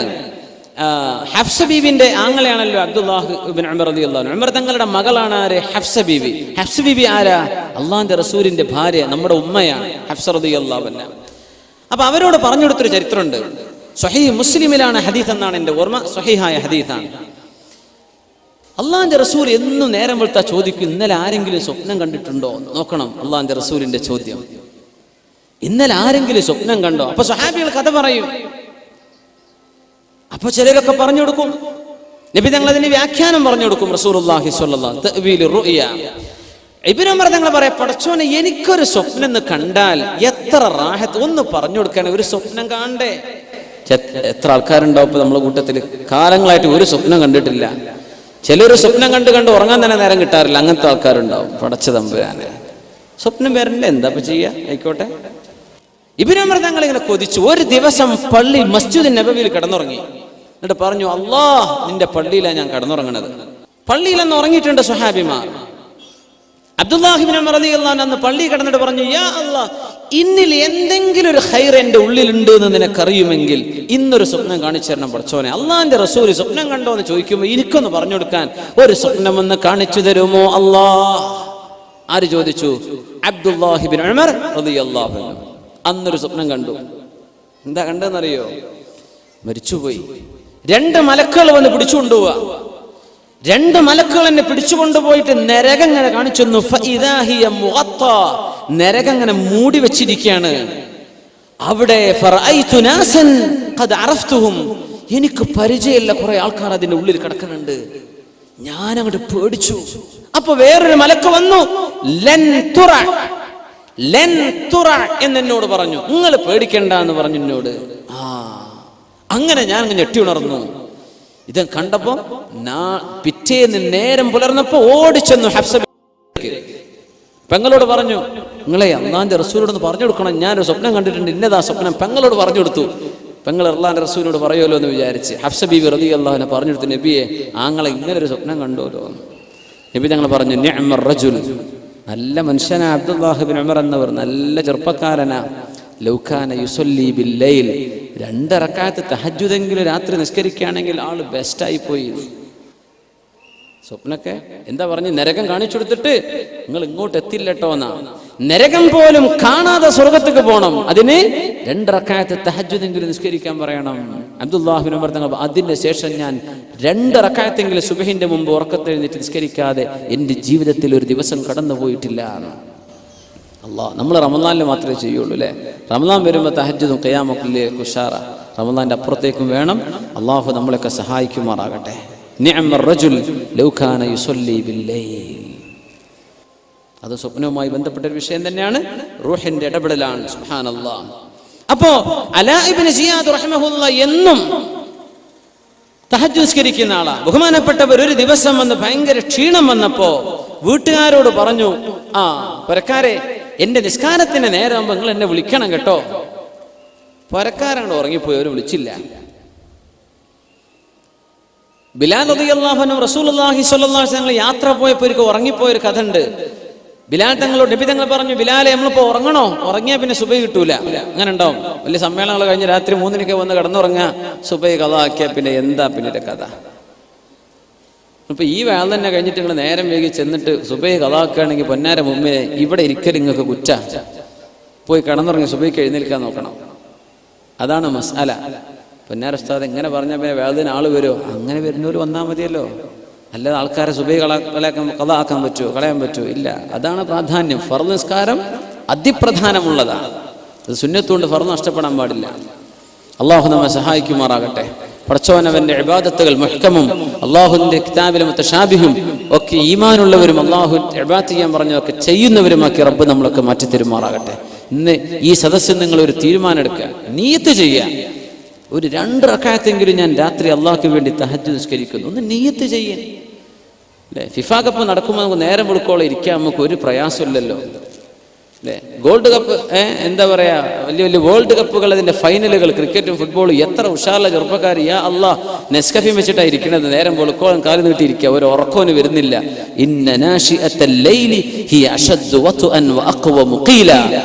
ഹഫ്സ ബീവിന്റെ ആങ്ങളെയാണല്ലോ അബ്ദുല്ലാഹ് ഇബ്നു ഉമർ റളിയല്ലാഹു അൻഹു. ഉമർ തങ്ങളുടെ മകളാണ് ആര്? ഹഫ്സ ബീവി. ഹഫ്സ ബീവി ആരാ? അള്ളാഹിന്റെ റസൂലിന്റെ ഭാര്യ, നമ്മുടെ ഉമ്മയാണ് ഹഫ്സ റളിയല്ലാഹു അൻഹ. അപ്പൊ അവരോട് പറഞ്ഞു കൊടുത്തൊരു ചരിത്രമുണ്ട്. സ്വഹീഹ് മുസ്ലിമിലാണ് ഹദീസ് എന്നാണ് എൻ്റെ ഓർമ്മ, സ്വഹീഹായ ഹദീസാണ്. അള്ളാഹിന്റെ റസൂൽ എന്നും നേരം വെളുത്താ ചോദിക്കും, ഇന്നലെ ആരെങ്കിലും സ്വപ്നം കണ്ടിട്ടുണ്ടോ? നോക്കണം അള്ളാഹിന്റെ റസൂലിന്റെ ചോദ്യം, ഇന്നലെ ആരെങ്കിലും സ്വപ്നം കണ്ടോ? അപ്പൊ സ്വഹാബികൾ കഥ പറയും. അപ്പൊ ചിലരൊക്കെ പറഞ്ഞു കൊടുക്കും, നബി തങ്ങൾ അതിന് വ്യാഖ്യാനം പറഞ്ഞു കൊടുക്കും. റസൂലുള്ളാഹി സ്വല്ലല്ലാഹു അലൈഹി വസല്ലം തഅ്വീൽ റുഅ്യ. ഇബ്നു ഉമർ തങ്ങൾ പറയാം, പടച്ചോനെ എനിക്കൊരു സ്വപ്നം എന്ന് കണ്ടാൽ എത്ര റാഹത്ത്, ഒന്ന് പറഞ്ഞു കൊടുക്കാൻ. ഒരു സ്വപ്നം കാണണ്ടേ? എത്ര ആൾക്കാരുണ്ടാവും ഇപ്പൊ നമ്മളെ കൂട്ടത്തിൽ കാലങ്ങളായിട്ട് ഒരു സ്വപ്നം കണ്ടിട്ടില്ല. ചിലർ സ്വപ്നം കണ്ട് ഉറങ്ങാൻ തന്നെ നേരം കിട്ടാറില്ല. അങ്ങനത്തെ ആൾക്കാരുണ്ടാവും. പടച്ച തമ്പുരാനെ, സ്വപ്നം വരണ്ടേ, എന്താ ചെയ്യാ, ആയിക്കോട്ടെ. ഇബ്നു ഉമർ തങ്ങൾ ഇങ്ങനെ കൊതിച്ചു. ഒരു ദിവസം പള്ളി മസ്ജിദ് നബവിയിൽ കിടന്നുറങ്ങി. എന്നിട്ട് പറഞ്ഞു, അല്ലാഹ് നിന്റെ പള്ളിയിലാണ് ഞാൻ കിടന്നുറങ്ങണത്. പള്ളിയിലെന്ന് ഉറങ്ങിയിട്ടുണ്ട് സ്വഹാബിമാർ. അബ്ദുല്ലാഹി ഇബ്നു ഉമർ റളിയല്ലാഹു അൻഹു അന്ന് പള്ളി കിടന്നിട്ട് പറഞ്ഞു, യാ അല്ലാഹ്, ഇന്നിൽ എന്തെങ്കിലും ഒരു ഖൈർ എൻ്റെ ഉള്ളിലുണ്ട് എന്ന് നിനക്കറിയുമെങ്കിൽ ഇന്നൊരു സ്വപ്നം കാണിച്ചു തരണം പടച്ചോനെ. അള്ളാഹിന്റെ റസൂൽ സ്വപ്നം കണ്ടോ എന്ന് ചോദിക്കുമ്പോൾ എനിക്കൊന്ന് പറഞ്ഞു കൊടുക്കാൻ ഒരു സ്വപ്നം ഒന്ന് കാണിച്ചു തരുമോ അല്ലാഹ്? ആര് ചോദിച്ചു? അബ്ദുല്ലാഹി ഇബ്നു ഉമർ റളിയല്ലാഹു അൻഹു. അന്നൊരു സ്വപ്നം കണ്ടു. എന്താ കണ്ടെന്നറിയോ? മരിച്ചുപോയി. 2 മലക്കുകൾ വന്ന് പിടിച്ചുകൊണ്ടുപോവാ. 2 മലക്കുകൾ എന്നെ പിടിച്ചുകൊണ്ടുപോയിട്ട് നരകം ഇങ്ങനെ കാണിച്ചു. നരകം ഇങ്ങനെ മൂടി വെച്ചിരിക്കുകയാണ്. അവിടെ എനിക്ക് പരിചയമില്ല കുറെ ആൾക്കാർ അതിന്റെ ഉള്ളിൽ കിടക്കുന്നുണ്ട്. ഞാൻ അങ്ങോട്ട് പേടിച്ചു. അപ്പൊ വേറൊരു മലക്ക് വന്നു. എന്നോട് പറഞ്ഞു, നിങ്ങൾ പേടിക്കണ്ട എന്ന് പറഞ്ഞു എന്നോട്. അങ്ങനെ ഞാൻ ഞെട്ടി ഉണർന്നു. ഇത് കണ്ടപ്പോ പിറ്റേന്ന് നേരം പുലർന്നപ്പോ ഓടിച്ചെന്നു ഹഫ്സ പെങ്ങളോട് പറഞ്ഞു, നിങ്ങളെ അള്ളാന്റെ റസൂലോടൊന്ന് പറഞ്ഞു കൊടുക്കണം, ഞാനൊരു സ്വപ്നം കണ്ടിട്ടുണ്ട്, ഇന്നതാ സ്വപ്നം. പെങ്ങളോട് പറഞ്ഞു കൊടുത്തു. പെങ്ങൾ അള്ളാന്റെ റസൂലോട് പറയുമല്ലോ എന്ന് വിചാരിച്ച് ഹഫ്സ ബീവി റളിയല്ലാഹു പറഞ്ഞു കൊടുത്തു, നബിയെ ആങ്ങളെ ഇങ്ങനൊരു സ്വപ്നം കണ്ടോലോ. നബി തങ്ങൾ പറഞ്ഞു, നിഅ്മർ റജുൽ, നല്ല മനുഷ്യനാ അബ്ദുല്ലാഹി ഇബ്നു ഉമർ എന്നവർ, നല്ല ചെറുപ്പക്കാരനാ. ലൗ കാന യുസല്ലി ബില്ലൈൽ, 2 റക്അത്ത് തഹജ്ജുദെങ്കിലും രാത്രി നിസ്കരിക്കുകയാണെങ്കിൽ ആള് ബെസ്റ്റായി പോയി. സ്വപ്നൊക്കെ എന്താ പറഞ്ഞു? നരകം കാണിച്ചു കൊടുത്തിട്ട് നിങ്ങൾ ഇങ്ങോട്ട് എത്തില്ലട്ടോ എന്നാ. നരകം പോലും കാണാതെ സ്വർഗത്തേക്ക് പോകണം, അതിന് 2 റക്അത്ത് തഹജ്ജുദെങ്കിലും നിസ്കരിക്കാൻ പറയണം. അബ്ദുല്ലാഹി ഇബ്നു ഉമർ തങ്ങൾ, അതിന്റെ ശേഷം ഞാൻ 2 റക്അത്തെങ്കിലും സുബ്ഹിന്റെ മുമ്പ് ഉറക്കത്തെഴുന്നേറ്റ് നിസ്കരിക്കാതെ എൻ്റെ ജീവിതത്തിൽ ഒരു ദിവസം കടന്നു പോയിട്ടില്ല. അല്ലാഹ്, നമ്മൾ റമളാനിൽ മാത്രമേ ചെയ്യുള്ളൂ അല്ലേ? റമളാൻ വരുമ്പോൾ തഹജ്ജുദും ഖിയാമൊക്കെ ഉഷാറ. റമളാന്റെ അപ്പുറത്തേക്കും വേണം. അള്ളാഹു നമ്മളെയൊക്കെ സഹായിക്കുമാറാകട്ടെ. നിഅ്മർ റജുൽ ലൗ കാന യുസല്ലി ബില്ലൈൽ. അത് സ്വപ്നവുമായി ബന്ധപ്പെട്ട ഒരു വിഷയം തന്നെയാണ്. റൂഹിന്റെ ഇടപെടലാണ്. സുബ്ഹാനല്ലാഹ്. അപ്പോ അലാ ഇബ്നു സിയാദ് റഹിമഹുല്ലാഹ് എന്നും തഹജ്ജുദ് നിസ്കരിക്കുന്ന ആളാ. ബഹുമാനപ്പെട്ടവർ ഒരു ദിവസം വന്ന് ഭയങ്കര ക്ഷീണം വന്നപ്പോ വീട്ടുകാരോട് പറഞ്ഞു, പുരക്കാരെ, എന്റെ നിസ്കാരത്തിന് നേരമാകുമ്പോ നിങ്ങൾ എന്നെ വിളിക്കണം കേട്ടോ. പുരക്കാരങ്ങോട് ഉറങ്ങിപ്പോയി, അവർ വിളിച്ചില്ല. ബിലാൽ റളിയല്ലാഹു അൻഹു റസൂലുള്ളാഹി സ്വല്ലല്ലാഹു അലൈഹി വസല്ലം യാത്ര പോയപ്പോൾ ഒരിക്കൽ ഉറങ്ങിപ്പോയൊരു കഥ ഉണ്ട്. ബിലാൽ തങ്ങളോട് നബി തങ്ങൾ പറഞ്ഞു, ബിലാലെ നമ്മളിപ്പോ ഉറങ്ങണോ? ഉറങ്ങിയാൽ പിന്നെ സുബഹി കിട്ടൂല. അങ്ങനെ ഉണ്ടാവും. വലിയ സമ്മേളനങ്ങൾ കഴിഞ്ഞ് രാത്രി 3 മണിക്ക് വന്ന് കിടന്നുറങ്ങാ, സുബഹി ഖളാ ആക്കിയാൽ പിന്നെ എന്താ പിന്നെ കഥ? ഇപ്പൊ ഈ വേള തന്നെ കഴിഞ്ഞിട്ട് നിങ്ങൾ നേരം വൈകി ചെന്നിട്ട് സുബൈ ഖളാക്കുകയാണെങ്കിൽ പൊന്നാര മുമ്പേ ഇവിടെ ഇരിക്കൽ നിങ്ങൾക്ക് കുറ്റ. പോയി കിടന്നുറങ്ങി സുബൈക്ക് എഴുന്നേൽക്കാൻ നോക്കണം. അതാണ് മസ്അല. പൊന്നാര ഉസ്താദ് എങ്ങനെ പറഞ്ഞാൽ പിന്നെ വേളത്തിന് ആള് വരുമോ? അങ്ങനെ വരുന്നവര് വന്നാൽ മതിയല്ലോ. അല്ലാതെ ആൾക്കാരെ സുബൈ ഖളാക്കാൻ പറ്റുമോ? കളയാൻ പറ്റുമോ? ഇല്ല. അതാണ് പ്രാധാന്യം. ഫർദ് നിസ്കാരം അതിപ്രധാനമുള്ളതാണ്. അത് സുന്നത്തുകൊണ്ട് ഫർദ് നഷ്ടപ്പെടാൻ പാടില്ല. അള്ളാഹു നമ്മെ സഹായിക്കുമാറാകട്ടെ. പടച്ചവനവന്റെ ഇബാദത്തുകൾ മുഹ്കമും അള്ളാഹുവിന്റെ കിതാബിലെ മുത്തശാബിഹും ഒക്കെ ഈമാനുള്ളവരും അള്ളാഹു ഇബാദത്ത് ചെയ്യാൻ പറഞ്ഞതൊക്കെ ചെയ്യുന്നവരുമാക്കി റബ്ബ് നമ്മളൊക്കെ മാറ്റി തരുമാറാകട്ടെ. ഇന്ന് ഈ സദസ്സിൽ നിങ്ങൾ ഒരു തീരുമാനം എടുക്കുക, നിയ്യത്ത് ചെയ്യുക. ഒരു 2 റക്അത്തെങ്കിലും ഞാൻ രാത്രി അള്ളാഹ്ക്ക് വേണ്ടി തഹജ്ജുദ് നിസ്കരിക്കുന്നു. ഒന്ന് നിയ്യത്ത് ചെയ്യാൻ. അല്ലേ, ഫിഫ കപ്പ് നടക്കുമ്പോൾ നമുക്ക് നേരം വെളുക്കോളം ഇരിക്കാൻ നമുക്ക് ഒരു പ്രയാസമില്ലല്ലോ. അല്ലേ, ഗോൾഡ് കപ്പ് എന്താ പറയാ, വലിയ വലിയ വേൾഡ് കപ്പുകൾ, അതിന്റെ ഫൈനലുകൾ, ക്രിക്കറ്റും ഫുട്ബോളും, എത്ര ഉഷാറുള്ള ചെറുപ്പക്കാർ യാ അള്ളാഹ് നെസ്കഫിയും വെച്ചിട്ടാണ് ഇരിക്കുന്നത്. നേരം വെളുക്കോളം കാല് നീട്ടിയിരിക്കുക, ഒരു ഉറക്കോന് വരുന്നില്ല. ഇന്ന നാശിഅത്തൽ ലൈലി ഹിയ അശദ്ദു വത്അൻ വഅഖ്വമു ഖീല.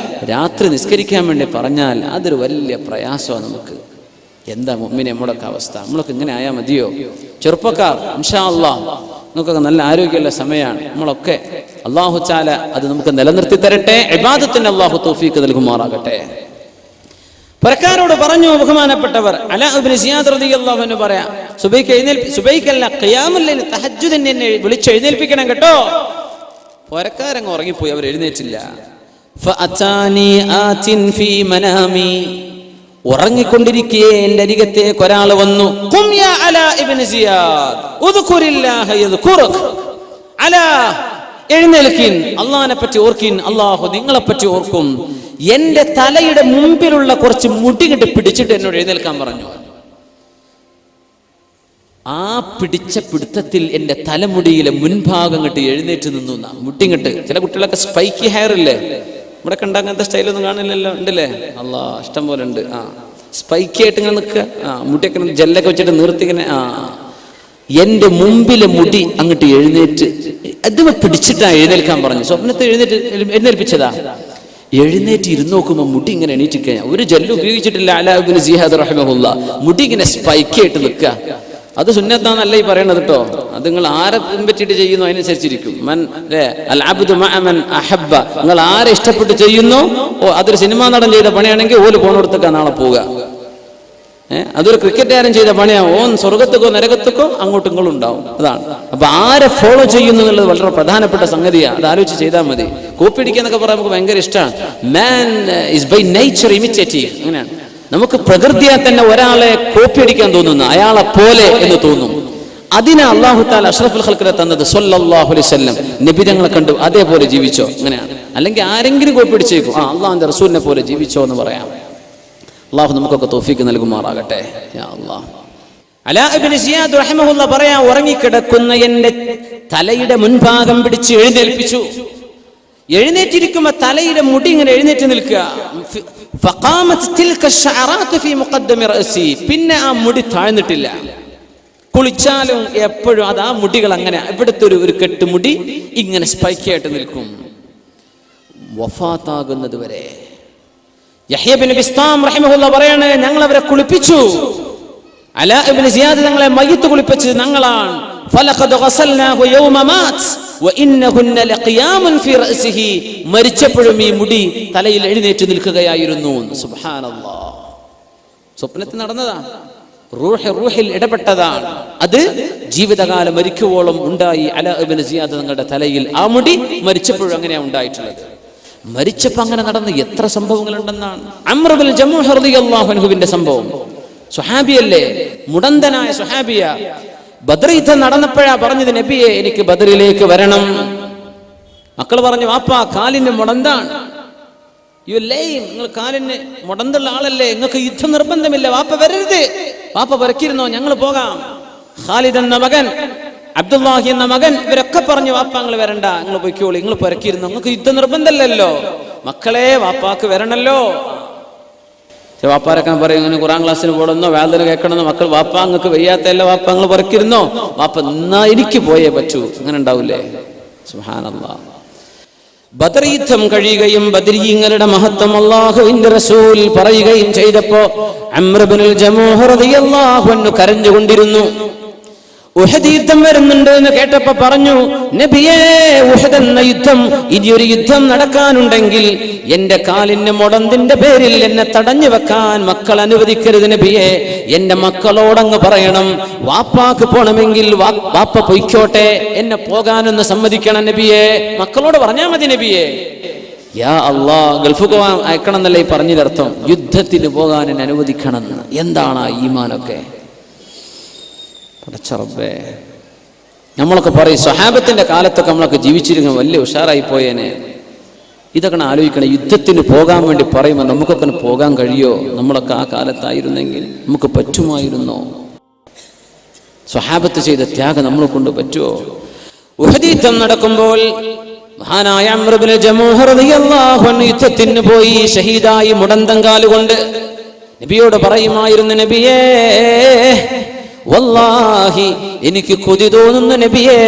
രാത്രി നിസ്കരിക്കാൻ വേണ്ടി പറഞ്ഞാൽ അതൊരു വലിയ പ്രയാസമാണ് നമുക്ക്. എന്താ മുഅ്മിനെ നമ്മുടെയൊക്കെ അവസ്ഥ? നമ്മളൊക്കെ ഇങ്ങനെ ആയാൽ മതിയോ? ചെറുപ്പക്കാർ ഇൻഷാ അല്ലാഹ് നമുക്കൊക്കെ നല്ല ആരോഗ്യമുള്ള സമയമാണ്. നമ്മളൊക്കെ അല്ലാഹു തആല അത് നമുക്ക് നിലനിർത്തി തരട്ടെ. ഇബാദത്തിന് അല്ലാഹു തൗഫീഖ് നൽകുമാറാകട്ടെ. പരക്കാരോട് പറഞ്ഞു ബഹുമാനപ്പെട്ടവർ അലാ ഇബ്നു സിയാദ് റളിയല്ലാഹു അൻഹു പറയാ, സുബൈക്കല്ല ഖിയാമുൽ ലൈൽ തഹജ്ജുദിനെ എന്നെ വിളിച്ചെഴുന്നേൽപ്പിക്കണം കേട്ടോ. പരക്കാരങ്ങ് ഉറങ്ങിപ്പോയി, അവർ എഴുന്നേറ്റില്ല. ഫഅതാനി ആതിൻ ഫീ മനാമി. ഉറങ്ങിക്കൊണ്ടിരിക്കേ എന്റെ അരികത്തേക്ക് ഒരാൾ വന്നു. ഖും യാ അലാ ഇബ്നു സിയാദ് ഉദ്കുരില്ലാഹ യദ്കുറുക്. അലാ, എഴുന്നേൽക്കിൻ, അള്ളാഹിനെ പറ്റി ഓർക്കിൻ, അള്ളാഹു നിങ്ങളെ പറ്റി ഓർക്കും. എന്റെ തലയുടെ മുമ്പിലുള്ള കുറച്ച് മുടി കെട്ടി പിടിച്ചിട്ട് എന്നോട് എഴുന്നേൽക്കാൻ പറഞ്ഞു. ആ പിടിച്ച പിടുത്തത്തിൽ എന്റെ തലമുടിയിലെ മുൻഭാഗം കെട്ടി എഴുന്നേറ്റ് നിന്നു. മുട്ടിങ്ങട്ട് ചില കുട്ടികളൊക്കെ സ്പൈക്കി ഹെയർ ഇല്ലേ, ഇവിടെ കണ്ട അങ്ങനത്തെ സ്റ്റൈലൊന്നും കാണില്ലല്ലോ, ഉണ്ടല്ലേ? അല്ലാ, ഇഷ്ടം പോലെ ഉണ്ട്. സ്പൈക്കി ആയിട്ട് ഇങ്ങനെ നിൽക്കുക, മുടിയൊക്കെ ജെല്ലൊക്കെ വെച്ചിട്ട് നിർത്തിങ്ങനെ. എന്റെ മുമ്പിലെ മുടി അങ്ങോട്ട് എഴുന്നേറ്റ് അത് പിടിച്ചിട്ടാ എഴുന്നേൽക്കാൻ പറഞ്ഞു. സ്വപ്നത്തെ എഴുന്നേൽപ്പിച്ചതാ. എഴുന്നേറ്റ് ഇരുന്ന് നോക്കുമ്പോൾ മുടി ഇങ്ങനെ എണീറ്റ് കഴിഞ്ഞാൽ ഒരു ജെല്ല് ഉപയോഗിച്ചിട്ടില്ല. അലാ ഇബ്നു സിയാദ് റഹിമഹുല്ലാ മുടി ഇങ്ങനെ സ്പൈക്കി ആയിട്ട് നിൽക്കുക. അത് സുന്നത്താന്നല്ല ഈ പറയണത് കേട്ടോ. അത് നിങ്ങൾ ആരെ പറ്റിയിട്ട് ചെയ്യുന്നു അതിനനുസരിച്ചിരിക്കും. അൽ അബ്ദു മഅ മൻ അഹബ്ബ. നിങ്ങൾ ആരെ ഇഷ്ടപ്പെട്ട് ചെയ്യുന്നു, അതൊരു സിനിമാ നടൻ ചെയ്ത പണിയാണെങ്കിൽ ഓല് പോണോടത്തേക്കാ നാളെ പോവുക. അതൊരു ക്രിക്കറ്റുകാരൻ ചെയ്ത പണിയാണ്, ഓൻ സ്വർഗത്തേക്കോ നരകത്തേക്കോ അങ്ങോട്ടും ഇങ്ങോട്ടും ഉണ്ടാവും. അതാണ്. അപ്പൊ ആരെ ഫോളോ ചെയ്യുന്നു എന്നുള്ളത് വളരെ പ്രധാനപ്പെട്ട സംഗതിയാണ്. അത് ആലോചിച്ച് ചെയ്താൽ മതി. കോപ്പി അടിക്കാന്നൊക്കെ പറയാൻ നമുക്ക് ഭയങ്കര ഇഷ്ടമാണ്. Man is by nature imitative. അങ്ങനെയാണ്. നമുക്ക് പ്രകൃതിയെ തന്നെ ഒരാളെ കോപ്പി അടിക്കാൻ തോന്നുന്നു, അയാളെ പോലെ എന്ന് തോന്നും. അതിനെ അല്ലാഹു തആല അഷ്റഫുൽ ഖൽഖിനെ തന്നത് സ്വല്ലല്ലാഹു അലൈഹി വസല്ലം. നബി തങ്ങളെ കണ്ടു അതേപോലെ ജീവിച്ചോ, അങ്ങനെയാണ്. അല്ലെങ്കിൽ ആരെങ്കിലും കോപ്പി അടിച്ചേക്കും, അള്ളാഹുവിന്റെ റസൂലിനെ പോലെ ജീവിച്ചോ എന്ന് പറയാം. അള്ളാഹു നമുക്കൊക്കെ തൗഫീഖ് നൽകുമാറാകട്ടെ. യാ അല്ലാഹ്. അലാ ഇബ്നു സിയാദ് റഹിമഹുല്ലാ പറയാ, ഉറങ്ങിക്കിടക്കുന്ന എന്റെ തലയുടെ മുൻഭാഗം പിടിച്ച് എഴുന്നേൽപ്പിച്ചു. എഴുന്നേറ്റിരിക്കുമ്പോ തലയുടെ മുടി ഇങ്ങനെ എഴുന്നേറ്റ് നിൽക്കുക. പിന്നെ ആ മുടി താഴ്ന്നിട്ടില്ല. കുളിച്ചാലും എപ്പോഴും അത് ആ മുടികൾ അങ്ങനെ ഇവിടുത്തെ ഒരു കെട്ടുമുടി ഇങ്ങനെ സ്പൈക്കായിട്ട് നിൽക്കും വഫാത്താകുന്നത് വരെ. യഹ്യ ഇബ്നു ബിസ്താം റഹിമഹുല്ലാഹ് പറയാണ്, ഞങ്ങൾ അവരെ കുളിപ്പിച്ചു. അലാ ഇബ്നു സിയാദ് ഞങ്ങളെ മയ്യിത്ത് കുളിപ്പിച്ചത് ഞങ്ങളാണ്. ഫലഖദ് ഗസൽനാഹു യൗമ മാത് വഇന്നഹുന്ന ലഖിയാമുൻ ഫീ റഅസിഹി. മരിച്ചപ്പോഴും ഈ മുടി തലയിൽ എഴുന്നേറ്റ് നിൽക്കുകയായിരുന്നു. സുബ്ഹാനല്ലാഹ്. സ്വപ്നത്തിൽ നടന്നതാ, റൂഹിൽ ഇടപെട്ടതാണ്. അത് ജീവിതകാലം മരിക്കുവോളം ഉണ്ടായി. അലാ ഇബ്നു സിയാദ് തങ്ങളുടെ തലയിൽ ആ മുടി മരിച്ചപ്പോഴും അങ്ങനെയാണ് ഉണ്ടായിട്ടുള്ളത്. മരിച്ചപ്പോൾ അങ്ങനെ നടന്ന എത്ര സംഭവങ്ങൾ ഉണ്ടെന്നാണ്. അംർ ഇബ്നുൽ ജമൂഹ് റളിയല്ലാഹു അൻഹുവിന്റെ സംഭവം. സ്വഹാബിയല്ലേ, മുടന്തനായ സ്വഹാബിയ. ബദർ യുദ്ധം നടന്നപ്പോഴാ പറഞ്ഞത്, നബിയെ എനിക്ക് ബദറിലേക്ക് വരണം. മക്കൾ പറഞ്ഞു, വാപ്പാ കാലിന് മുടന്താണ്, നിങ്ങൾ കാലിന് മുടന്തുള്ള ആളല്ലേ, നിങ്ങൾക്ക് യുദ്ധം നിർബന്ധമില്ല, വാപ്പ വരരുത്. വാപ്പ പറക്കിരുന്നോ, ഞങ്ങൾ പോകാം. ഖാലിദ് എന്ന മകൻ, അബ്ദുല്ലാഹി എന്ന മകൻ, ഇവരൊക്കെ പറഞ്ഞു, വാപ്പ നിങ്ങൾ വരണ്ട, നിങ്ങൾ പൊയ്ക്കോളി, നിങ്ങൾ പറക്കിരുന്നു, നിങ്ങൾക്ക് യുദ്ധം നിർബന്ധമല്ലല്ലോ. മക്കളെ വാപ്പാക്ക് വരണല്ലോ. വാപ്പാരൊക്കെ പറയും, ഇങ്ങനെ ഖുർആൻ ക്ലാസ്സിന് പോകണമെന്നോ വേദന കേൾക്കണമെന്നോ. മക്കൾ, വാപ്പ നിങ്ങൾക്ക് വയ്യാത്തല്ല, വാപ്പ നിങ്ങൾ പറക്കിരുന്നോ, വാപ്പ എന്നാ എനിക്ക് പോയേ പറ്റൂ, അങ്ങനെ ഉണ്ടാവൂലേ? സുബ്ഹാനല്ലാഹ്. ബദർ യുദ്ധം കഴിയുകയും ബദരീങ്ങളുടെ മഹത്വം അല്ലാഹുവിന്റെ റസൂൽ പറയുകയും ചെയ്തപ്പോ അംർ ഇബ്നുൽ ജമൂഹ് റളിയല്ലാഹു അൻഹു കരഞ്ഞുകൊണ്ടിരുന്നു. ഉഹദ് യുദ്ധം വരുന്നുണ്ട് എന്ന് കേട്ടപ്പോ പറഞ്ഞു, നബിയേ, ഉഹദ് എന്ന യുദ്ധം, ഇനിയൊരു യുദ്ധം നടക്കാനുണ്ടെങ്കിൽ എന്റെ കാലിന് മുടന്തിന്റെ പേരിൽ എന്നെ തടഞ്ഞു വെക്കാൻ മക്കൾ അനുവദിക്കരുത് നബിയേ. എന്റെ മക്കളോടങ്ങ് പറയണം, വാപ്പാക്ക് പോണമെങ്കിൽ വാപ്പ പൊയ്ക്കോട്ടെ, എന്നെ പോകാനൊന്ന് സമ്മതിക്കണം നബിയേ. മക്കളോട് പറഞ്ഞാ മതി നബിയേ. യാ അല്ലാ, ഗൾഫ് പോകാൻ അയക്കണം എന്നല്ലേ ഈ പറഞ്ഞതിനർത്ഥം? യുദ്ധത്തിന് പോകാൻ എന്നെ അനുവദിക്കണം. എന്താണ് ആ ഈമാനൊക്കെ? പടച്ചറബ്ബേ, നമ്മളൊക്കെ പറയും സ്വഹാബത്തിന്റെ കാലത്തൊക്കെ നമ്മളൊക്കെ ജീവിച്ചിരുന്ന വലിയ ഉഷാറായി പോയേനെ. ഇതൊക്കെ ആലോചിക്കണം. യുദ്ധത്തിന് പോകാൻ വേണ്ടി പറയുമ്പോൾ നമുക്കൊക്കെ പോകാൻ കഴിയോ? നമ്മളൊക്കെ ആ കാലത്തായിരുന്നെങ്കിൽ നമുക്ക് പറ്റുമായിരുന്നോ? സ്വഹാബത്ത് ചെയ്ത ത്യാഗം നമ്മളെ കൊണ്ട് പറ്റുമോ? ഉഹദ് യുദ്ധം നടക്കുമ്പോൾ മഹാനായ അംർ ഇബ്നു ജമൂഹ് റളിയല്ലാഹു അൻഹു യുദ്ധത്തിന് പോയി ഷഹീദായി മുടന്തം കാലുകൊണ്ട് നബിയോട് പറയുമായിരുന്നു, നബിയേ, വല്ലാഹി എനിക്ക് കൊതി തോന്നുന്നു നബിയേ,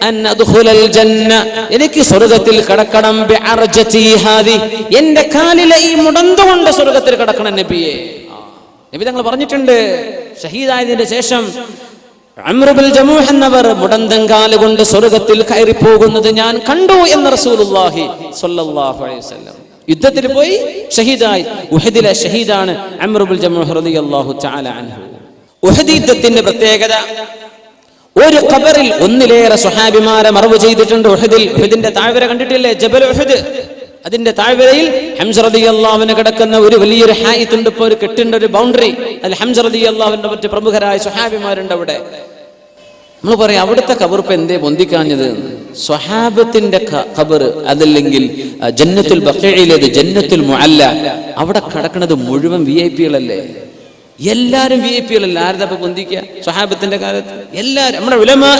അൻ അദ്ഖുലൽ ജന്ന, എനിക്ക് സ്വർഗ്ഗത്തിൽ കടക്കണം, ബിഅർജതി ഹാദി, എന്റെ കാലിലെ ഈ മുടന്ത് കൊണ്ട് സ്വർഗ്ഗത്തിൽ കടക്കണം നബിയേ. നബി തങ്ങൾ പറഞ്ഞിട്ടുണ്ട്, ഷഹീദായതിന്റെ ശേഷം അംർ ഇബ്നുൽ ജമൂഹ് എന്നവർ മുടന്തം കാലുകൊണ്ട് സ്വർഗ്ഗത്തിൽ കയറി പോകുന്നത് ഞാൻ കണ്ടു എന്ന് റസൂലുള്ളാഹി സ്വല്ലല്ലാഹു അലൈഹി വസല്ലം. യുദ്ധത്തിൽ പോയി ഷഹീദായി. ഉഹദിലെ ഷഹീദാണ് അംർ ഇബ്നുൽ ജമൂഹ് റളിയല്ലാഹു തആല അൻഹു. ഉഹദ് യുദ്ധത്തിന്റെ പ്രത്യേകത, ഒരു ഖബറിൽ ഒന്നിലേറെ സ്വഹാബിമാരെ മറവ് ചെയ്തിട്ടുണ്ട്. ഉഹദിന്റെ താഴ്വര കണ്ടിട്ടില്ലേ, ജബൽ ഉഹദ്? അതിന്റെ താഴ്വരയിൽ ഹംസ റളിയല്ലാഹു അൻഹു കിടക്കുന്ന ഒരു വലിയൊരു ഹായിത്ത് ഉണ്ട്. ഇപ്പോൾ ഒരു കെട്ടിന്റെ ഒരു ബൗണ്ടറി, അതിൽ ഹംസ റളിയല്ലാഹു അൻഹു മറ്റ് പ്രമുഖരായ സ്വഹാബിമാരുണ്ട്. അവിടെ നമ്മൾ പറയും, അവിടുത്തെ ഖബർ ഇപ്പൊ എന്തേ പൊന്തിക്കാഞ്ഞത്? സ്വഹാബത്തിന്റെ ഖബർ, അതല്ലെങ്കിൽ ജന്നത്തുൽ ബഖീഇലേത് ജന്നത്തുൽ മുഅല്ല, അവിടെ കിടക്കുന്നത് മുഴുവൻ വിഐപികളല്ലേ? എല്ലാരും വിഐപികളല്ല. ആരതപ്പോ പൊന്തിക്കുക? സ്വഹാബത്തിന്റെ കാലത്ത് എല്ലാരും. നമ്മുടെ ഉലമാ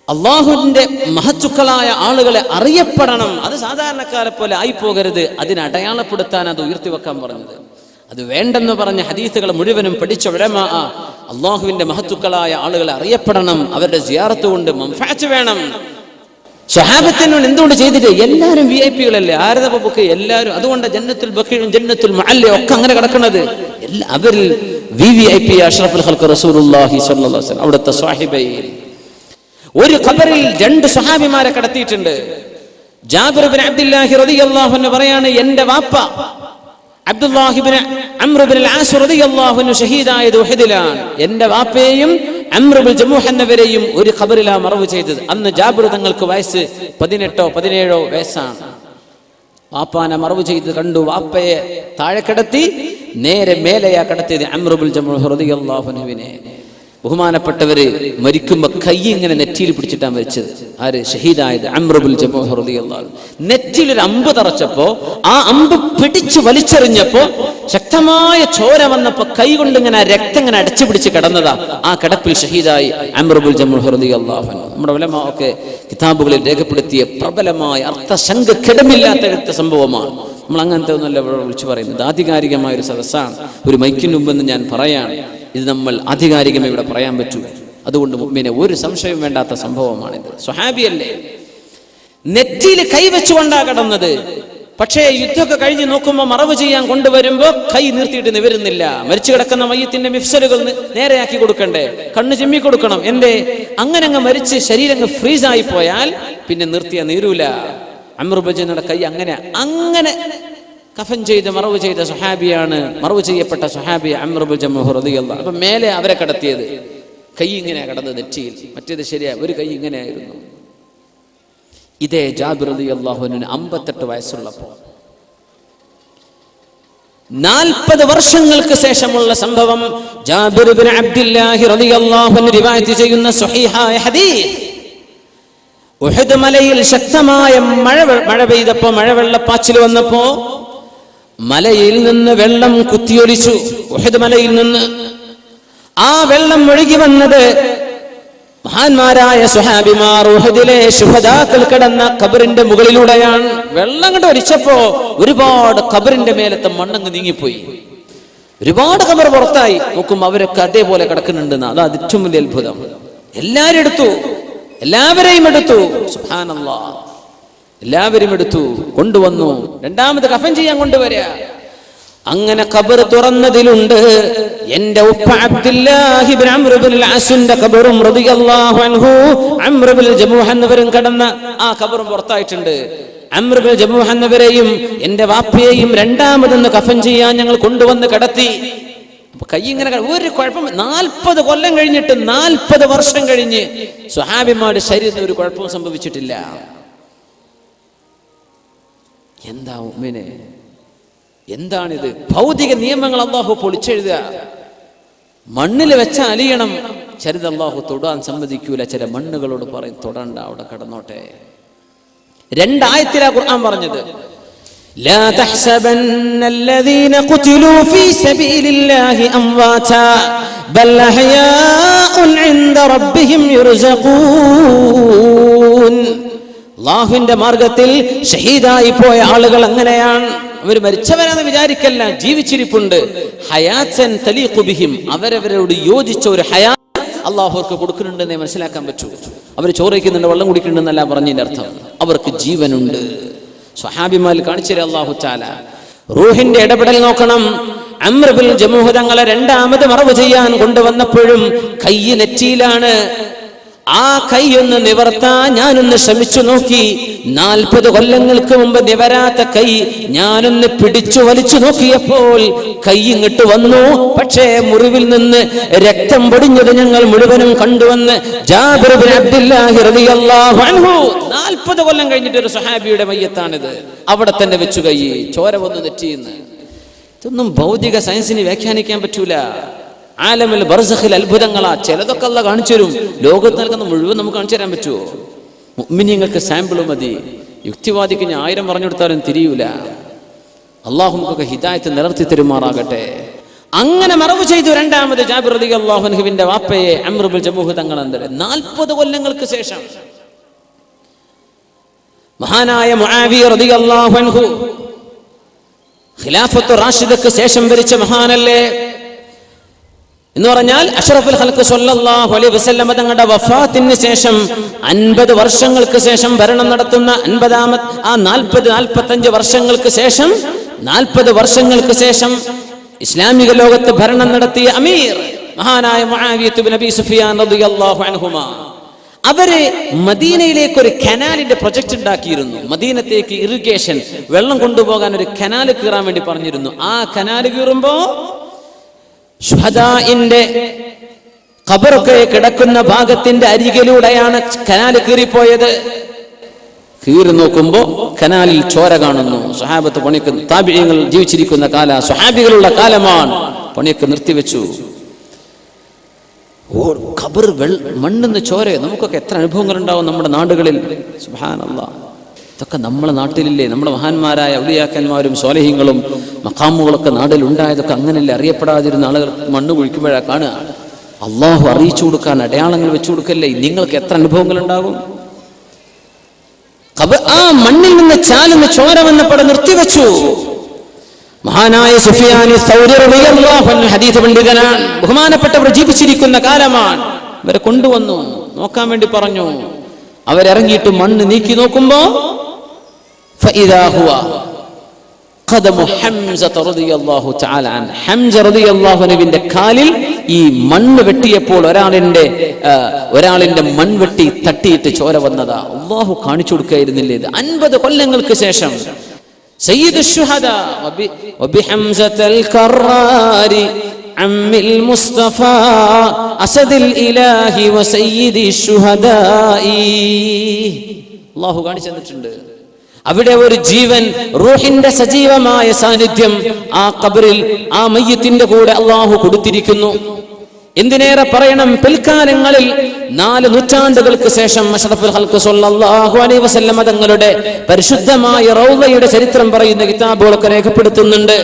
അള്ളാഹുവിന്റെ മഹത്തുക്കളായ ആളുകളെ അറിയപ്പെടണം. അത് സാധാരണക്കാരെ പോലെ ആയിപ്പോകരുത്. അതിനെ അടയാളപ്പെടുത്താൻ അത് ഉയർത്തിവെക്കാൻ പറഞ്ഞത്. അത് വേണ്ടെന്ന് പറഞ്ഞ ഹദീസുകൾ മുഴുവനും പഠിച്ച ഉലമാ അള്ളാഹുവിന്റെ മഹത്തുക്കളായ ആളുകളെ അറിയപ്പെടണം. അവരുടെ സിയാറത്ത് കൊണ്ട് മൻഫഅത്ത് വേണം. സ്വഹാബത്തിനോട് എന്തുകൊണ്ട് ചെയ്തിട്ട്? എല്ലാവരും വിഐപികളല്ലേ? ആരതപ്പോ പൊക്കെ എല്ലാവരും. അതുകൊണ്ട് ജന്നത്തുൽ ബഖീഉം ജന്നത്തുൽ മുഅല്ല ഒക്കെ അങ്ങനെ കിടക്കുന്നത്. അവരിൽ വിവിഐപി അഷ്റഫുൽ ഖൽഖ് റസൂലുള്ളാഹി സ്വല്ലല്ലാഹു അലൈഹി വസല്ലം അവിടുത്തെ സ്വഹാബയിൽ ഒരു ഖബറിൽ രണ്ട് സ്വഹാബിമാരെ കടത്തിയിട്ടുണ്ട്. ജാബിർ ഇബ്നു അബ്ദുല്ലാഹി റളിയല്ലാഹു അൻഹു പറയാണ്, എന്റെ വാപ്പ അബ്ദുല്ലാഹി ഇബ്നു അംർ ഇബ്നുൽ ആസ് റളിയല്ലാഹു അൻഹു ഷഹീദായത് ഉഹദിലാണ്. എന്റെ വാപ്പയെയും അംർ ഇബ്നുൽ ജമൂഹ് എന്നവരെയും ഒരു ഖബറിലാ മറവ് ചെയ്തത്. അന്ന് ജാബിർ തങ്ങൾക്ക് വയസ്സ് 18-17 വയസ്സാണ്. വാപ്പാനെ മറവ് ചെയ്ത് കണ്ടു. വാപ്പയെ താഴെ കിടത്തി, നേരെ മേലെയാ കടത്തിയത് അംർ ഇബ്നുൽ ജമൂഹ് റളിയല്ലാഹു അൻഹുവിനെ. ബഹുമാനപ്പെട്ടവര് മരിക്കുമ്പോ കൈ ഇങ്ങനെ നെറ്റിയിൽ പിടിച്ചിട്ടാണ് മരിച്ചത്. ആര്? ഷഹീദായത് അംർ ഇബ്നുൽ ജമൂഹ് റളിയല്ലാഹു അൻഹു. നെറ്റിയിൽ ഒരു അമ്പ് തറച്ചപ്പോ ആ അമ്പ് പിടിച്ചു വലിച്ചെറിഞ്ഞപ്പോ ശക്തമായ ചോര വന്നപ്പോ കൈ കൊണ്ട് ഇങ്ങനെ രക്തം ഇങ്ങനെ അടച്ചു പിടിച്ച് കിടന്നതാ. ആ കിടപ്പിൽ ഷഹീദായി അംർ ഇബ്നുൽ ജമൂഹ് റളിയല്ലാഹു അൻഹു. നമ്മുടെ ഉലമാ ഒക്കെ കിതാബുകളിൽ രേഖപ്പെടുത്തിയ പ്രബലമായ അർത്ഥശങ്ക കിടമില്ലാത്ത സംഭവമാണ്. നമ്മൾ അങ്ങനത്തെ ഒന്നുമല്ല ഇവിടെ വിളിച്ചു പറയുന്നത്. ആധികാരികമായ ഒരു സദസ്സാണ്. ഒരു മൈക്കിന് മുമ്പെന്ന് ഞാൻ പറയാണ്, ഇത് നമ്മൾ ആധികാരികമായി ഇവിടെ പറയാൻ പറ്റൂ. അതുകൊണ്ട് മുഅ്മിനെ ഒരു സംശയം വേണ്ടാത്ത സംഭവമാണിത്. സ്വഹാബിയല്ലേ, നെറ്റിയിൽ കൈവച്ചുകൊണ്ടാ കിടന്നത്. പക്ഷേ യുദ്ധമൊക്കെ കഴിഞ്ഞ് നോക്കുമ്പോൾ മറവ് ചെയ്യാൻ കൊണ്ടുവരുമ്പോൾ കൈ നിർത്തിയിട്ട് നിവരുന്നില്ല. മരിച്ചു കിടക്കുന്ന മയ്യത്തിന്റെ മിഫ്സലുകൾ നേരെയാക്കി കൊടുക്കണ്ടേ, കണ്ണ് ചിമ്മി കൊടുക്കണം. എന്റെ അങ്ങനെ അങ്ങ് മരിച്ച് ശരീരം ഫ്രീസായി പോയാൽ പിന്നെ നിർത്തിയ നീരൂല. അംർ ഇബ്നു ജമൂഹയുടെ കൈ അങ്ങനെ കഫൻ ചെയ്ത് മറവ് ചെയ്ത സ്വഹാബിയാണ്, മറവ് ചെയ്യപ്പെട്ട സ്വഹാബി അംർ ഇബ്നു ജമൂഹ് റളിയല്ലാഹു അൻഹു. അപ്പൊ മേലെ അവരെ കടത്തിയത് കൈ ഇങ്ങനെയാ കടന്നത് നെറ്റിയിൽ, മറ്റേത് ശരിയാ ഒരു കൈ ഇങ്ങനെയായിരുന്നു. ഇതേ ജാബിർ റളിയല്ലാഹു അൻഹുവിന് 58 വയസ്സുള്ളപ്പോൾ 40 വർഷങ്ങൾക്ക് ശേഷമുള്ള സംഭവം. ജാബിർ ഇബ്നു അബ്ദുല്ലാഹി റളിയല്ലാഹു അൻഹു റിവായത്ത് ചെയ്യുന്ന സ്വഹീഹായ ഹദീസ്. ഉഹദ് മലയിൽ ശക്തമായ മഴ പെയ്തപ്പോ, മഴവെള്ളപ്പാച്ചിൽ വന്നപ്പോ മലയിൽ നിന്ന് വെള്ളം കുത്തിയൊലിച്ചു. ഉഹദ് മലയിൽ നിന്ന് ആ വെള്ളം ഒഴുകി വന്നത് മഹാന്മാരായ സ്വഹാബിമാർ ഉഹദിലെ ശുഹദാക്കൾ കിടന്ന ഖബറിന്റെ മുകളിലൂടെയാണ്. വെള്ളം കണ്ട് ഒലിച്ചപ്പോ ഒരുപാട് ഖബറിന്റെ മേലത്തെ മണ്ണങ്ങ് നീങ്ങിപ്പോയി. ഒരുപാട് ഖബർ പുറത്തായി. നോക്കും അവരൊക്കെ അതേപോലെ കിടക്കുന്നുണ്ടെന്ന്. അത് ഏറ്റവും വലിയ അത്ഭുതം. എല്ലാവരെയും എടുത്തു. സുബ്ഹാനല്ലാഹ്, എല്ലാവരും എടുത്തു, കൊണ്ടുവന്നു. രണ്ടാമത് കഫൻ ചെയ്യാൻ കൊണ്ടുവരിക. അങ്ങനെ ഖബർ തുറന്നതിലുണ്ട് എന്റെ ഉപ്പ അബ്ദുല്ലാഹി ഇബ്നു അംർ ഇബ്നുൽ അസിന്റെ ഖബറും റളിയല്ലാഹു അൻഹു അംർ ഇബ്നുൽ ജമൂഹ് എന്നവരും കടന്ന ആ ഖബറും പുറത്തായിട്ടുണ്ട്. അംർ ഇബ്നുൽ ജമൂഹ് എന്നവരെയും എന്റെ വാപ്പയെയും രണ്ടാമതൊന്ന് കഫൻ ചെയ്യാൻ ഞങ്ങൾ കൊണ്ടുവന്ന് കിടത്തി. അപ്പൊ കൈ ഇങ്ങനെ ഒരു കുഴപ്പം 40 കൊല്ലം കഴിഞ്ഞിട്ട് 40 വർഷം കഴിഞ്ഞ് സ്വഹാബിമാരുടെ ശരീരത്തിന് ഒരു കുഴപ്പവും സംഭവിച്ചിട്ടില്ല. എന്താ ഉമ്മിനെ, എന്താണിത്? ഭൗതിക നിയമങ്ങൾ അല്ലാഹു പൊളിച്ചെഴുതുക. മണ്ണിൽ വെച്ച അലിയണം, ചിലത് അല്ലാഹു തൊടാൻ സമ്മതിക്കൂല. ചില മണ്ണുകളോട് പറയും തൊടണ്ട, അവിടെ കടന്നോട്ടെ. 2 ആയത്തിലാ ഖുർആൻ പറഞ്ഞത്. ലാ തഹ്സബന്ന الذين قتلوا في سبيل الله امواتا بل احياء عند ربهم يرزقون. അല്ലാഹുവിന്റെ മാർഗത്തിൽ ഷഹീദായി പോയ ആളുകൾ അങ്ങനെയാണ്. അവർ മരിച്ചവരാണെന്ന് വിചാരിക്കല്ല, ജീവിച്ചിരിപ്പുണ്ട്. ഹയാത്തൻ തലീഖു ബിഹിം, അവരവരോട് യോജിച്ച ഒരു ഹയാത്ത് അല്ലാഹു അവർക്ക് കൊടുക്കുന്നുണ്ടെന്നേ മനസ്സിലാക്കാൻ പറ്റൂ. അവർ ചോറയ്ക്കുന്നുണ്ട്, വെള്ളം കുടിക്കുന്നുണ്ടെന്നല്ല പറഞ്ഞതിന്റെ അർത്ഥം. അവർക്ക് ജീവനുണ്ട്. സ്വഹാബിമാൽ കാണിച്ചത് അല്ലാഹു തആല. റൂഹിന്റെ ഇടപെടൽ നോക്കണം. അംർ ഇബ്നുൽ ജമൂഹ് തങ്ങളെ രണ്ടാമത് മറവ് ചെയ്യാൻ കൊണ്ടുവന്നപ്പോഴും കൈ നെറ്റിയിലാണ്. ആ കൈ ഒന്ന് നിവർത്താൻ ഞാനൊന്ന് ശ്രമിച്ചു നോക്കി. 40 കൊല്ലങ്ങൾക്ക് മുമ്പ് നിവരാത്ത കൈ ഞാനൊന്ന് പിടിച്ചു വലിച്ചു നോക്കിയപ്പോൾ കൈ ഇങ്ങോട്ട് വന്നു. പക്ഷേ മുറിവിൽ നിന്ന് രക്തം പൊടിഞ്ഞത് ഞങ്ങൾ മുഴുവനും കണ്ടുവന്ന് ജാബിർ ഇബ്നു അബ്ദുല്ലാഹി റളിയല്ലാഹു അൻഹു 40 കൊല്ലം കഴിഞ്ഞിട്ട് ഒരു സ്വഹാബിയുടെ മയ്യത്താണിത്. അവിടെ തന്നെ വെച്ചു കൈ, ചോര വന്നു നെറ്റിയെന്ന്. ഇതൊന്നും ഭൗതിക സയൻസിന് വ്യാഖ്യാനിക്കാൻ പറ്റൂല. ആലമിൽ ബർസഖിൽ അത്ഭുതങ്ങളാ. ചിലതൊക്കെ അല്ലാഹു കാണിച്ചു തരും. ലോകത്ത് നൽകുന്ന മുഴുവൻ നമുക്ക് കാണിച്ചു തരാൻ പറ്റുമോ? മുഅ്മിനീങ്ങൾക്ക് സാമ്പിൾ മതി. യുക്തിവാദിക്ക് ഞാൻ 1000 പറഞ്ഞു കൊടുത്താലും തിരിയൂല. അല്ലാഹു നമുക്കൊക്കെ ഹിദായത്ത് നിലർത്തി തരുമാറാകട്ടെ. അങ്ങനെ മറവ് ചെയ്തു രണ്ടാമത് ജാബിർ റളിയല്ലാഹു അൻഹുവിന്റെ വാപ്പയെ അംർ ഇബ്നുൽ ജമൂഹ് തങ്ങൾ. 40 കൊല്ലങ്ങൾക്ക് ശേഷം മഹാനായ മുആവിയ റളിയല്ലാഹു അൻഹു ഖിലാഫത്തു റാഷിദക്ക് ശേഷം ഭരിച്ച മഹാനല്ലേ എന്ന് പറഞ്ഞാൽ അഷ്റഫുൽ ഖൽഖ് സ്വല്ലല്ലാഹു അലൈഹി വസല്ലം തങ്ങളുടെ വഫാത്തിന് ശേഷം 50 വർഷങ്ങൾക്ക് ശേഷം ഭരണം നടത്തുന്ന 45 വർഷങ്ങൾക്ക് ശേഷം 40 വർഷങ്ങൾക്ക് ശേഷം ഇസ്ലാമിക ലോകത്ത് ഭരണം നടത്തിയ അമീർ മഹാനായ മുആവിയ ഇബ്നു അബീ സുഫിയാൻ റളിയല്ലാഹു അൻഹുമാ. അവര് മദീനയിലേക്ക് ഒരു കനാലിന്റെ പ്രൊജക്ട് ഉണ്ടാക്കിയിരുന്നു. മദീനത്തേക്ക് ഇറിഗേഷൻ, വെള്ളം കൊണ്ടുപോകാൻ ഒരു കനാല് കീറാൻ വേണ്ടി പറഞ്ഞിരുന്നു. ആ കനാല് കീറുമ്പോ ശുഹദാഇന്റെ ഖബറൊക്കെ കിടക്കുന്ന ഭാഗത്തിന്റെ അരികിലൂടെയാണ് കനാല് കീറിപ്പോയത്. കീറി നോക്കുമ്പോ കനാലിൽ ചോര കാണുന്നു. സ്വഹാബത്ത് പണിക്ക്, താബിഈങ്ങൾ ജീവിച്ചിരിക്കുന്ന കാല, സ്വഹാബികളുള്ള കാലമാണ്. പണിയൊക്കെ നിർത്തിവെച്ചു. ഖബർ മണ്ണെന്ന് ചോര. നമുക്കൊക്കെ എത്ര അനുഭവങ്ങൾ ഉണ്ടാവും നമ്മുടെ നാടുകളിൽ. സുബ്ഹാനല്ലാഹ്, ഇതൊക്കെ നമ്മളെ നാട്ടിലില്ലേ? നമ്മുടെ മഹാന്മാരായ ഔലിയാക്കന്മാരും സ്വാലിഹീങ്ങളും മഖാമുകളൊക്കെ നാട്ടിൽ ഉണ്ടായതൊക്കെ അങ്ങനെയല്ലേ? അറിയപ്പെടാതിരുന്ന ആളുകൾ മണ്ണ് കുഴിക്കുമ്പോഴാണ് കാണുക. അള്ളാഹു അറിയിച്ചു കൊടുക്കാൻ അടയാളങ്ങൾ വെച്ചു കൊടുക്കല്ലേ? നിങ്ങൾക്ക് എത്ര അനുഭവങ്ങൾ ഉണ്ടാകും? ആ മണ്ണിൽ നിന്ന് ചാലുന്ന ചോര വന്നപ്പോൾ നിർത്തിവെച്ചു. മഹാനായ സുഫിയാനി സൗരി റളിയല്ലാഹു അൻഹു ഹദീസ് പണ്ഡിതനാണ്, ബഹുമാനപ്പെട്ടവർ ജീവിച്ചിരിക്കുന്ന കാലമാണ്. ഇവരെ കൊണ്ടുവന്നു നോക്കാൻ വേണ്ടി പറഞ്ഞു. അവരിറങ്ങിയിട്ട് മണ്ണ് നീക്കി നോക്കുമ്പോ ഫഇദാ ഹുവ ഖദമു ഹംസ റളിയല്ലാഹു തആല അൻ. ഹംസ റളിയല്ലാഹു അൻഹുവിന്റെ കാലിൽ ഈ മണ്ണ് വെട്ടിയപ്പോൾ ഒരാളിന്റെ മൺവെട്ടി തട്ടിയിട്ട് ചോര വന്നതാ. അല്ലാഹു കാണിച്ചു കൊടുക്കുകയായിരുന്നില്ലേ ഇത്? 50 കൊല്ലങ്ങൾക്ക് ശേഷം സയ്യിദ് ശുഹദാ വബിഹംസത്തൽ കറാരി അമ്മിൽ മുസ്തഫ അസദിൽ ഇലാഹി വസയ്യിദി ശുഹദാഇ. അല്ലാഹു കാണിച്ചു തന്നിട്ടുണ്ട്. അവിടെ ഒരു ജീവൻ, റൂഹിന്റെ സജീവമായ സാന്നിധ്യം ആ ഖബറിൽ, ആ മയ്യിത്തിന്റെ കൂടെ അല്ലാഹു കൊടുത്തിരിക്കുന്നു. എന്തിനേറെ പറയണം, പിൽക്കാലങ്ങളിൽ 4 നൂറ്റാണ്ടുകൾക്ക് ശേഷം അഷ്റഫുൽ ഖൽഖ് സ്വല്ലല്ലാഹു അലൈഹി വസല്ലം തങ്ങളുടെ പരിശുദ്ധമായ റൗളയുടെ ചരിത്രം പറയുന്ന കിതാബുകളൊക്കെ രേഖപ്പെടുത്തുന്നുണ്ട്.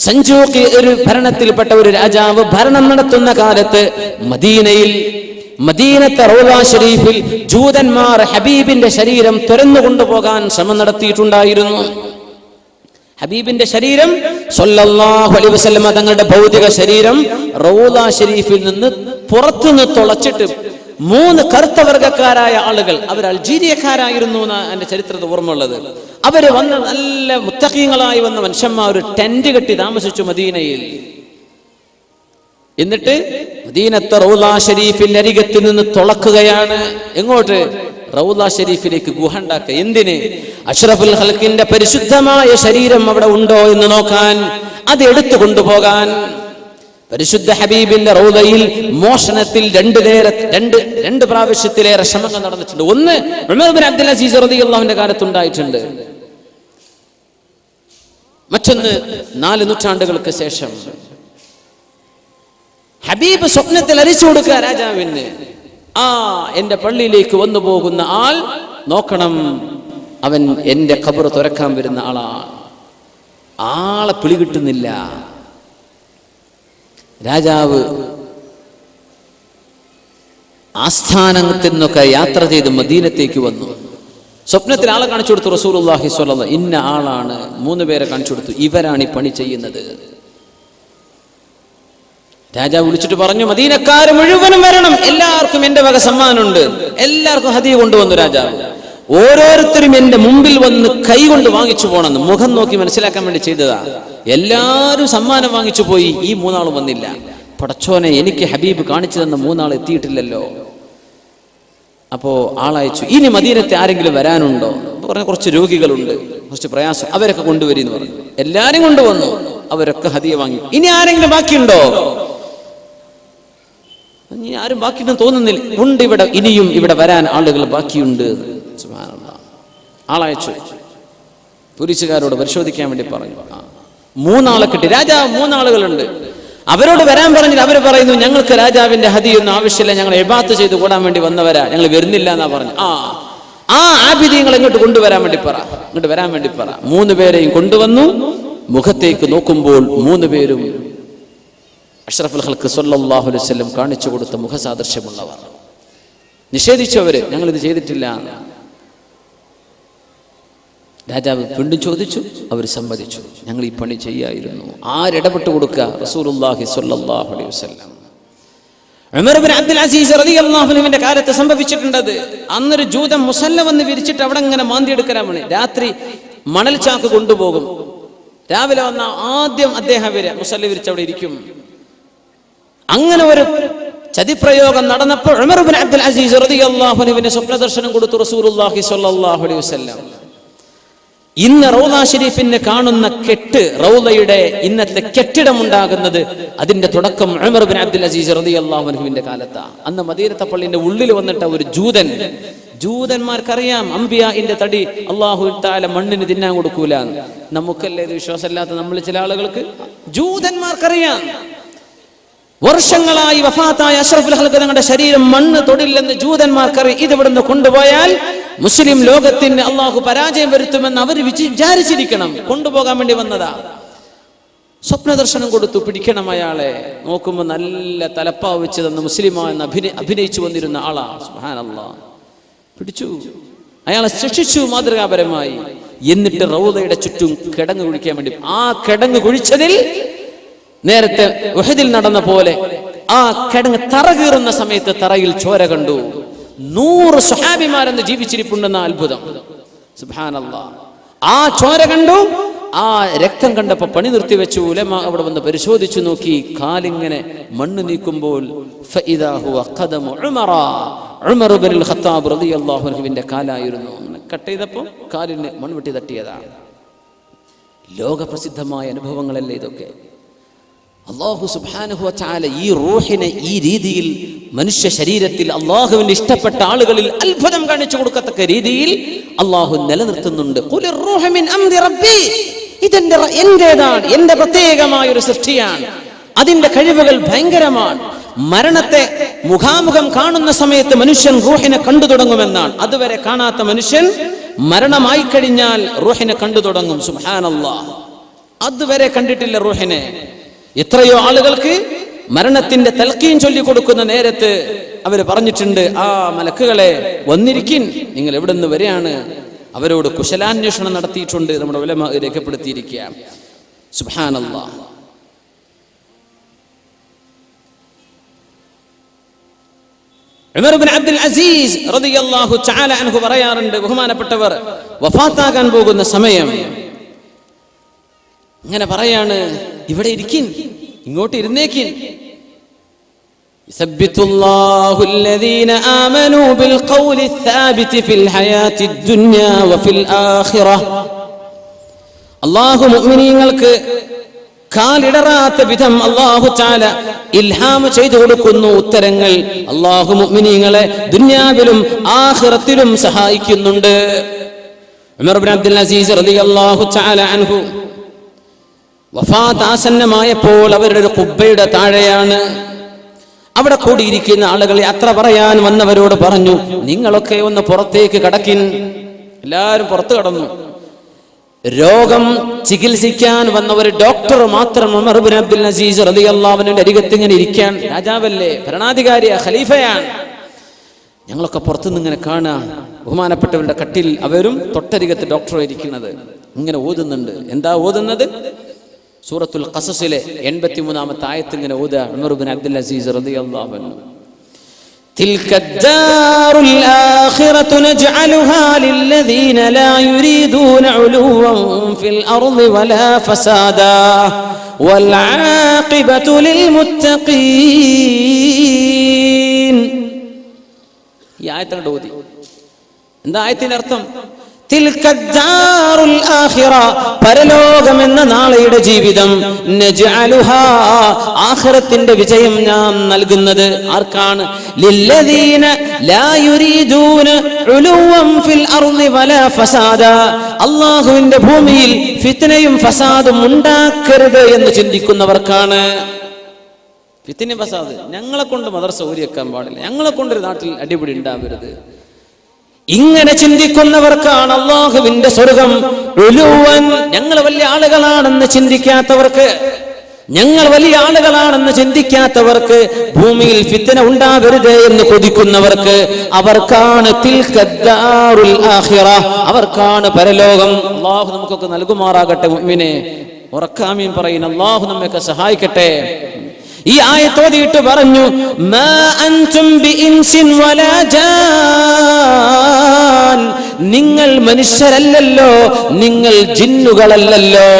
സഞ്ജൂഖി ഒരു ഭരണത്തിൽപ്പെട്ട ഒരു രാജാവ് ഭരണം നടത്തുന്ന കാലത്ത് മദീനത്തെ റൗള ഷരീഫിൽ ജൂതന്മാർ ഹബീബിന്റെ ശരീരം തുരന്നു കൊണ്ടുപോകാൻ ശ്രമം നടത്തിയിട്ടുണ്ടായിരുന്നു. ഹബീബിന്റെ ശരീരം സ്വല്ലല്ലാഹു അലൈഹി വസല്ലം തങ്ങളുടെ ഭൗതിക ശരീരം റൗള ഷരീഫിൽ നിന്ന് പുറത്തുനിന്ന് തുളച്ചിട്ട് 3 കറുത്ത വർഗക്കാരായ ആളുകൾ, അവർ അൾജീരിയക്കാരായിരുന്നു എന്നാണ് എൻ്റെ ചരിത്രത്തിൽ ഓർമ്മയുള്ളത്. അവര് വന്ന നല്ല മുത്തഖീങ്ങളായി വന്ന മനുഷ്യന്മാർ ഒരു ടെന്റ് കെട്ടി താമസിച്ചു മദീനയിൽ. എന്നിട്ട് മദീനത്തെ റൗള ഷരീഫിന്റെ അരികത്തിൽ നിന്ന് തുളക്കുകയാണ്. എങ്ങോട്ട്? റൗള ഷരീഫിലേക്ക് ഗുഹ ഉണ്ടാക്കുക. എന്തിന്? അഷ്റഫുൽ ഖൽഖിന്റെ പരിശുദ്ധമായ ശരീരം അവിടെ ഉണ്ടോ എന്ന് നോക്കാൻ, അത് എടുത്തു കൊണ്ടുപോകാൻ. പരിശുദ്ധ ഹബീബിന്റെ റൗളയിൽ മോഷണത്തിൽ രണ്ട് പ്രാവശ്യത്തിലേറെ ശ്രമങ്ങൾ നടന്നിട്ടുണ്ട്. ഒന്ന് ഉമർ ബിൻ അബ്ദുൽ അസീസ് റളിയല്ലാഹുവിന്റെ കാലത്തുണ്ടായിട്ടുണ്ട്. മറ്റൊന്ന് 4 നൂറ്റാണ്ടുകൾക്ക് ശേഷം. ഹബീബ് സ്വപ്നത്തിൽ അറിയിച്ചു കൊടുക്കുക രാജാവിന്, എന്റെ പള്ളിയിലേക്ക് വന്നു പോകുന്ന ആൾ നോക്കണം, അവൻ എന്റെ ഖബർ തുറക്കാൻ വരുന്ന ആളാണ്. ആളെ പിടികിട്ടുന്നില്ല. രാജാവ് ആസ്ഥാനത്തിൽ നിന്നൊക്കെ യാത്ര ചെയ്ത് മദീനത്തേക്ക് വന്നു. സ്വപ്നത്തിൽ ആളെ കാണിച്ചു കൊടുത്തു. റസൂലുള്ളാഹി സ്വല്ലല്ലാഹു ഇന്ന ആളാണ്. 3 പേരെ കാണിച്ചു കൊടുത്തു. ഇവരാണ് ഈ പണി ചെയ്യുന്നത്. രാജാവ് വിളിച്ചിട്ട് പറഞ്ഞു, മദീനക്കാര് മുഴുവനും വരണം, എല്ലാവർക്കും എന്റെ വക സമ്മാനമുണ്ട്. എല്ലാവർക്കും ഹദിയ കൊണ്ടുവന്നു രാജാവ്. ഓരോരുത്തരും എന്റെ മുമ്പിൽ വന്ന് കൈ കൊണ്ട് വാങ്ങിച്ചു പോകണമെന്ന് മുഖം നോക്കി മനസ്സിലാക്കാൻ വേണ്ടി ചെയ്തതാ. എല്ലാവരും സമ്മാനം വാങ്ങിച്ചു പോയി. ഈ 3 ആളും വന്നില്ല. പടച്ചോനെ, എനിക്ക് ഹബീബ് കാണിച്ചു തന്ന 3 ആൾ എത്തിയിട്ടില്ലല്ലോ. അപ്പോ ആളയച്ചു, ഇനി മദീനത്തെ ആരെങ്കിലും വരാനുണ്ടോ? പറഞ്ഞ കുറച്ച് രോഗികളുണ്ട്, കുറച്ച് പ്രയാസം, അവരൊക്കെ കൊണ്ടുവരുമെന്ന് പറഞ്ഞു. എല്ലാരും കൊണ്ടുവന്നു. അവരൊക്കെ ഹദിയ വാങ്ങി. ഇനി ആരെങ്കിലും ബാക്കിയുണ്ടോ? ഇനി ആരും ബാക്കിയുണ്ടെന്ന് തോന്നുന്നില്ല. ഉണ്ട്, ഇനിയും ഇവിടെ വരാൻ ആളുകൾ ബാക്കിയുണ്ട്. സുബ്ഹാനല്ലാഹ്. ആളയച്ചു. പോലീസുകാരോട് പരിശോധിക്കാൻ വേണ്ടി പറഞ്ഞു. 3 ആളെ കിട്ടി. രാജാവ് 3 ആളുകളുണ്ട്. അവരോട് വരാൻ പറഞ്ഞിട്ട് അവർ പറയുന്നു, ഞങ്ങൾക്ക് രാജാവിന്റെ ഹദിയൊന്നും ആവശ്യമില്ല, ഞങ്ങൾ ഇബാദത്ത് ചെയ്ത് കൂടാൻ വേണ്ടി വന്നവരാ, ഞങ്ങൾ വരുന്നില്ല എന്നാ പറഞ്ഞു. ആബിദീങ്ങൾ ഇങ്ങോട്ട് കൊണ്ടുവരാൻ വേണ്ടി പറ, ഇങ്ങോട്ട് വരാൻ വേണ്ടി പറ. 3 പേരെയും കൊണ്ടുവന്നു. മുഖത്തേക്ക് നോക്കുമ്പോൾ 3 പേരും അഷ്റഫുൽ ഖൽഖ് സ്വല്ലല്ലാഹു അലൈഹി വസല്ലം കാണിച്ചു കൊടുത്ത മുഖസാദൃശ്യമുള്ളവർ. നിഷേധിച്ചവര്, ഞങ്ങളിത് ചെയ്തിട്ടില്ല. രാജാവ് വീണ്ടും ചോദിച്ചു. അവർ സമ്മതിച്ചു, ഞങ്ങൾ ഈ പണി ചെയ്യായിരുന്നു. ആരിടപെട്ട് കൊടുക്കുക? റസൂലുള്ളാഹി സ്വല്ലല്ലാഹു അലൈഹി വസല്ലം. ഉമർ ബിൻ അബ്ദുൽ അസീസ് റളിയല്ലാഹു അൻഹുവിന്റെ കാലത്ത് സംഭവിച്ചിട്ടുണ്ടത്. അന്നൊരു ജൂതൻ മുസല്ല വന്ന് വിരിച്ചിട്ട് അവിടെ ഇങ്ങനെ മാന്തി എടുക്കാനാണ്. രാത്രി മണൽ ചാക്ക് കൊണ്ടുപോകും. രാവിലെ വന്ന ആദ്യം അദ്ദേഹം വരെ മുസല്ല വിരിച്ച് അവിടെ ഇരിക്കും. അങ്ങനെ ഒരു ചതിപ്രയോഗം നടന്നപ്പോൾ ഉമർ ബിൻ അബ്ദുൽ അസീസ് റളിയല്ലാഹു അൻഹുവിന് സ്വപ്ന ദർശനം കൊടുത്തു റസൂലുള്ളാഹി സ്വല്ലല്ലാഹു അലൈഹി വസല്ലം. ഇന്ന് റൗള ഷരീഫിന് കാണുന്ന കെട്ട്, റൗളയുടെ ഇന്നത്തെ കെട്ടിടം ഉണ്ടാകുന്നത്, അതിന്റെ തുടക്കം ഉമർ ബിൻ അബ്ദുൽ അസീസ് റളിയല്ലാഹു അൻഹുവിന്റെ കാലത്താണ്. അന്ന് മദീനത്തെ പള്ളിന്റെ ഉള്ളിൽ വന്നിട്ട് ഒരു ജൂതന്മാർക്കറിയാം അംബിയാഇന്റെ തടി അല്ലാഹു തആല മണ്ണിന് തിന്നാൻ കൊടുക്കൂല. നമുക്കല്ലേ ഇത് വിശ്വാസമില്ലാത്ത നമ്മൾ ചില ആളുകൾക്ക്? ജൂതന്മാർക്കറിയാം. വർഷങ്ങളായി വഫാത്തായ അഷ്റഫുൽ ഖൽഖ് തങ്ങളുടെ ശരീരം മണ്ണ് തൊടില്ലെന്ന് ജൂതന്മാർക്കറിയാം. ഇത് ഇവിടുന്ന് കൊണ്ടുപോയാൽ മുസ്ലിം ലോകത്തിന് അള്ളാഹു പരാജയം വരുത്തുമെന്ന് അവർ വിചാരിച്ചിരിക്കണം. കൊണ്ടുപോകാൻ വേണ്ടി വന്നതാ. സ്വപ്ന ദർശനം കൊടുത്തു, പിടിക്കണം അയാളെ. നോക്കുമ്പോൾ നല്ല തലപ്പാവ് വെച്ച് തന്ന മുസ്ലിമാന്ന് അഭിനയിച്ചു വന്നിരുന്ന ആളാ. സുബ്ഹാനല്ലാഹ്. പിടിച്ചു, അയാളെ ശിക്ഷിച്ചു മാതൃകാപരമായി. എന്നിട്ട് റൗളയുടെ ചുറ്റും കിടങ്ങ് കുഴിക്കാൻ വേണ്ടി, ആ കിടങ്ങ് കുഴിച്ചതിൽ നേരത്തെ ഉഹദിൽ നടന്ന പോലെ ആ കിടങ്ങ് തറ കീറുന്ന സമയത്ത് തറയിൽ ചോര കണ്ടു. 100 സ്വഹാബിമാരെന്ന് ജീവിച്ചിരിപ്പുണ്ടെന്ന അത്ഭുതം. സുബ്ഹാനല്ലാഹ്. ആ ചോര കണ്ടു. ആ രക്തം കണ്ടപ്പോ പണി നിർത്തിവെച്ചു. ഉലമ അവിടെ വന്ന് പരിശോധിച്ചു നോക്കി. കാലിങ്ങനെ മണ്ണ് നീക്കുമ്പോൾ ഫഇദാ ഹുവ ഖദമു ഉമറ, ഉമർ ഇബ്നുൽ ഖത്താബ് റളിയല്ലാഹു അൻഹുവിന്റെ കാലായിരുന്നു. കട്ട് ചെയ്തപ്പോൾ കാലിന് മൺവെട്ടി തട്ടിയതാണ്. ലോകപ്രസിദ്ധമായ അനുഭവങ്ങളല്ലേ ഇതൊക്കെ. അല്ലാഹു സുബ്ഹാനഹു വ തആല ഈ റൂഹിനെ ഈ രീതിയിൽ മനുഷ്യ ശരീരത്തിൽ അല്ലാഹുവിന് ഇഷ്ടപ്പെട്ട ആളുകളിൽ അത്ഭുതം കാണിച്ചു കൊടുക്കത്തക്ക രീതിയിൽ അല്ലാഹു നിലനിർത്തുന്നുണ്ട്. ഖുലിർ റൂഹു മിൻ അംരി റബ്ബി, എന്റേതാണ്, എന്റെ പ്രത്യേകമായ ഒരു സൃഷ്ടിയാണ്. അതിന്റെ കഴിവുകൾ ഭയങ്കരമാണ്. മരണത്തെ മുഖാമുഖം കാണുന്ന സമയത്ത് മനുഷ്യൻ റൂഹിനെ കണ്ടു തുടങ്ങുമെന്നാണ്. അതുവരെ കാണാത്ത മനുഷ്യൻ മരണമായി കഴിഞ്ഞാൽ റൂഹിനെ കണ്ടു തുടങ്ങും. സുബ്ഹാനല്ലാഹ്. അതുവരെ കണ്ടിട്ടില്ല റൂഹിനെ. എത്രയോ ആളുകൾക്ക് മരണത്തിന്റെ തൽക്കീൻ ചൊല്ലിക്കൊടുക്കുന്ന നേരത്ത് അവർ പറഞ്ഞിട്ടുണ്ട്, ആ മലക്കുകളെ വന്നിരിക്കിൻ, നിങ്ങൾ എവിടെ നിന്ന് വരെയാണ്? അവരോട് കുശലാന്വേഷണം നടത്തിയിട്ടുണ്ട്. നമ്മുടെ ഉലമ രേഖപ്പെടുത്തിയിരിക്കുകയാണ്. സുബ്ഹാനല്ലാഹ്. ഉമർ ഇബ്നു അബ്ദുൽ അസീസ് റളിയല്ലാഹു തആല അൻഹു പറയാറുണ്ട്, ബഹുമാനപ്പെട്ടവർ വഫാത്താകാൻ പോകുന്ന സമയം ഇങ്ങനെ പറയാണ്, ഇവിടെ ഇരിക്കിൻ, ഇങ്ങോട്ട് ഇരുന്നേക്കിൻ. യുസബ്ബിതുല്ലാഹു അല്ലദീന ആമനൂ ബിൽ ഖൗലി الثാബിതി ഫിൽ ഹയാത്തിദ് ദുനിയാ വഫിൽ ആഖിറഹ്. അല്ലാഹു മുഅ്മിനീങ്ങൾക്ക് കാലിടറാത്ത വിധം അല്ലാഹു തആല ഇൽഹാം ചെയ്തു കൊടുക്കുന്നു ഉത്തരങ്ങൾ. അല്ലാഹു മുഅ്മിനീങ്ങളെ ദുനിയാവിലും ആഖിറത്തിലും സഹായിക്കുന്നുണ്ട്. ഉമർ ഇബ്നു അബ്ദുൽ അസീസ് റളിയല്ലാഹു തആല അൻഹു വഫാത്ത് ആസന്നമായപ്പോൾ അവരുടെ ഒരു ഖുബ്ബയുടെ താഴെയാണ്. അവിടെ കൂടിയിരിക്കുന്ന ആളുകളെ യാത്ര പറയാൻ വന്നവരോട് പറഞ്ഞു, നിങ്ങളൊക്കെ ഒന്ന് പുറത്തേക്ക് കടക്കിൻ. എല്ലാവരും പുറത്തു കടന്നു. രോഗം ചികിത്സിക്കാൻ വന്ന ഒരു ഡോക്ടർ മാത്രം ഉമർ ഇബ്നു അബ്ദുൽ അസീസ് റളിയല്ലാഹു അൻഹുവിന്റെ അരികത്ത് ഇങ്ങനെ ഇരിക്കാൻ. രാജാവല്ലേ, ഭരണാധികാരിയാ, ഖലീഫയാണ്. ഞങ്ങളൊക്കെ പുറത്തുനിന്ന് ഇങ്ങനെ കാണാം. ബഹുമാനപ്പെട്ടവരുടെ കട്ടിൽ അവരും തൊട്ടരികത്ത് ഡോക്ടർ ഇരിക്കുന്നത്. ഇങ്ങനെ ഓതുന്നുണ്ട്. എന്താ ഓതുന്നത്? സൂറത്തുൽ ഖസസിലെ 83-ാമത്തെ ആയത്ത് ഇങ്ങനെ ഓതുക ഉമർ ഇബ്നു അബ്ദുൽ അസീസ് റളിയല്ലാഹു അൻഹു. تلك الدار الآخرة نجعلها للذين لا يريدون علوا في الأرض ولا فسادا والعاقبة للمتقين. ഈ ആയത്തിനെ ഓതി. എന്താ ആയത്തിന്റെ അർത്ഥം? തിൽക്കദ്ദാറുൽ ആഖിറ, പരലോകം എന്ന നാളെയുടെ ജീവിതം, നജ്അലുഹാ, ആഖിറത്തിന്റെ വിജയം നാം നൽകുന്നത് ആർക്കാണ്? ലില്ലദീന ലാ യുരീദൂന ഉലുവൻ ഫിൽ അർളി വലാ ഫസാദ, അല്ലാഹുവിന്റെ ഭൂമിയിൽ ഫിത്നയും ഫസാദും ഉണ്ടാക്കരുത് എന്ന് ചിന്തിക്കുന്നവർക്കാണ്. ഫിത്നയും ഫസാദ്, ഞങ്ങളെ കൊണ്ട് മദ്രസ ഊരിയെക്കാൻ പാടില്ല, ഞങ്ങളെ കൊണ്ടൊരു നാട്ടിൽ അടിപിടി ഉണ്ടാവരുത്, ഇങ്ങനെ ചിന്തിക്കുന്നവർക്കാണ് അല്ലാഹുവിന്റെ സ്വർഗം. ഉലുവൻ, ഞങ്ങൾ വലിയ ആളുകളാണെന്ന് ചിന്തിക്കാത്തവർക്ക്, ഞങ്ങൾ വലിയ ആളുകളാണെന്ന് ചിന്തിക്കാത്തവർക്ക്, ഭൂമിയിൽ ഫിത്ന ഉണ്ടാവരുത് എന്ന് കൊതിക്കുന്നവർക്ക്, അവർക്കാണ് തിൽക്കദ്ദാറുൽ ആഖിറ, അവർക്കാണ് പരലോകം. അല്ലാഹു നമുക്കൊക്കെ നൽകുമാറാകട്ടെ. മുഅ്മിനെ ഉറക്കാമീൻ പറയുന്ന അല്ലാഹു നമ്മയൊക്കെ സഹായിക്കട്ടെ. ഈ ആയത്ത് ഓതിയിട്ട് പറഞ്ഞു, മാ അൻതും ബിഇൻസിൻ വലാ ജാൻ, നിങ്ങൾ മനുഷ്യരല്ലല്ലോ, നിങ്ങൾ ജിന്നുകളല്ലല്ലോ.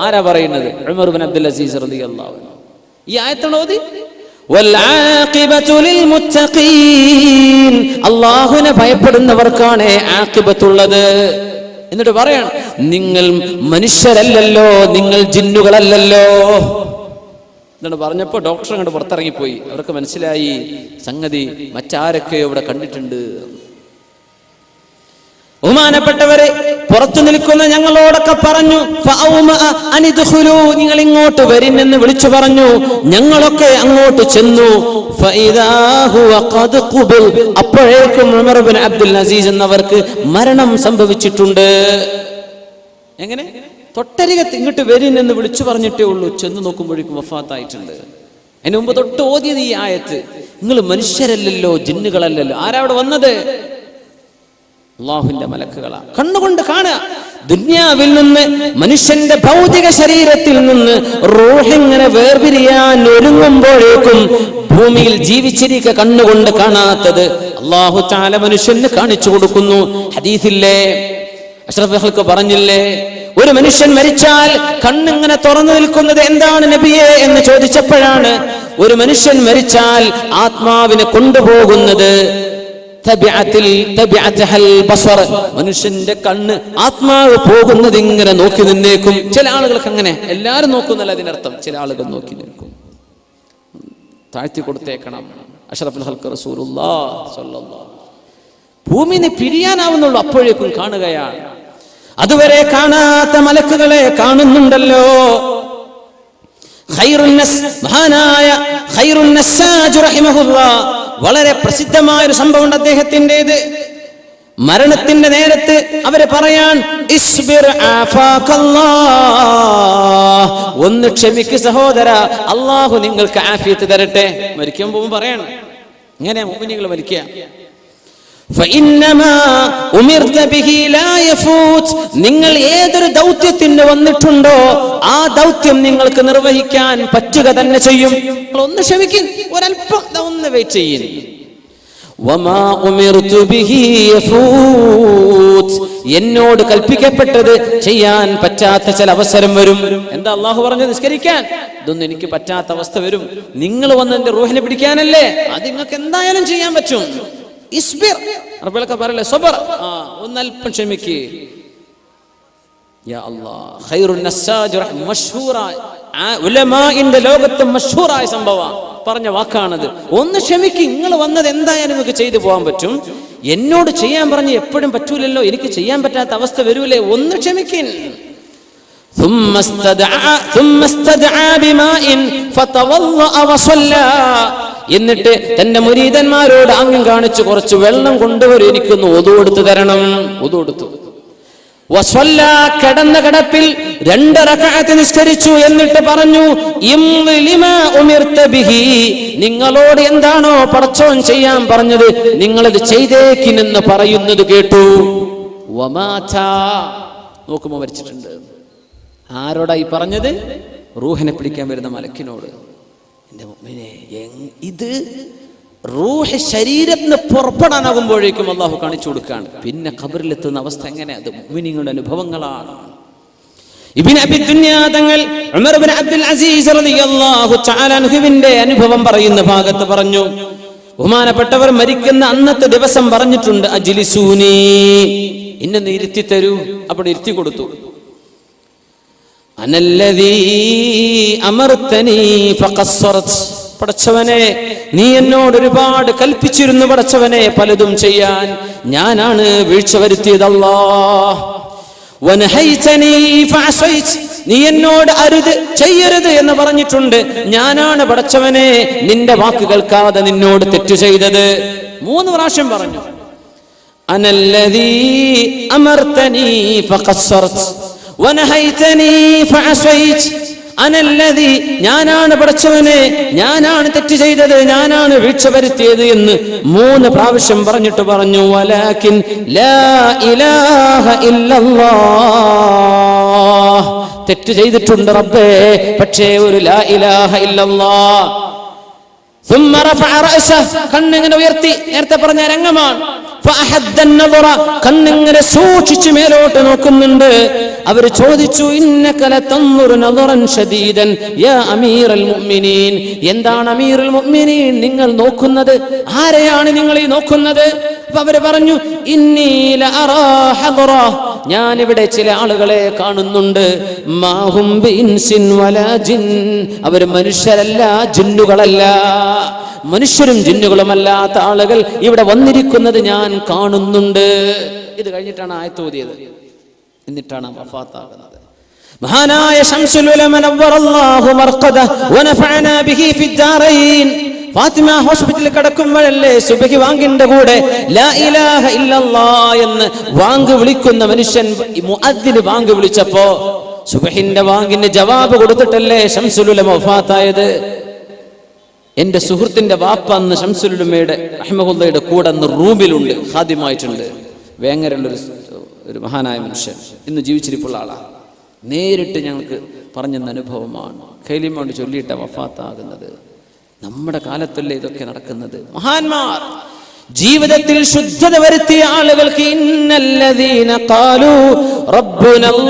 ആരാ പറയുന്നത്? ഉമർ ഇബ്നു അബ്ദുൽ അസീസ് റളിയല്ലാഹു അൻഹു. ഈ ആയത്ത് ഓതി, വൽ ആഖിബതു ലിൽ മുത്തഖീൻ, അല്ലാഹുവിനെ ഭയപ്പെടുന്നവർക്കാണ് ആഖിബത്തുള്ളത്. എന്നിട്ട് പറയണം, നിങ്ങൾ മനുഷ്യരല്ലല്ലോ, നിങ്ങൾ ജിന്നുകളല്ലല്ലോ. എന്നിട്ട് പറഞ്ഞപ്പോൾ ഡോക്ടർ അങ്ങോട്ട് പുറത്തിറങ്ങിപ്പോയി. അവർക്ക് മനസ്സിലായി സംഗതി മറ്റാരൊക്കെയോ ഇവിടെ കണ്ടിട്ടുണ്ട്. ബഹുമാനപ്പെട്ടവരെ, പുറത്തു നിൽക്കുന്ന ഞങ്ങളോടൊക്കെ പറഞ്ഞു, നിങ്ങൾ ഇങ്ങോട്ട് വരിന്നെന്ന് വിളിച്ചു പറഞ്ഞു. ഞങ്ങളൊക്കെ അങ്ങോട്ട് ചെന്നു. അപ്പോഴേക്കും ഉമർ ഇബ്നു അബ്ദുൽ അസീസ് എന്നവർക്ക് മരണം സംഭവിച്ചിട്ടുണ്ട്. എങ്ങനെ? തൊട്ടരികത്ത് ഇങ്ങോട്ട് വരിന്നെന്ന് വിളിച്ചു പറഞ്ഞിട്ടേ ഉള്ളൂ. ചെന്ന് നോക്കുമ്പോഴേക്കും വഫാത്തായിട്ടുണ്ട്. അതിന് മുമ്പ് തൊട്ട് ഓതിയത് ഈ ആയത്ത്, നിങ്ങൾ മനുഷ്യരല്ലല്ലോ, ജിന്നുകളല്ലല്ലോ. ആരാ അവിടെ വന്നത്? അല്ലാഹുവിന്റെ മലക്കുകളാ. കണ്ണുകൊണ്ട് കാണുക. ദുനിയാവിൽ നിന്ന്, മനുഷ്യന്റെ ഭൗതിക ശരീരത്തിൽ നിന്ന് റൂഹിങ്ങനെ വേർപിരിയാൻ ഒരുങ്ങുമ്പോഴേക്കും ഭൂമിയിൽ ജീവിച്ചിരിക്കുക കണ്ണുകൊണ്ട് കാണാത്തത് അല്ലാഹു തആല മനുഷ്യന് കാണിച്ചു കൊടുക്കുന്നു. ഹദീസില്ലേ, അഷ്റഫുൽ ഖൽഖ് പറഞ്ഞില്ലേ, ഒരു മനുഷ്യൻ മരിച്ചാൽ കണ്ണിങ്ങനെ തുറന്നു നിൽക്കുന്നത് എന്താണ് നബിയെ എന്ന് ചോദിച്ചപ്പോഴാണ്, ഒരു മനുഷ്യൻ മരിച്ചാൽ ആത്മാവിനെ കൊണ്ടുപോകുന്നത് മനുഷ്യന്റെ കണ്ണ്, ആത്മാവ് പോകുന്നത് ഇങ്ങനെ നോക്കി നിന്നേക്കും. ചില ആളുകൾക്ക് അങ്ങനെ, എല്ലാവരും നോക്കുന്നല്ല അതിനർത്ഥം, ചില ആളുകൾ നോക്കി നിൽക്കും. താഴ്ത്തി കൊടുത്തേക്കണം. അഷ്റഫുൽ ഖൽഖ് റസൂലുള്ളാഹി സ്വല്ലല്ലാഹു. ഭൂമിനെ പിരിയാനാവുന്നുള്ളൂ, അപ്പോഴേക്കും കാണുകയാണ്. അതുവരെ കാണാത്ത മലക്കുകളെ കാണുന്നുണ്ടല്ലോ. മഹാനായ ഖൈറുൻ നസ്സാജ് റഹിമഹുല്ലാഹ്, വളരെ പ്രസിദ്ധമായ ഒരു സംഭവം അദ്ദേഹത്തിൻ്റെത്. മരണത്തിന്റെ നേരത്ത് അവര് പറയാൻ, ഇസ്ബിർ ആഫാകല്ലാഹ്, ഒന്ന് ക്ഷമിക്ക് സഹോദര, അല്ലാഹു നിങ്ങൾക്ക് ആഫിയത്ത് തരട്ടെ. മരിക്കുമ്പോൾ പറയണം, ഇങ്ങനെ മുഅ്മിനീങ്ങൾ മരിക്കുക. നിങ്ങൾ ഏതൊരു ദൗത്യത്തിന് വന്നിട്ടുണ്ടോ ആ ദൗത്യം നിങ്ങൾക്ക് നിർവഹിക്കാൻ പറ്റുക തന്നെ ചെയ്യും. ഒന്ന് ക്ഷമിക്കും, ഒരല്പം ഒന്ന് വെയിറ്റ് ചെയ്യും. വമാ ഉമിർതു ബിഹി യഫൂത്, എന്നോട് കൽപ്പിക്കപ്പെട്ടത് ചെയ്യാൻ പറ്റാത്ത ചില അവസരം വരും. എന്താ അള്ളാഹു പറഞ്ഞു? നിസ്കരിക്കാൻ. ഇതൊന്നും എനിക്ക് പറ്റാത്ത അവസ്ഥ വരും. നിങ്ങൾ വന്ന് എന്റെ റൂഹിനെ പിടിക്കാനല്ലേ, അത് നിങ്ങൾക്ക് എന്തായാലും ചെയ്യാൻ പറ്റും. ഇസ്ബിർ, അറബികളൊക്കെ പറയല്ലേ സബർ, ഒന്നല്പം ക്ഷമിക്ക്. യാ അല്ലാഹ്, ഖൈറുൻ നസ്സാജ് മഷ്ഹൂറായ ഉലമാഇന്റെ ലോകത്ത് മഷ്ഹൂറായ സംഭവം പറഞ്ഞ വാക്കാണത്. ഒന്ന് ക്ഷമിക്ക്, നിങ്ങൾ വന്നത് എന്തായാലും നിങ്ങൾക്ക് ചെയ്തു പോകാൻ പറ്റും. എന്നോട് ചെയ്യാൻ പറഞ്ഞ് എപ്പോഴും പറ്റൂലല്ലോ, എനിക്ക് ചെയ്യാൻ പറ്റാത്ത അവസ്ഥ വരൂലേ, ഒന്ന് ക്ഷമിക്കിൻ. എന്നിട്ട് തന്റെ മുരീദന്മാരോട് ആംഗ്യം കാണിച്ച് കുറച്ച് വെള്ളം കൊണ്ടുവരും, എനിക്കൊന്ന് ഒതു കൊടുത്തു തരണം. ഒതു കൊടുത്തു. വസ്വല്ല, കിടന്ന കിടപ്പിൽ 2 റക്അത്ത് നിസ്കരിച്ചു. എന്നിട്ട് പറഞ്ഞു, നിങ്ങളോട് എന്താണോ പടച്ചോൻ ചെയ്യാൻ പറഞ്ഞത് നിങ്ങളത് ചെയ്തേക്കിനെന്ന് പറയുന്നത് കേട്ടു. നോക്കുമ്പോ മരിച്ചിട്ടുണ്ട്. ആരോടായി പറഞ്ഞത്? റൂഹിനെ പിടിക്കാൻ വരുന്ന മലക്കിനോട്. എന്റെ മുഅ്മിനേ, ഇത് റൂഹ് ശരീരത്തിന് പുറപ്പെടാനാകുമ്പോഴേക്കും അള്ളാഹു കാണിച്ചു കൊടുക്കുകയാണ്. പിന്നെ ഖബറിലെത്തുന്ന അവസ്ഥ എങ്ങനെ? അത് മുഅ്മിനീങ്ങളുടെ അനുഭവങ്ങളാണ്. ഇബ്നു അബി ദുനിയ തങ്ങൾ ഉമർ ഇബ്നു അബ്ദുൽ അസീസ് റളിയല്ലാഹു തആല അൻഹുവിന്റെ അനുഭവം പറയുന്ന ഭാഗത്ത് പറഞ്ഞു, ബഹുമാനപ്പെട്ടവർ മരിക്കുന്ന അന്നത്തെ ദിവസം പറഞ്ഞിട്ടുണ്ട്, അജ്ലിസൂനി, എന്നെ ഇരുത്തി തരൂ. അപ്പോൾ ഇരുത്തി കൊടുത്തു. അനല്ലദീ അമർതനി ഫഖസ്സറത്, പടച്ചവനെ നീ എന്നോട് ഒരുപാട് കൽപ്പിച്ചിരുന്നു പടച്ചവനെ പലതും ചെയ്യാൻ, ഞാനാണ് വീഴ്ച വരുത്തിയത്. അല്ലാഹ് വനഹൈതനി ഫഅസൈത്, നീ എന്നോട് അരുത് ചെയ്യരുത് എന്ന് പറഞ്ഞിട്ടുണ്ട്, ഞാനാണ് പടച്ചവനെ നിന്റെ വാക്ക് കേൾക്കാതെ നിന്നോട് തെറ്റു ചെയ്തത്. 3 പ്രാവശ്യം പറഞ്ഞു. അനല്ലദീ അമർതനി ഫഖസ്സറത് വനഹൈതനി ഫഅസൈത്, അനല്ലദീ, ഞാനാണ് പടച്ചവനെ, ഞാനാണ് തെറ്റ് ചെയ്തത്, ഞാനാണ് വീഴ്ച വരുത്തിയത് എന്ന് 3 പ്രാവശ്യം പറഞ്ഞിട്ട് പറഞ്ഞു, വലാകിൻ ലാ ഇലാഹ ഇല്ലല്ലാഹ്, തെറ്റ് ചെയ്തിട്ടുണ്ട് റബ്ബേ, പക്ഷേ ഒരു ലാ ഇലാഹ ഇല്ലല്ലാഹ്. ثم رفع رأسه, കണ്ണിങ്ങനെ ഉയർത്തി. നേരത്തെ പറഞ്ഞ രംഗമാണ്. കണ്ണിങ്ങനെ സൂക്ഷിച്ച് മേലോട്ട് നോക്കുന്നുണ്ട്. അവർ ചോദിച്ചു, ഇന്നക ലതൻദുറു നദറൻ ശദീദൻ യാ അമീറൽ മുഅ്മിനീൻ, എന്താണ് അമീറുൽ മുഅ്മിനീൻ നിങ്ങൾ നോക്കുന്നത്? ആരെയാണ് നിങ്ങൾ ഈ നോക്കുന്നത്? അവർ പറഞ്ഞു, ഇന്നി ലഅറാ ഹദറ, ഞാൻ ഇവിടെ ചില ആളുകളെ കാണുന്നുണ്ട്. മാഹും ബിഇൻസിൻ വലാ ജിൻ, അവർ മനുഷ്യരല്ല, ജിന്നുകളല്ല, മനുഷ്യരും ജിന്നുകളുമല്ലാത്ത ആളുകൾ ഇവിടെ വന്നിരിക്കുന്നത് ഞാൻ കാണുന്നുണ്ട്. ഇത് കഴിഞ്ഞിട്ടാണ് ആയത്ത് ഓതിയത്. എന്നിട്ടാണ് വഫാത്താകുന്നത്. മഹാനായ ശംസുൽ ഉലമ നവ്വറല്ലാഹു മർഖദഹു വനഫഅനാ ബിഹി ഫിദ്ദാറൈൻ, ഫാത്തിമ ഹോസ്പിറ്റലിൽ കിടക്കുമ്പോഴല്ലേ സുബഹി വാങ്കിന്റെ കൂടെ ലാ ഇലാഹ ഇല്ലല്ലാഹ് എന്ന് വാങ്ക് വിളിക്കുന്ന മനുഷ്യൻ മുഅദ്ദിന് വാങ്ക് വിളിച്ചപ്പോ സുബഹിന്റെ വാങ്കിന് ജവാബ് കൊടുത്തിട്ടല്ലേ ശംസുൽ ഉലമ വഫാത്തായത്. എന്റെ സുഹൃത്തിന്റെ വാപ്പ അന്ന് ശംസുൽ ഉലമയുടെ റഹിമഹുള്ളയുടെ കൂടെ അന്ന് റൂമിലുണ്ട്, ഖാദിമായിട്ടുണ്ട്. വേങ്ങരയുള്ളൊരു മഹാനായ മനുഷ്യൻ, ഇന്ന് ജീവിച്ചിരിപ്പുള്ള ആളാണ്. നേരിട്ട് ഞങ്ങൾക്ക് പറഞ്ഞെന്ന അനുഭവമാണ്. കൈലിമ കൊണ്ട് ചൊല്ലിയിട്ട വഫാത്താകുന്നത്. നമ്മുടെ കാലത്തല്ലേ ഇതൊക്കെ നടക്കുന്നത്? മഹാന്മാർ ജീവിതത്തിൽ ശുദ്ധത വരുത്തിയ ആളുകൾക്ക് ഇന്നല്ലദീന ഖാലൂ റബ്ബുനല്ലാഹു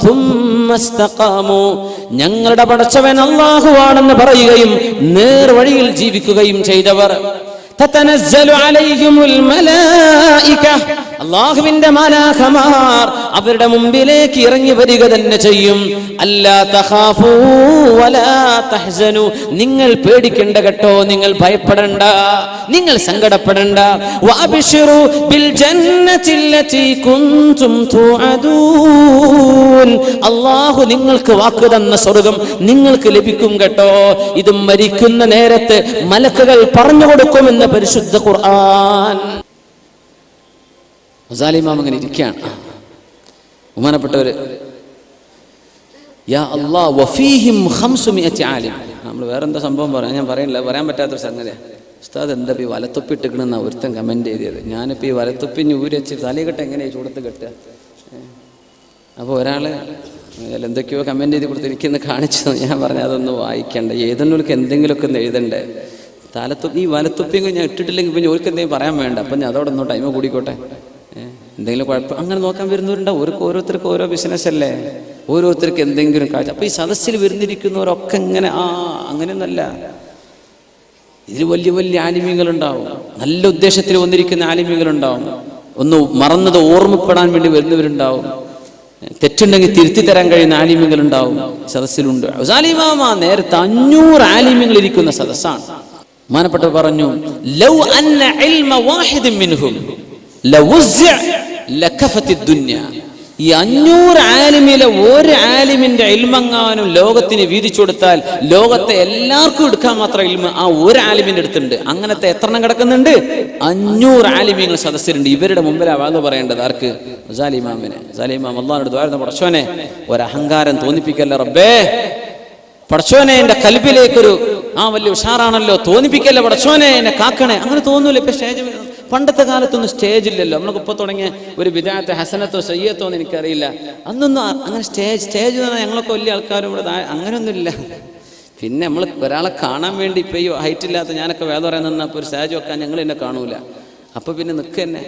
സുമ്മ ഇസ്തഖാമു, ഞങ്ങളുടെ പടച്ചവൻ അല്ലാഹുവാണെന്ന് പറയുകയും നേർവഴിയിൽ ജീവിക്കുകയും ചെയ്തവർ, തതനസ്സലു അലൈഹിമുൽ മലായിക, അല്ലാഹുവിന്റെ മലാഖമാർ അവരുടെ മുമ്പിലേക്ക് ഇറങ്ങി വരിക തന്നെ ചെയ്യും. അല്ലാ തഖാഫൂ വലാ തഹ്സനു, നിങ്ങൾ പേടിക്കണ്ട കേട്ടോ, നിങ്ങൾ ഭയപ്പെടണ്ട, നിങ്ങൾ സങ്കടപ്പെടണ്ട. വഅബ്ശിറൂ ബിൽ ജന്നത്തില്ലതി കുൻതും തുഅദൂൻ, അല്ലാഹു നിങ്ങൾക്ക് വാക്ക് തന്ന സ്വർഗ്ഗം നിങ്ങൾക്ക് ലഭിക്കും കേട്ടോ. ഇത് മരിക്കുന്ന നേരത്ത് മലക്കുകൾ പറഞ്ഞു കൊടുക്കുമെന്ന് പരിശുദ്ധ ഖുർആൻ. ഇമാം അങ്ങനെ ഇരിക്കുകയാണ്. ബഹുമാനപ്പെട്ടവര്, യാ അല്ലാഹ് വഫീഹിം 500 ആലിം. നമ്മൾ വേറെന്താ സംഭവം പറയാം, ഞാൻ പറയണില്ല, പറയാൻ പറ്റാത്തൊരു സംഗതിയാണ്. ഉസ്താദ് എന്താ ഈ വലത്തൊപ്പി ഇട്ടിക്കണെന്നാ ഒരുത്തൻ കമന്റ് ചെയ്തത്. ഞാനിപ്പോൾ ഈ വലത്തൊപ്പി ഊരി വെച്ച് തലകെട്ട് എങ്ങനെയാ ചൂടത്ത് കെട്ടുക? അപ്പോൾ ഒരാൾ എന്തൊക്കെയോ കമന്റ് ചെയ്ത് കൊടുത്ത് എനിക്കൊന്ന് കാണിച്ചു. ഞാൻ പറഞ്ഞു, അതൊന്ന് വായിക്കണ്ട, ഏതെങ്കിലും എന്തെങ്കിലുമൊക്കെ ഒന്ന് എഴുതണ്ടേ. ഈ വലത്തൊപ്പിയും ഞാൻ ഇട്ടിട്ടില്ലെങ്കിൽ പിന്നെ ഓർക്ക് എന്തെങ്കിലും പറയാൻ വേണ്ട, അപ്പം ഞാൻ അതോടെ ഒന്നോ ടൈമ് കൂടിക്കോട്ടെ, എന്തെങ്കിലും കുഴപ്പം അങ്ങനെ നോക്കാൻ വരുന്നവരുണ്ടാവും. ഓരോരുത്തർക്ക് ഓരോ ബിസിനസ് അല്ലേ, ഓരോരുത്തർക്ക് എന്തെങ്കിലും കാഴ്ച. അപ്പം ഈ സദസ്സിൽ വരുന്നിരിക്കുന്നവരൊക്കെ ഇങ്ങനെ അങ്ങനെയൊന്നല്ല. ഇതിന് വലിയ വലിയ ആലിമീങ്ങളുണ്ടാവും, നല്ല ഉദ്ദേശത്തിൽ വന്നിരിക്കുന്ന ആലിമീങ്ങളുണ്ടാവും, ഒന്ന് മറന്നത് ഓർമ്മപ്പെടാൻ വേണ്ടി വരുന്നവരുണ്ടാവും, തെറ്റുണ്ടെങ്കിൽ തിരുത്തി തരാൻ കഴിയുന്ന ആലിമ്യങ്ങളുണ്ടാവും സദസ്സിലുണ്ട്. ഉസാലിമാമ നേരത്തെ 500 ആലിമ്യങ്ങൾ ഇരിക്കുന്ന സദസ്സാണ്. ബഹുമാനപ്പെട്ടവർ പറഞ്ഞു, ലൗ അന്ന ഇൽമ വാഹിദിൻ മിൻഹും ലവുസ്അ ലകഫത്തി ദുനിയ. ഈ 500 ആലിമിലെ ഒരു ആലിമിന്റെ ഇൽമെങ്ങാനും ലോകത്തിന് വീതിച്ചു കൊടുത്താൽ ലോകത്തെ എല്ലാവർക്കും എടുക്കാൻ മാത്രം ഇൽമ ആ ഒരു ആലിമിന്റെ അടുത്തുണ്ട്. അങ്ങനത്തെ എത്രണ്ണം കിടക്കുന്നുണ്ട്? 500 ആലിമ്യങ്ങൾ സദസ്സിലുണ്ട്. ഇവരുടെ മുമ്പിലാ വാദം പറയേണ്ടത് ആർക്ക്? ഉസാലിമാമിനെ. ഉസാലിമാം അല്ലാഹുവിനോട് ദുആ ചെയ്യുന്നു, പടച്ചോനെ ഒരഹങ്കാരം തോന്നിപ്പിക്കല്ല റബ്ബേ, പടച്ചോനെ എന്റെ കൽബിലേക്കൊരു വലിയ ഉഷാറാണല്ലോ, തോന്നിപ്പിക്കല്ല പടച്ചോനെ, എന്നെ കാക്കണേ. അങ്ങനെ തോന്നൂല. ഇപ്പൊ സ്റ്റേജ്, പണ്ടത്തെ കാലത്തൊന്നും സ്റ്റേജ് ഇല്ലല്ലോ. നമ്മളൊക്കെ ഇപ്പോൾ തുടങ്ങിയ ഒരു ബിദഅത്ത് ഹസനത്തോ സയ്യത്തോ എന്ന് എനിക്കറിയില്ല. അന്നൊന്നും അങ്ങനെ സ്റ്റേജ് എന്ന് പറഞ്ഞാൽ ഞങ്ങളൊക്കെ വലിയ ആൾക്കാരും ഇവിടെ അങ്ങനെയൊന്നുമില്ല. പിന്നെ നമ്മൾ ഒരാളെ കാണാൻ വേണ്ടി ഇപ്പം ഈ ഹൈറ്റ് ഇല്ലാത്ത ഞാനൊക്കെ വേദം പറയാൻ നിന്നപ്പോൾ ഒരു സ്റ്റേജ് വെക്കാൻ ഞങ്ങൾ എന്നെ കാണൂല. അപ്പോൾ പിന്നെ നിൽക്കുക തന്നെ.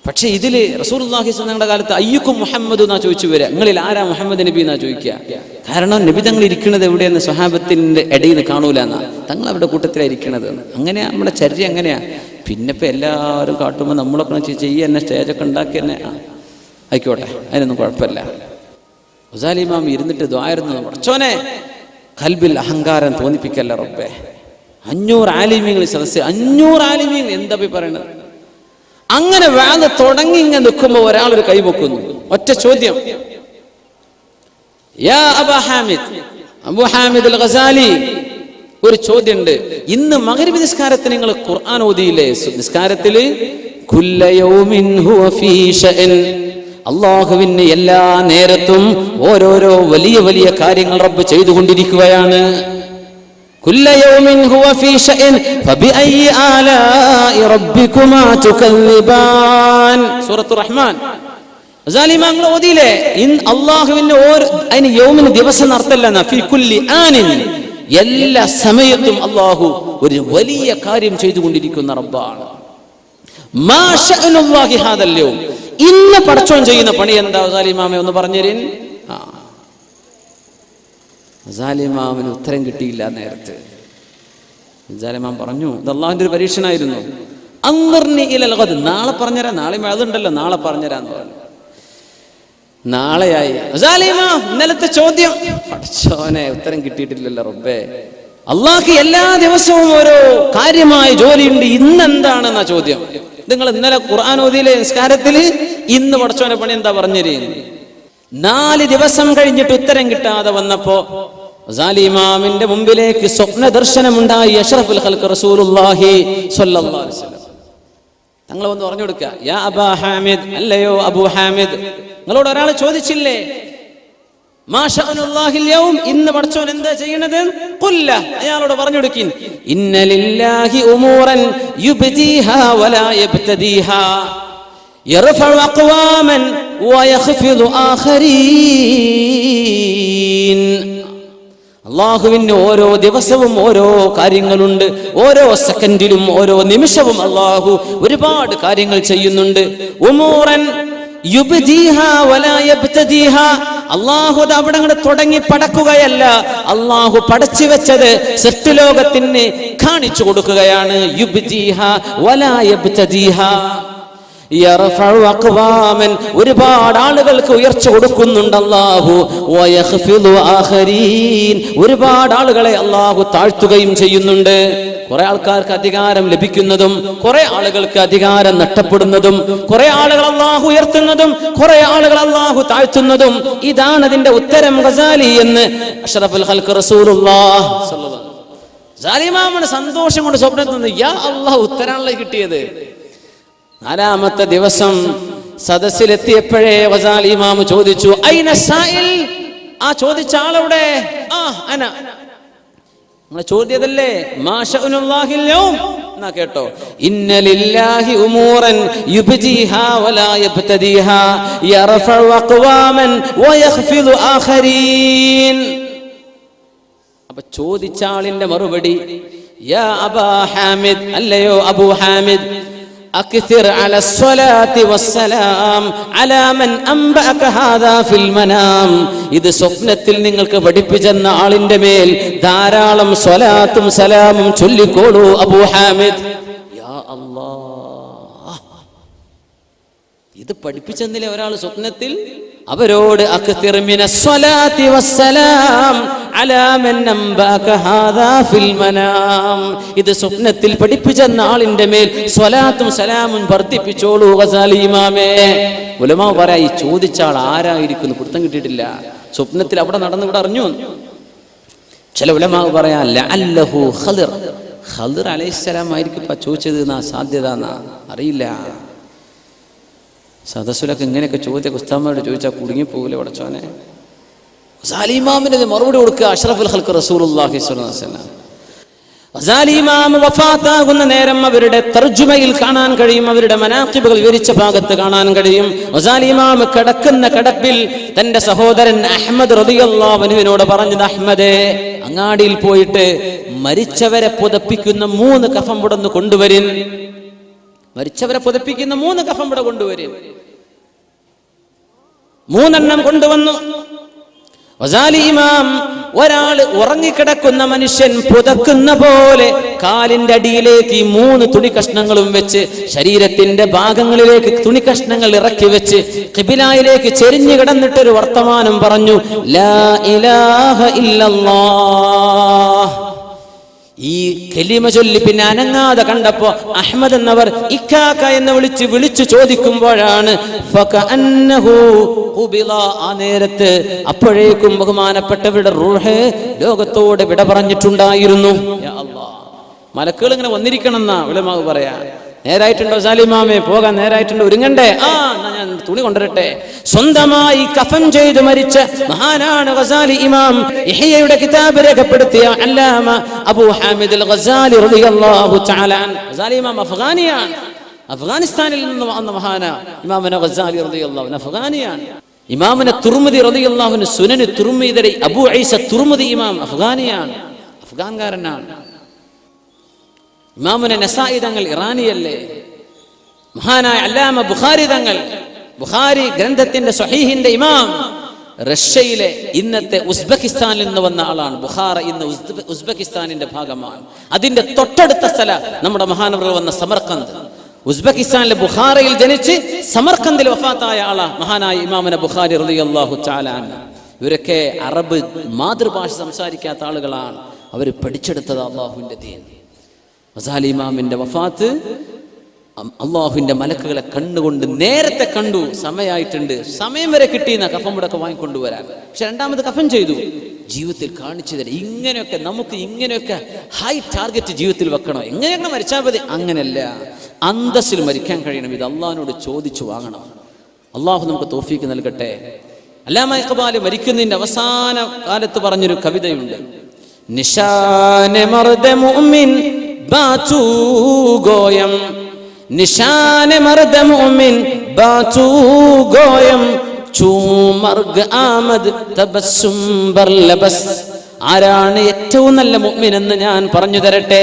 പക്ഷേ ഇതിൽ റസൂലുള്ളാഹി സ്വല്ലല്ലാഹു അലൈഹി കാലത്ത് അയ്യുക്കും മുഹമ്മദ് എന്നാ ചോദിച്ചു വരിക. നിങ്ങളിൽ ആരാ മുഹമ്മദ് നബി എന്നാ ചോദിക്കുക. കാരണം നബി തങ്ങൾ ഇരിക്കുന്നത് എവിടെയെന്ന് സ്വഹാബത്തിൻ്റെ ഇടയിൽ നിന്ന് കാണൂല എന്നാ, തങ്ങൾ അവരുടെ കൂട്ടത്തിലാണ് ഇരിക്കണത്. അങ്ങനെയാ നമ്മുടെ ചര്യ, അങ്ങനെയാ. പിന്നെ ഇപ്പം എല്ലാവരും കാട്ടുമ്പോൾ നമ്മളൊക്കെ ചെയ്യുക തന്നെ, സ്റ്റേജൊക്കെ ഉണ്ടാക്കി തന്നെ ആയിക്കോട്ടെ, അതിനൊന്നും കുഴപ്പമില്ല. ഉസാലിമാം ഇരുന്നിട്ട് ദ്വായിരുന്നു, പടച്ചോനെ കൽബിൽ അഹങ്കാരം തോന്നിപ്പിക്കല്ല റബ്ബേ. 500 ആലിമീങ്ങൾ സദസ്സ്, 500 ആലിമീങ്ങൾ എന്താ പോയി പറയണത്? അങ്ങനെ വേദ തുടങ്ങി ഇങ്ങനെ നിൽക്കുമ്പോൾ ഒരാളൊരു കൈവെക്കുന്നു. ഒറ്റ ചോദ്യം, യാ അബൂ ഹാമിദ് അൽ ഗസാലി, ഒരു ചോദ്യമുണ്ട്. ഇന്ന് മഗ്രിബ് നിസ്കാരത്തിന് നിങ്ങൾ ഖുർആൻ ഓതിയില്ലേ? നിസ്കാരത്തിൽ കുല്ല യൗമിൻ ഹുവ ഫീ ശഅൻ, അല്ലാഹുവിന് എല്ലാ നേരത്തും ഓരോരോ വലിയ വലിയ കാര്യങ്ങൾ റബ്ബ് ചെയ്തുകൊണ്ടിരിക്കുകയാണ്. കുല്ല യൗമിൻ ഹുവ ഫീ ശഅൻ ഫബിഅയ്യി ആലാഇ റബ്ബികുമാ തുകല്ലിബാൻ. സൂറത്തുർ റഹ്മാൻ. ഗസാലിമാങ്ങൾ ഓതിയില്ലേ? അല്ലാഹുവിന് അതിന് യൗമിന് ദിവസം അർത്ഥമല്ല, ഫീ കുല്ലി ആനിൻ, എല്ലാ സമയത്തും അല്ലാഹു ഒരു വലിയ കാര്യം ചെയ്തുകൊണ്ടിരിക്കുന്ന റബ്ബാണ്. മാ ശഅനുല്ലാഹി ഹാദൽ യൗം, ഇന്ന് പടച്ചോൻ ചെയ്യുന്ന പണി എന്താ ഗസാലിമാമെ ഒന്ന് പറഞ്ഞുതരീൻ. ഗസാലിമാമിന് ഉത്തരം കിട്ടിയില്ല നേരത്തെ. ഗസാലിമാം പറഞ്ഞു, ഇത് അല്ലാഹുവിന്റെ ഒരു പരീക്ഷണമായിരുന്നു. അൻദിർനി ഇലൽ ഗദ്, നാളെ പറഞ്ഞുതരാം, നാളെ അതുണ്ടല്ലോ, നാളെ പറഞ്ഞുതരാന്ന് പറഞ്ഞു. നാളെയായി. ഗസാലിമാം ഇന്നലത്തെ ചോദ്യം, പടച്ചോനെ ഉത്തരം കിട്ടിയിട്ടില്ലല്ലോ റബ്ബേ. അല്ലാഹു എല്ലാ ദിവസവും ഓരോ കാര്യമായ ജോലിയുണ്ട്, ഇന്ന് എന്താണെന്നാ ചോദ്യം. നിങ്ങൾ ഇന്നലെ ഖുർആൻ ഓതിയിലെ നിസ്കാരത്തില് ഇന്ന് പടച്ചോനെ പണി എന്താ പറഞ്ഞിരുന്നു? 4 ദിവസം കഴിഞ്ഞിട്ട് ഉത്തരം കിട്ടാതെ വന്നപ്പോ ഗസാലിമാമിന്റെ മുമ്പിലേക്ക് സ്വപ്ന ദർശനമുണ്ടായി. അഷ്റഫുൽ ഖൽഖ് റസൂലുള്ളാഹി സ്വല്ലല്ലാഹു അലൈഹി വസല്ലം തങ്ങൾ വന്ന് പറഞ്ഞു കൊടുക്കുക, യാ അബാ ഹാമിദ്, അല്ലയോ അബൂ ഹാമിദ്, നിങ്ങളോട് ഒരാൾ ചോദിച്ചില്ലേ മാ ശഅനുല്ലാഹിൽ യൗം, ഇന്ന് പടച്ചോൻ എന്താ ചെയ്യണത്? ഖുല്ല, അയാളോട് പറഞ്ഞു കൊടുക്കിൻ, ഇന്ന ലില്ലാഹി ഉമൂറൻ യുബ്ദീഹാ വലാ യബ്തദീഹാ യർഫഉ അഖ്വാമൻ വയഖ്ഫിദു ആഖരീൻ. അല്ലാഹുവിന് ഓരോ ദിവസവും ഓരോ കാര്യങ്ങളുണ്ട്, ഓരോ സെക്കൻഡിലും ഓരോ നിമിഷവും അല്ലാഹു ഒരുപാട് കാര്യങ്ങൾ ചെയ്യുന്നുണ്ട്. ഉമൂറൻ യുബ്ദീഹാ വലാ യബ്തദീഹാ, അല്ലാഹു അത് അവിടെ അങ്ങോട്ട് തുടങ്ങി പടക്കുകയല്ല, അല്ലാഹു പടച്ചു വെച്ചത് സൃഷ്ടിലോകത്തിന് കാണിച്ചു കൊടുക്കുകയാണ്. യുബ്ദീഹാ വലാ യബ്തദീഹാ യർഫഉ അഖ്വാമൻ, ഒരുപാട് ആളുകൾക്ക് ഉയർച്ച കൊടുക്കുന്നുണ്ട് അല്ലാഹു. വയഖ്ഫിദു ആഖരീൻ, ഒരുപാട് ആളുകളെ അല്ലാഹു താഴ്ത്തുകയും ചെയ്യുന്നുണ്ട്. കുറെ ആൾക്കാർക്ക് അധികാരം ലഭിക്കുന്നതും കുറെ ആളുകൾക്ക് അധികാരം നഷ്ടപ്പെടുന്നതും, കുറെ ആളുകൾ അല്ലാഹു ഉയർത്തുന്നതും കുറെ ആളുകൾ അല്ലാഹു താഴ്ത്തുന്നതും, ഇതാണ് അതിന്റെ ഉത്തരം ഗസാലി എന്ന് അഷ്റഫുൽ ഖൽഖ് റസൂലുള്ളാഹി സ്വല്ലല്ലാഹു അലൈഹി വസല്ലം. ഗസാലിമാമിന് സന്തോഷം കൊണ്ട് സ്വപ്നത്തിൽ യാ അല്ലാഹ് ഉത്തരാണല്ലോ കിട്ടിയത്. 4ാമത്തെ ദിവസം സദസ്സിലെത്തിയപ്പോഴേ ഗസാലി ഇമാം ചോദിച്ചു, ഐന സായിൽ, ആ ചോദിച്ച ആളെവിടെ? അന, നിങ്ങൾ ചോദ്യതല്ലേ മാ ശഅനുല്ലാഹിൽ യൗം എന്നാ കേട്ടോ. ഇന്ന ലില്ലാഹി ഉമൂറൻ യുബ്ദീഹാ വലാ യബ്തദീഹാ യർഫഉ അഖ്വാമൻ വയഖ്ഫിദു ആഖരീൻ. അപ്പൊ ചോദിച്ച ആളിന്റെ മറുപടി, യാ അബാ ഹാമിദ്, അല്ലയോ അബൂ ഹാമിദ്, അക്സിർ അല സ്വലാത്തി വസ്സലാം അലാ മൻ അംബഅക ഹാദാ ഫിൽ മനാം. ഇത് സ്വപ്നത്തിൽ നിങ്ങൾക്ക് പഠിപ്പിച്ചെന്ന ആളിന്റെ മേൽ ധാരാളം സ്വലാത്തും സലാമും ചൊല്ലിക്കോളൂ അബൂ ഹാമിദ്. യാ അല്ലാഹ്, ഇത് പഠിപ്പിച്ചെന്നില്ലേ ഒരാൾ സ്വപ്നത്തിൽ? അവരോട് അക്സിർ മിനസ് സ്വലാത്തി വസ്സലാം അലാ മൻ അംബഅക ഹാദാ ഫിൽ മനാം. ഇത് സ്വപ്നത്തിൽ പഠിപ്പിച്ചെന്ന ആളിന്റെ മേൽ സ്വലാത്തും സലാമും വർദ്ധിപ്പിച്ചോളൂ ഗസാലി ഇമാമേ. ഉലമാ പറയാ, ഈ ചോദിച്ച ആൾ ആരായിരിക്കുന്നു പിടുത്തം കിട്ടിയിട്ടില്ല. സ്വപ്നത്തിൽ അവിടെ നടന്ന് ഇവിടെ അറിഞ്ഞു. ചില ഉലമാ പറയാ ലഅല്ലഹു ഖളിർ, ഖളിർ അലൈഹിസ്സലാം ആയിരിക്കും ചോദിച്ചത് എന്നാ സാധ്യത എന്നാ, അറിയില്ല. സദസ്സുലൊക്കെ ഇങ്ങനെയൊക്കെ ചോദ്യമൊക്കെ ഉസ്താദന്മാരോട് ചോദിച്ചാൽ കുടുങ്ങിപ്പോകില്ല പടച്ചോനെ. ഗസാലി ഇമാമിന് മറുപടി കൊടുക്കുക അഷ്റഫുൽ ഖൽഖ് റസൂലുള്ളാഹി സ്വല്ലല്ലാഹു അലൈഹി വസല്ലം. ഗസാലി ഇമാം വഫാത്താകുന്ന നേരം അവരുടെ തർജുമയിൽ കാണാൻ കഴിയും, അവരുടെ മനാഖിബുകൾ വിവരിച്ച ഭാഗത്ത് കാണാൻ കഴിയും. ഗസാലി ഇമാം കിടക്കുന്ന കിടപ്പിൽ തന്റെ സഹോദരൻ അഹ്മദ് റളിയല്ലാഹു അൻഹുവിനോട് പറഞ്ഞത്, അഹ്മദേ, അങ്ങാടിയിൽ പോയിട്ട് മരിച്ചവരെ പുതപ്പിക്കുന്ന 3 കഫൻ പുടന്ന് കൊണ്ടുവരിൻ. മരിച്ചവരെ പുതപ്പിക്കുന്ന 3 കഫൻ പുട കൊണ്ടുവരിൻ. 3 കൊണ്ടുവന്നു. ഗസാലി ഇമാം ഒരാൾ ഉറങ്ങിക്കിടക്കുന്ന മനുഷ്യൻ പുതക്കുന്ന പോലെ കാലിന്റെ അടിയിലേക്ക് ഈ 3 തുണി കഷ്ണങ്ങളും വെച്ച് ശരീരത്തിന്റെ ഭാഗങ്ങളിലേക്ക് തുണി കഷ്ണങ്ങൾ ഇറക്കി വെച്ച് ഖിബിലയിലേക്ക് ചെരിഞ്ഞു കിടന്നിട്ടൊരു വർത്തമാനം പറഞ്ഞു, ലാ ഇലാഹ ഇല്ലല്ലാഹ്. ഈ കലിമ ചൊല്ലി പിന്നെ അനങ്ങാതെ കണ്ടപ്പോ അഹ്മദ് എന്നവർ ഇക്കാക്ക എന്ന് വിളിച്ചു ചോദിക്കുമ്പോഴാണ് ഫകഅന്നഹു ഖുബില. ആ നേരത്ത് അപ്പോഴേക്കും ബഹുമാനപ്പെട്ടവരുടെ റൂഹ് ലോകത്തോട് വിട പറഞ്ഞിട്ടുണ്ടായിരുന്നു. യാ അല്ലാഹ്, മലക്കുകൾ ഇങ്ങനെ വന്നിരിക്കണം എന്നാ ഉലമാ പറയാ. നേരായിട്ടുണ്ടോ സാലിമാമേ? പോകാൻ നേരായിട്ടുണ്ടോ? ഒരുങ്ങണ്ടേ? എന്നാ ഞാൻ തുണി കൊണ്ടുവരട്ടെ. സ്വന്തമായി കഫൻ ചെയ്ത് മരിച്ച മഹാനാണ് ഗസാലി ഇമാം. ഇഹ്യയുടെ കിതാബ് രേഖപ്പെടുത്തിയ അല്ലാമ അബൂ ഹാമിദ് അൽ ഗസാലി റളിയല്ലാഹു തആല അൻ. ഗസാലി ഇമാം അഫ്ഗാനിയാണ്, അഫ്ഗാനിസ്ഥാനിൽ നിന്ന് വന്ന മഹാനാ ഇമാമുന ഗസാലി റളിയല്ലാഹു അൻഹു അഫ്ഗാനിയാണ്. ഇമാമുന തുർമുദി റളിയല്ലാഹു അൻഹു സുനൻ തുർമുദിയുടെ അബൂ ഈസ തുർമുദി ഇമാം അഫ്ഗാനിയാണ്, അഫ്ഗാൻകാരനാണ്. ഇമാമുന നസായി തങ്ങൾ ഇറാനിയല്ലേ? മഹാനായ അല്ലാമ ബുഖാരി തങ്ങൾ, ബുഖാരി ഗ്രന്ഥത്തിന്റെ സ്വഹീഹിന്റെ ഇമാം, റഷ്യയിലെ ഇന്നത്തെ ഉസ്ബെക്കിസ്ഥാനിൽ നിന്ന് വന്ന ആളാണ്. ബുഖാറ ഇന്ന് ഉസ്ബെക്കിസ്ഥാനിന്റെ ഭാഗമാണ്. അതിന്റെ തൊട്ടടുത്ത സ്ഥലം നമ്മുടെ മഹാനവർ വന്ന സമർഖന്ദ്. ഉസ്ബെക്കിസ്ഥാനിലെ ബുഖാറയിൽ ജനിച്ച് സമർഖന്ദിൽ വഫാത്തായ ആളാ മഹാനായ ഇമാമുന ബുഖാരി റളിയല്ലാഹു തആല അൻഹു. ഇവരൊക്കെ അറബ് മാതൃഭാഷ സംസാരിക്കാത്ത ആളുകളാണ്. അവർ പഠിച്ചെടുത്തത് അല്ലാഹുവിന്റെ ദീൻ. ഗസാലി ഇമാമിന്റെ വഫാത്ത് അള്ളാഹുവിന്റെ മലക്കുകളെ കണ്ടുകൊണ്ട് നേരത്തെ കണ്ടു. സമയമായിട്ടുണ്ട്, സമയം വരെ കിട്ടിയെന്ന കഫൻ മുടക്കം വാങ്ങിക്കൊണ്ടുവരാൻ. പക്ഷെ 2ാമത് കഫൻ ചെയ്തു. ജീവിതത്തിൽ കാണിച്ചു തരാം, ഇങ്ങനെയൊക്കെ നമുക്ക് ഇങ്ങനെയൊക്കെ ഹൈ ടാർഗറ്റ് ജീവിതത്തിൽ വെക്കണം. എങ്ങനെയൊക്കെ മരിച്ചാൽ മതി, അങ്ങനെയല്ല, അന്തസ്സിൽ മരിക്കാൻ കഴിയണം. ഇത് അള്ളാഹിനോട് ചോദിച്ചു വാങ്ങണം. അള്ളാഹു നമുക്ക് തൗഫീക്ക് നൽകട്ടെ. അല്ലാമ ഇഖ്ബാൽ മരിക്കുന്നതിന്റെ അവസാന കാലത്ത് പറഞ്ഞൊരു കവിതയുണ്ട്. നിശാനെ മർദ മുഅ്മിൻ ബാതു ഗോയം, നിശാനെ മർദ മുഅ്മിൻ ബാതു ഗോയം, ചൂമർഗ് ആമദ് തബസ്സും ബർലബസ്. ആരാണ് ഏറ്റവും നല്ല മുഅ്മിൻ എന്ന് ഞാൻ പറഞ്ഞു തരട്ടെ.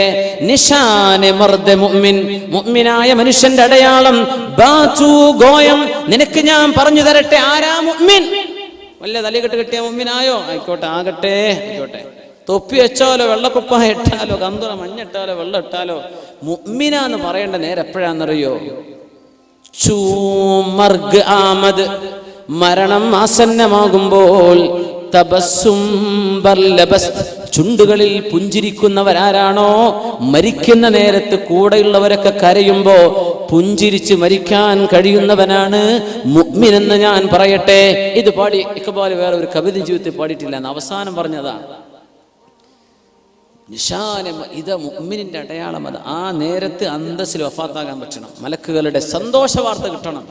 നിശാനെ മർദ മുഅ്മിൻ, മുഅ്മിനായ മനുഷ്യന്റെ അടയാളം. ബാതു ഗോയം, നിനക്ക് ഞാൻ പറഞ്ഞു തരട്ടെ ആരാ മുഅ്മിൻ. വല്ല തലകെട്ട് കെട്ടിയ മുഅ്മിനായോ? ആയിക്കോട്ടെ, ആകട്ടെ, ആയിക്കോട്ടെ. തൊപ്പി വെച്ചാലോ വെള്ളക്കുപ്പായ ഇട്ടാലോ കന്തുള മഞ്ഞിട്ടാലോ വെള്ളം ഇട്ടാലോ മുഅ്മിനാന്ന് പറയേണ്ട നേരം എപ്പോഴാണെന്നറിയോ? ചൂമർഗ് ആമദ്, മരണം ആസന്നമാകുമ്പോൾ. തബസ്സും ബർലബസ്, ചുണ്ടുകളിൽ പുഞ്ചിരിക്കുന്നവരാരാണോ മരിക്കുന്ന നേരത്ത് കൂടെയുള്ളവരൊക്കെ കരയുമ്പോ പുഞ്ചിരിച്ച് മരിക്കാൻ കഴിയുന്നവനാണ് മുഅ്മിൻ എന്ന് ഞാൻ പറയട്ടെ. ഇത് പാടി ഇഖ്ബാൽ വേറെ ഒരു കവിത ജീവിതത്തിൽ പാടിയിട്ടില്ല എന്ന് അവസാനം പറഞ്ഞതാണ്. നിശാന ഇത് മുഅ്മിനിന്റെ അടയാളം. അത് ആ നേരത്ത് അന്തസ്സിൽ വഫാത്താകാൻ പറ്റണം. മലക്കുകളുടെ സന്തോഷ വാർത്ത കിട്ടണം.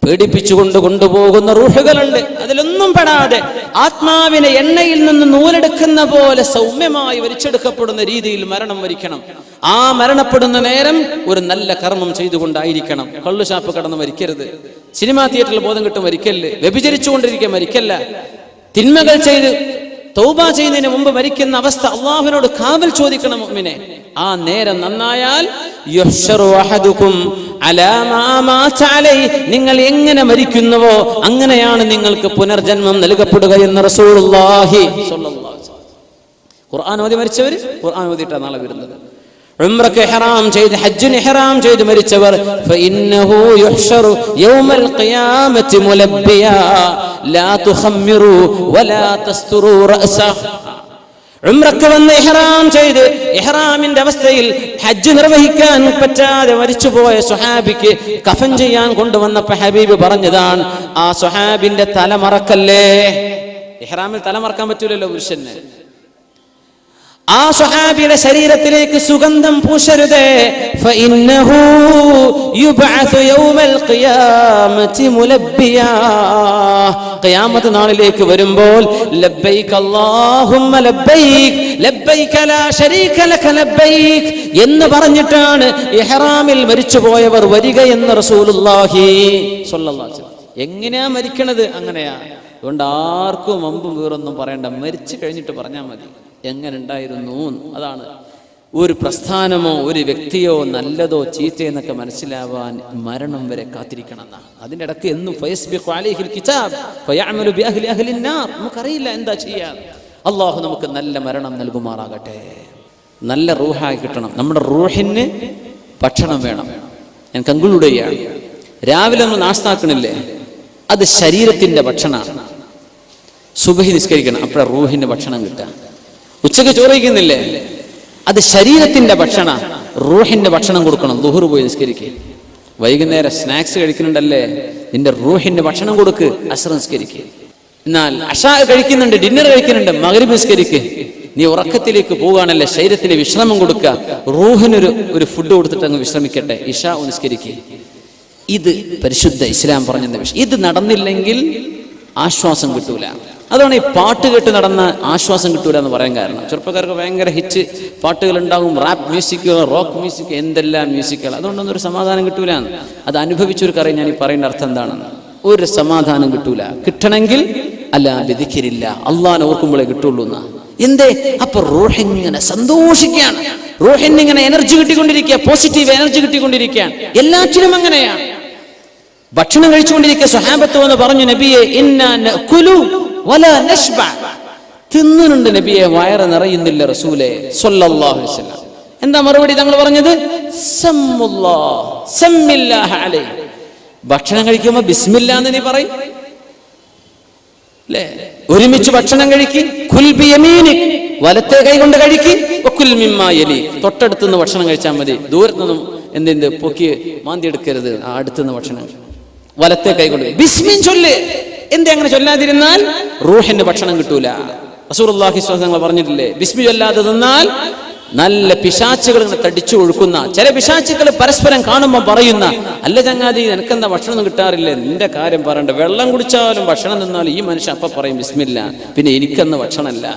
പേടിപ്പിച്ചുകൊണ്ട് കൊണ്ടുപോകുന്ന റൂഹുകളുണ്ട്, അതിലൊന്നും പെടാതെ ആത്മാവിനെ എണ്ണയിൽ നിന്ന് നൂലെടുക്കുന്ന പോലെ സൗമ്യമായി വലിച്ചെടുക്കപ്പെടുന്ന രീതിയിൽ മരണം വരിക്കണം. ആ മരണപ്പെടുന്ന നേരം ഒരു നല്ല കർമ്മം ചെയ്തുകൊണ്ടായിരിക്കണം. കള്ളുഷാപ്പ് കടന്ന് മരിക്കരുത്, സിനിമാ തിയേറ്ററിൽ ബോധം കിട്ടും മരിക്കല്ല്, വ്യഭിചരിച്ചുകൊണ്ടിരിക്കുക മരിക്കല്ല, തിന്മകൾ ചെയ്ത് തൗബ ചെയ്യുന്നതിന് മുമ്പ് മരിക്കുന്ന അവസ്ഥ. അള്ളാഹുവിനോട് കാവൽ ചോദിക്കണം മുഅ്മിനെ. ആ നേരം നന്നായാൽ നിങ്ങൾ എങ്ങനെ മരിക്കുന്നുവോ അങ്ങനെയാണ് നിങ്ങൾക്ക് പുനർജന്മം നൽകപ്പെടുക എന്ന് റസൂലുള്ളാഹി സ്വല്ലല്ലാഹു അലൈഹി വസല്ലം. ഖുർആൻ ഓതി മരിച്ചവർ ഖുർആൻ ഓതിയിട്ടാണ് നാളെ വരുന്നത്. ഉംറക്ക് ഇഹ്റാം ചെയ്ത് ഹജ്ജിന് ഇഹ്റാം ചെയ്ത് മരിച്ചവർ ഫഇന്നഹു യുഹ്ശറു യൗമൽ ഖിയാമത്തി മുലബ്ബിയാ ലാ തുഖമ്മിറു വലാ തസ്തുറു റഅസഹു. ഉംറക്ക് വന്ന് ഇഹ്റാം ചെയ്ത് ഇഹ്റാമിന്റെ അവസ്ഥയിൽ ഹജ്ജ് നിർവഹിക്കാൻ പറ്റാതെ മരിച്ചുപോയ സ്വഹാബിക്ക് കഫൻ ചെയ്യാൻ കൊണ്ടുവന്നപ്പോൾ ഹബീബ് പറഞ്ഞതാണ്, ആ സ്വഹാബിന്റെ തല മറക്കല്ലേ. ഇഹ്റാമിൽ തല മറക്കാൻ പറ്റൂലല്ലോ പുരുഷന്. ആ സ്വഹാബിയുടെ ശരീരത്തിലേക്ക് സുഗന്ധം പൂശരുതേ. ഫഇന്നഹു യുബ്അസു യൗമൽ ഖിയാമത്തി മുലബ്ബിയാ. ഖിയാമത്ത് നാളിലേക്ക് വരുമ്പോൾ ലബ്ബൈക് അല്ലാഹുമ്മ ലബ്ബൈക് ലബ്ബൈക ലാ ശരീക ലക ലബ്ബൈക് എന്ന് പറഞ്ഞിട്ടാണ് ഇഹ്റാമിൽ മരിച്ചുപോയവർ വരിക എന്ന് റസൂലുള്ളാഹി സ്വല്ലല്ലാഹു അലൈഹി വസല്ലം. എങ്ങനെയാ മരിക്കണത്? അങ്ങനെയാ. അതുകൊണ്ട് ആർക്കും മുമ്പും വേറൊന്നും പറയണ്ട, മരിച്ചു കഴിഞ്ഞിട്ട് പറഞ്ഞാൽ മതി എങ്ങനെ ഉണ്ടായിരുന്നു. അതാണ് ഒരു പ്രസ്ഥാനമോ ഒരു വ്യക്തിയോ നല്ലതോ ചീത്തയെന്നൊക്കെ മനസ്സിലാവാൻ മരണം വരെ കാത്തിരിക്കണം എന്നാണ്. അതിൻ്റെ ഇടയ്ക്ക് എന്നും നമുക്കറിയില്ല എന്താ ചെയ്യാൻ. അള്ളാഹു നമുക്ക് നല്ല മരണം നൽകുമാറാകട്ടെ. നല്ല റൂഹായി കിട്ടണം. നമ്മുടെ റൂഹിന് ഭക്ഷണം വേണം. ഞാൻ കൺക്ലൂഡ് ചെയ്യാണ്. രാവിലെ നമ്മൾ നാസ്താക്കണില്ലേ, അത് ശരീരത്തിന്റെ ഭക്ഷണമാണ്. സുബഹി നിസ്കരിക്കണം, അപ്പോഴാണ് റൂഹിന്റെ ഭക്ഷണം കിട്ടുക. ഉച്ചക്ക് ചോറ് കഴിക്കുന്നില്ലേ, അത് ശരീരത്തിന്റെ ഭക്ഷണം. റൂഹിന്റെ ഭക്ഷണം കൊടുക്കണം. ദുഹർ പോയി നിസ്കരിക്കുക. വൈകുന്നേരം സ്നാക്സ് കഴിക്കുന്നുണ്ടല്ലേ, നിന്റെ റൂഹിന്റെ ഭക്ഷണം കൊടുക്ക്. അസ്ർ നിസ്കരിക്കുക. എന്നാൽ അശാ കഴിക്കുന്നുണ്ട്, ഡിന്നർ കഴിക്കുന്നുണ്ട്, മഗ്രിബ് നിസ്കരിക്കുക. നീ ഉറക്കത്തിലേക്ക് പോവുകയാണല്ലേ, ശരീരത്തിന് വിശ്രമം കൊടുക്കുക. റൂഹിനൊരു ഫുഡ് കൊടുത്തിട്ട് അങ്ങ് വിശ്രമിക്കട്ടെ. ഇഷാ നിസ്കരിക്കുക. ഇത് പരിശുദ്ധ ഇസ്ലാം പറഞ്ഞ വിഷയം. ഇത് നടന്നില്ലെങ്കിൽ ആശ്വാസം കിട്ടൂല. അതാണ് ഈ പാട്ട് കേട്ട് നടന്ന ആശ്വാസം കിട്ടൂല എന്ന് പറയാൻ കാരണം. ചെറുപ്പക്കാർക്ക് ഭയങ്കര ഹിറ്റ് പാട്ടുകൾ ഉണ്ടാകും, റാപ്പ് മ്യൂസിക്, റോക്ക് മ്യൂസിക്, എന്തെല്ലാം മ്യൂസിക്കുകൾ. അതുകൊണ്ടൊന്നും ഒരു സമാധാനം കിട്ടൂല. അത് അനുഭവിച്ചവർക്കറിയാം ഞാൻ ഈ പറയുന്ന അർത്ഥം എന്താണെന്ന്. ഒരു സമാധാനം കിട്ടൂല. കിട്ടണമെങ്കിൽ അല്ലാ ബിദിക്രില്ല, അള്ളാഹിനെ ഓർക്കുമ്പോഴേ കിട്ടുള്ളൂ എന്നാ. എന്തേ? അപ്പൊ റൂഹിങ്ങനെ സന്തോഷിക്കുകയാണ്, റൂഹിനിങ്ങനെ എനർജി കിട്ടിക്കൊണ്ടിരിക്കുക, പോസിറ്റീവ് എനർജി കിട്ടിക്കൊണ്ടിരിക്കുകയാണ്. എല്ലാറ്റിനും അങ്ങനെയാണ്. ഭക്ഷണം കഴിച്ചുകൊണ്ടിരിക്കുക. സ്വഹാബത്ത് വന്ന് പറഞ്ഞു, നബിയെ ഇന്നാ നഅകുലു വലാ നശ്ബ. തിന്നുന്നുണ്ട് നബിയെ, വയറ് നിറയുന്നില്ല റസൂലേ സ്വല്ലല്ലാഹു അലൈഹി വസല്ലം. എന്താ മറുപടി തങ്ങൾ പറഞ്ഞത്? സമ്മുല്ലാഹ് സമ്മില്ലാഹ് അലൈഹി. ഭക്ഷണം കഴിക്കുമ്പോൾ ബിസ്മില്ലാ എന്ന് നീ പറയും അല്ലേ? ഒരുമിച്ച് ഭക്ഷണം കഴിക്ക്. കുൽ ബിയമീനിക്, വലത്തെ കൈ കൊണ്ട് കഴിക്ക്. വകുൽ മിമ്മാ യലി, തൊട്ടടുത്തുനിന്ന് ഭക്ഷണം കഴിച്ചാൽ മതി. ദൂരത്തുനിന്നും എന്തെന്ത് പൊക്കി മാന്തി എടുക്കരുത്. ആ അടുത്തുനിന്ന് ഭക്ഷണം വലത്തെ കൈ കൊണ്ട് ബിസ്മിൻ ചൊല്ല്. എന്തേ അങ്ങനെ ചൊല്ലാതിരുന്നാൽ റൂഹിന്റെ ഭക്ഷണം കിട്ടൂല. റസൂലുള്ളാഹി സ്വല്ലല്ലാഹു അലൈഹി വസല്ലം പറഞ്ഞിട്ടില്ലേ, ബിസ്മി ചൊല്ലാതെ നിന്നാൽ നല്ല പിശാചുകൾ ഇങ്ങനെ തടിച്ചു ഒഴുക്കുന്ന ചില പിശാചുകൾ പരസ്പരം കാണുമ്പോൾ പറയുന്ന, അല്ല ചങ്ങാതി നിനക്കെന്താ ഭക്ഷണം കിട്ടാറില്ലേ, നിന്റെ കാര്യം പറയണ്ട, വെള്ളം കുടിച്ചാലും ഭക്ഷണം തിന്നാലും ഈ മനുഷ്യൻ അപ്പൊ പറയും ബിസ്മില്ല, പിന്നെ എനിക്കെന്ന് ഭക്ഷണമല്ല,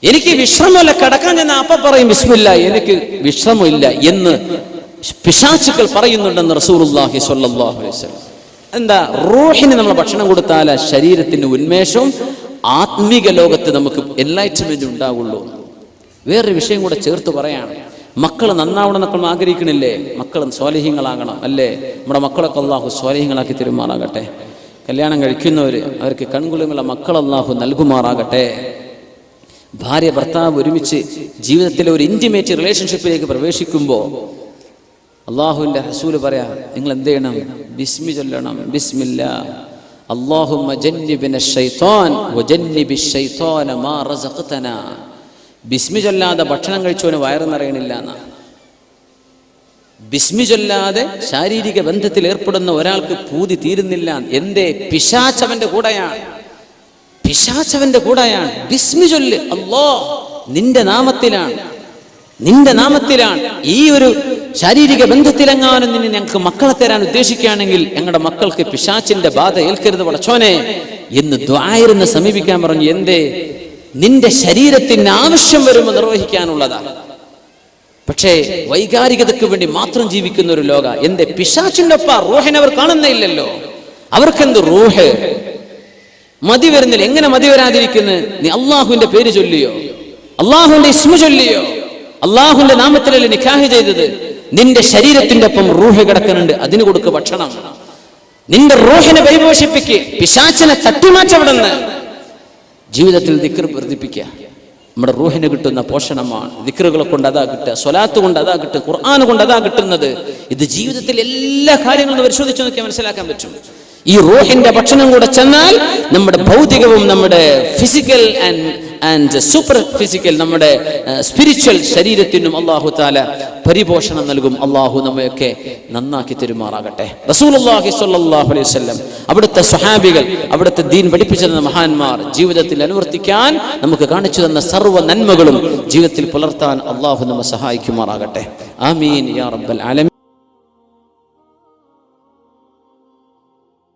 എനിക്ക് വിശ്രമമല്ല, കിടക്കാൻ ചെന്ന അപ്പ പറയും ബിസ്മില്ല, എനിക്ക് വിശ്രമമില്ല എന്ന് പിശാചുക്കൾ പറയുന്നുണ്ടെന്ന് റസൂലുള്ളാഹി സ്വല്ലല്ലാഹു അലൈഹി വസല്ലം. എന്താ? റൂഹിന് നമ്മൾ ഭക്ഷണം കൊടുത്താൽ ശരീരത്തിന് ഉന്മേഷവും ആത്മീക ലോകത്ത് നമുക്ക് എൻലൈറ്റ്മെന്റ് ഉണ്ടാവുള്ളൂ. വേറൊരു വിഷയം കൂടെ ചേർത്ത് പറയാണ്. മക്കൾ നന്നാവണം എന്നൊക്കെ നമ്മൾ ആഗ്രഹിക്കണില്ലേ? മക്കൾ സ്വാലിഹീങ്ങളാകണം അല്ലേ? നമ്മുടെ മക്കളൊക്കെ അല്ലാഹു സ്വാലിഹീങ്ങളാക്കി തരുമാറാകട്ടെ. കല്യാണം കഴിക്കുന്നവര് അവർക്ക് കൺകുളിമുള്ള മക്കൾ അല്ലാഹു നൽകുമാറാകട്ടെ. ഭാര്യ ഭർത്താവ് ഒരുമിച്ച് ജീവിതത്തിലെ ഒരു ഇന്റിമേറ്റ് റിലേഷൻഷിപ്പിലേക്ക് പ്രവേശിക്കുമ്പോൾ അള്ളാഹുവിൻ്റെ റസൂല് പറയാ, നിങ്ങൾ എന്ത് ചെയ്യണം? ബിസ്മി ചൊല്ലണം. ബിസ്മില്ലാ അല്ലാഹുമ്മ ജന്നിബിന ശൈത്താൻ വജന്നിബി ശൈത്താന മാ റസഖ്തനാ. ബിസ്മി ചൊല്ലാതെ ഭക്ഷണം കഴിച്ചവന് വയറ് നിറയണില്ല എന്നാ. ബിസ്മി ചൊല്ലാതെ ശാരീരിക ബന്ധത്തിൽ ഏർപ്പെടുന്ന ഒരാൾക്ക് പൂതി തീരുന്നില്ല. എന്തേ? പിശാചവന്റെ കൂടെയാണ്, പിശാചവന്റെ കൂടെയാണ്. ബിസ്മി ചൊല്ല്, അല്ലാഹ് നിന്റെ നാമത്തിലാണ്, നിന്റെ നാമത്തിലാണ്. ഈ ഒരു ശാരീരിക ബന്ധത്തിലെങ്ങാനും നിന്നെ ഞങ്ങൾക്ക് മക്കളെ തരാൻ ഉദ്ദേശിക്കുകയാണെങ്കിൽ ഞങ്ങളുടെ മക്കൾക്ക് പിശാചിന്റെ ബാധ ഏൽക്കരുത് പടച്ചോനെ എന്ന് ദുആയിന്ന് സമീപിക്കാൻ പറഞ്ഞു. എന്തേ? നിന്റെ ശരീരത്തിന് ആവശ്യം വരുമ്പോൾ നിർവഹിക്കാനുള്ളതാണ്. പക്ഷേ വൈകാരികതയ്ക്ക് വേണ്ടി മാത്രം ജീവിക്കുന്ന ഒരു ലോക. എന്തേ? പിശാചിന്റെ ഒപ്പ റൂഹിനെ അവർ കാണുന്നില്ലല്ലോ. അവർക്കെന്ത് റൂഹ്? മതി വരുന്നില്ല. എങ്ങനെ മതി വരാതിരിക്കുന്നു? നീ അള്ളാഹുവിന്റെ പേര് ചൊല്ലിയോ? അള്ളാഹുവിന്റെ ഇസ്മു ചൊല്ലിയോ? അള്ളാഹുവിന്റെ നാമത്തിലല്ലേ നിക്കാഹ് ചെയ്തത്. നിന്റെ ശരീരത്തിന്റെ ഒപ്പം റൂഹ് കിടക്കുന്നുണ്ട്, അതിന് കൊടുക്ക് ഭക്ഷണം. നിന്റെ റൂഹിനെ പരിപോഷിപ്പിക്ക്, പിശാചിനെ തട്ടിമാറ്റവിടുന്ന്. ജീവിതത്തിൽ ദിക്ർ വർദ്ധിപ്പിക്കുക. നമ്മുടെ റൂഹിന് കിട്ടുന്ന പോഷണമാണ്. ദിക്റുകളെ കൊണ്ട് അതാ കിട്ടുക, സ്വലാത്ത് കൊണ്ട് അതാ കിട്ടുക, ഖുർആൻ കൊണ്ട് അതാ കിട്ടുന്നത്. ഇത് ജീവിതത്തിൽ എല്ലാ കാര്യങ്ങളും പരിശോധിച്ച് നോക്കിയാൽ മനസ്സിലാക്കാൻ പറ്റും. ഈ റൂഹിന്റെ ഭക്ഷണം കൂടെ ചെന്നാൽ നമ്മുടെ ഭൗതികവും നമ്മുടെ ഫിസിക്കൽ ആൻഡ് സൂപ്പർ ഫിസിക്കൽ, നമ്മുടെ സ്പിരിച്വൽ ശരീരത്തിനും അല്ലാഹു തആല പരിപോഷണം നൽകും. അല്ലാഹു നമ്മയൊക്കെ നന്നാക്കി തരുമാറാകട്ടെ. റസൂലുള്ളാഹി സ്വല്ലല്ലാഹു അലൈഹി വസല്ലം, അവിടുത്തെ സ്വഹാബികൾ, അവിടുത്തെ ദീൻ പഠിപ്പിച്ചു തന്ന മഹാന്മാർ ജീവിതത്തിൽ അനുവർത്തിക്കാൻ നമുക്ക് കാണിച്ചു തന്ന സർവ്വ നന്മകളും ജീവിതത്തിൽ പുലർത്താൻ അല്ലാഹു നമ്മെ സഹായിക്കുമാറാകട്ടെ. ആമീൻ യാ റബ്ബൽ ആലമീൻ.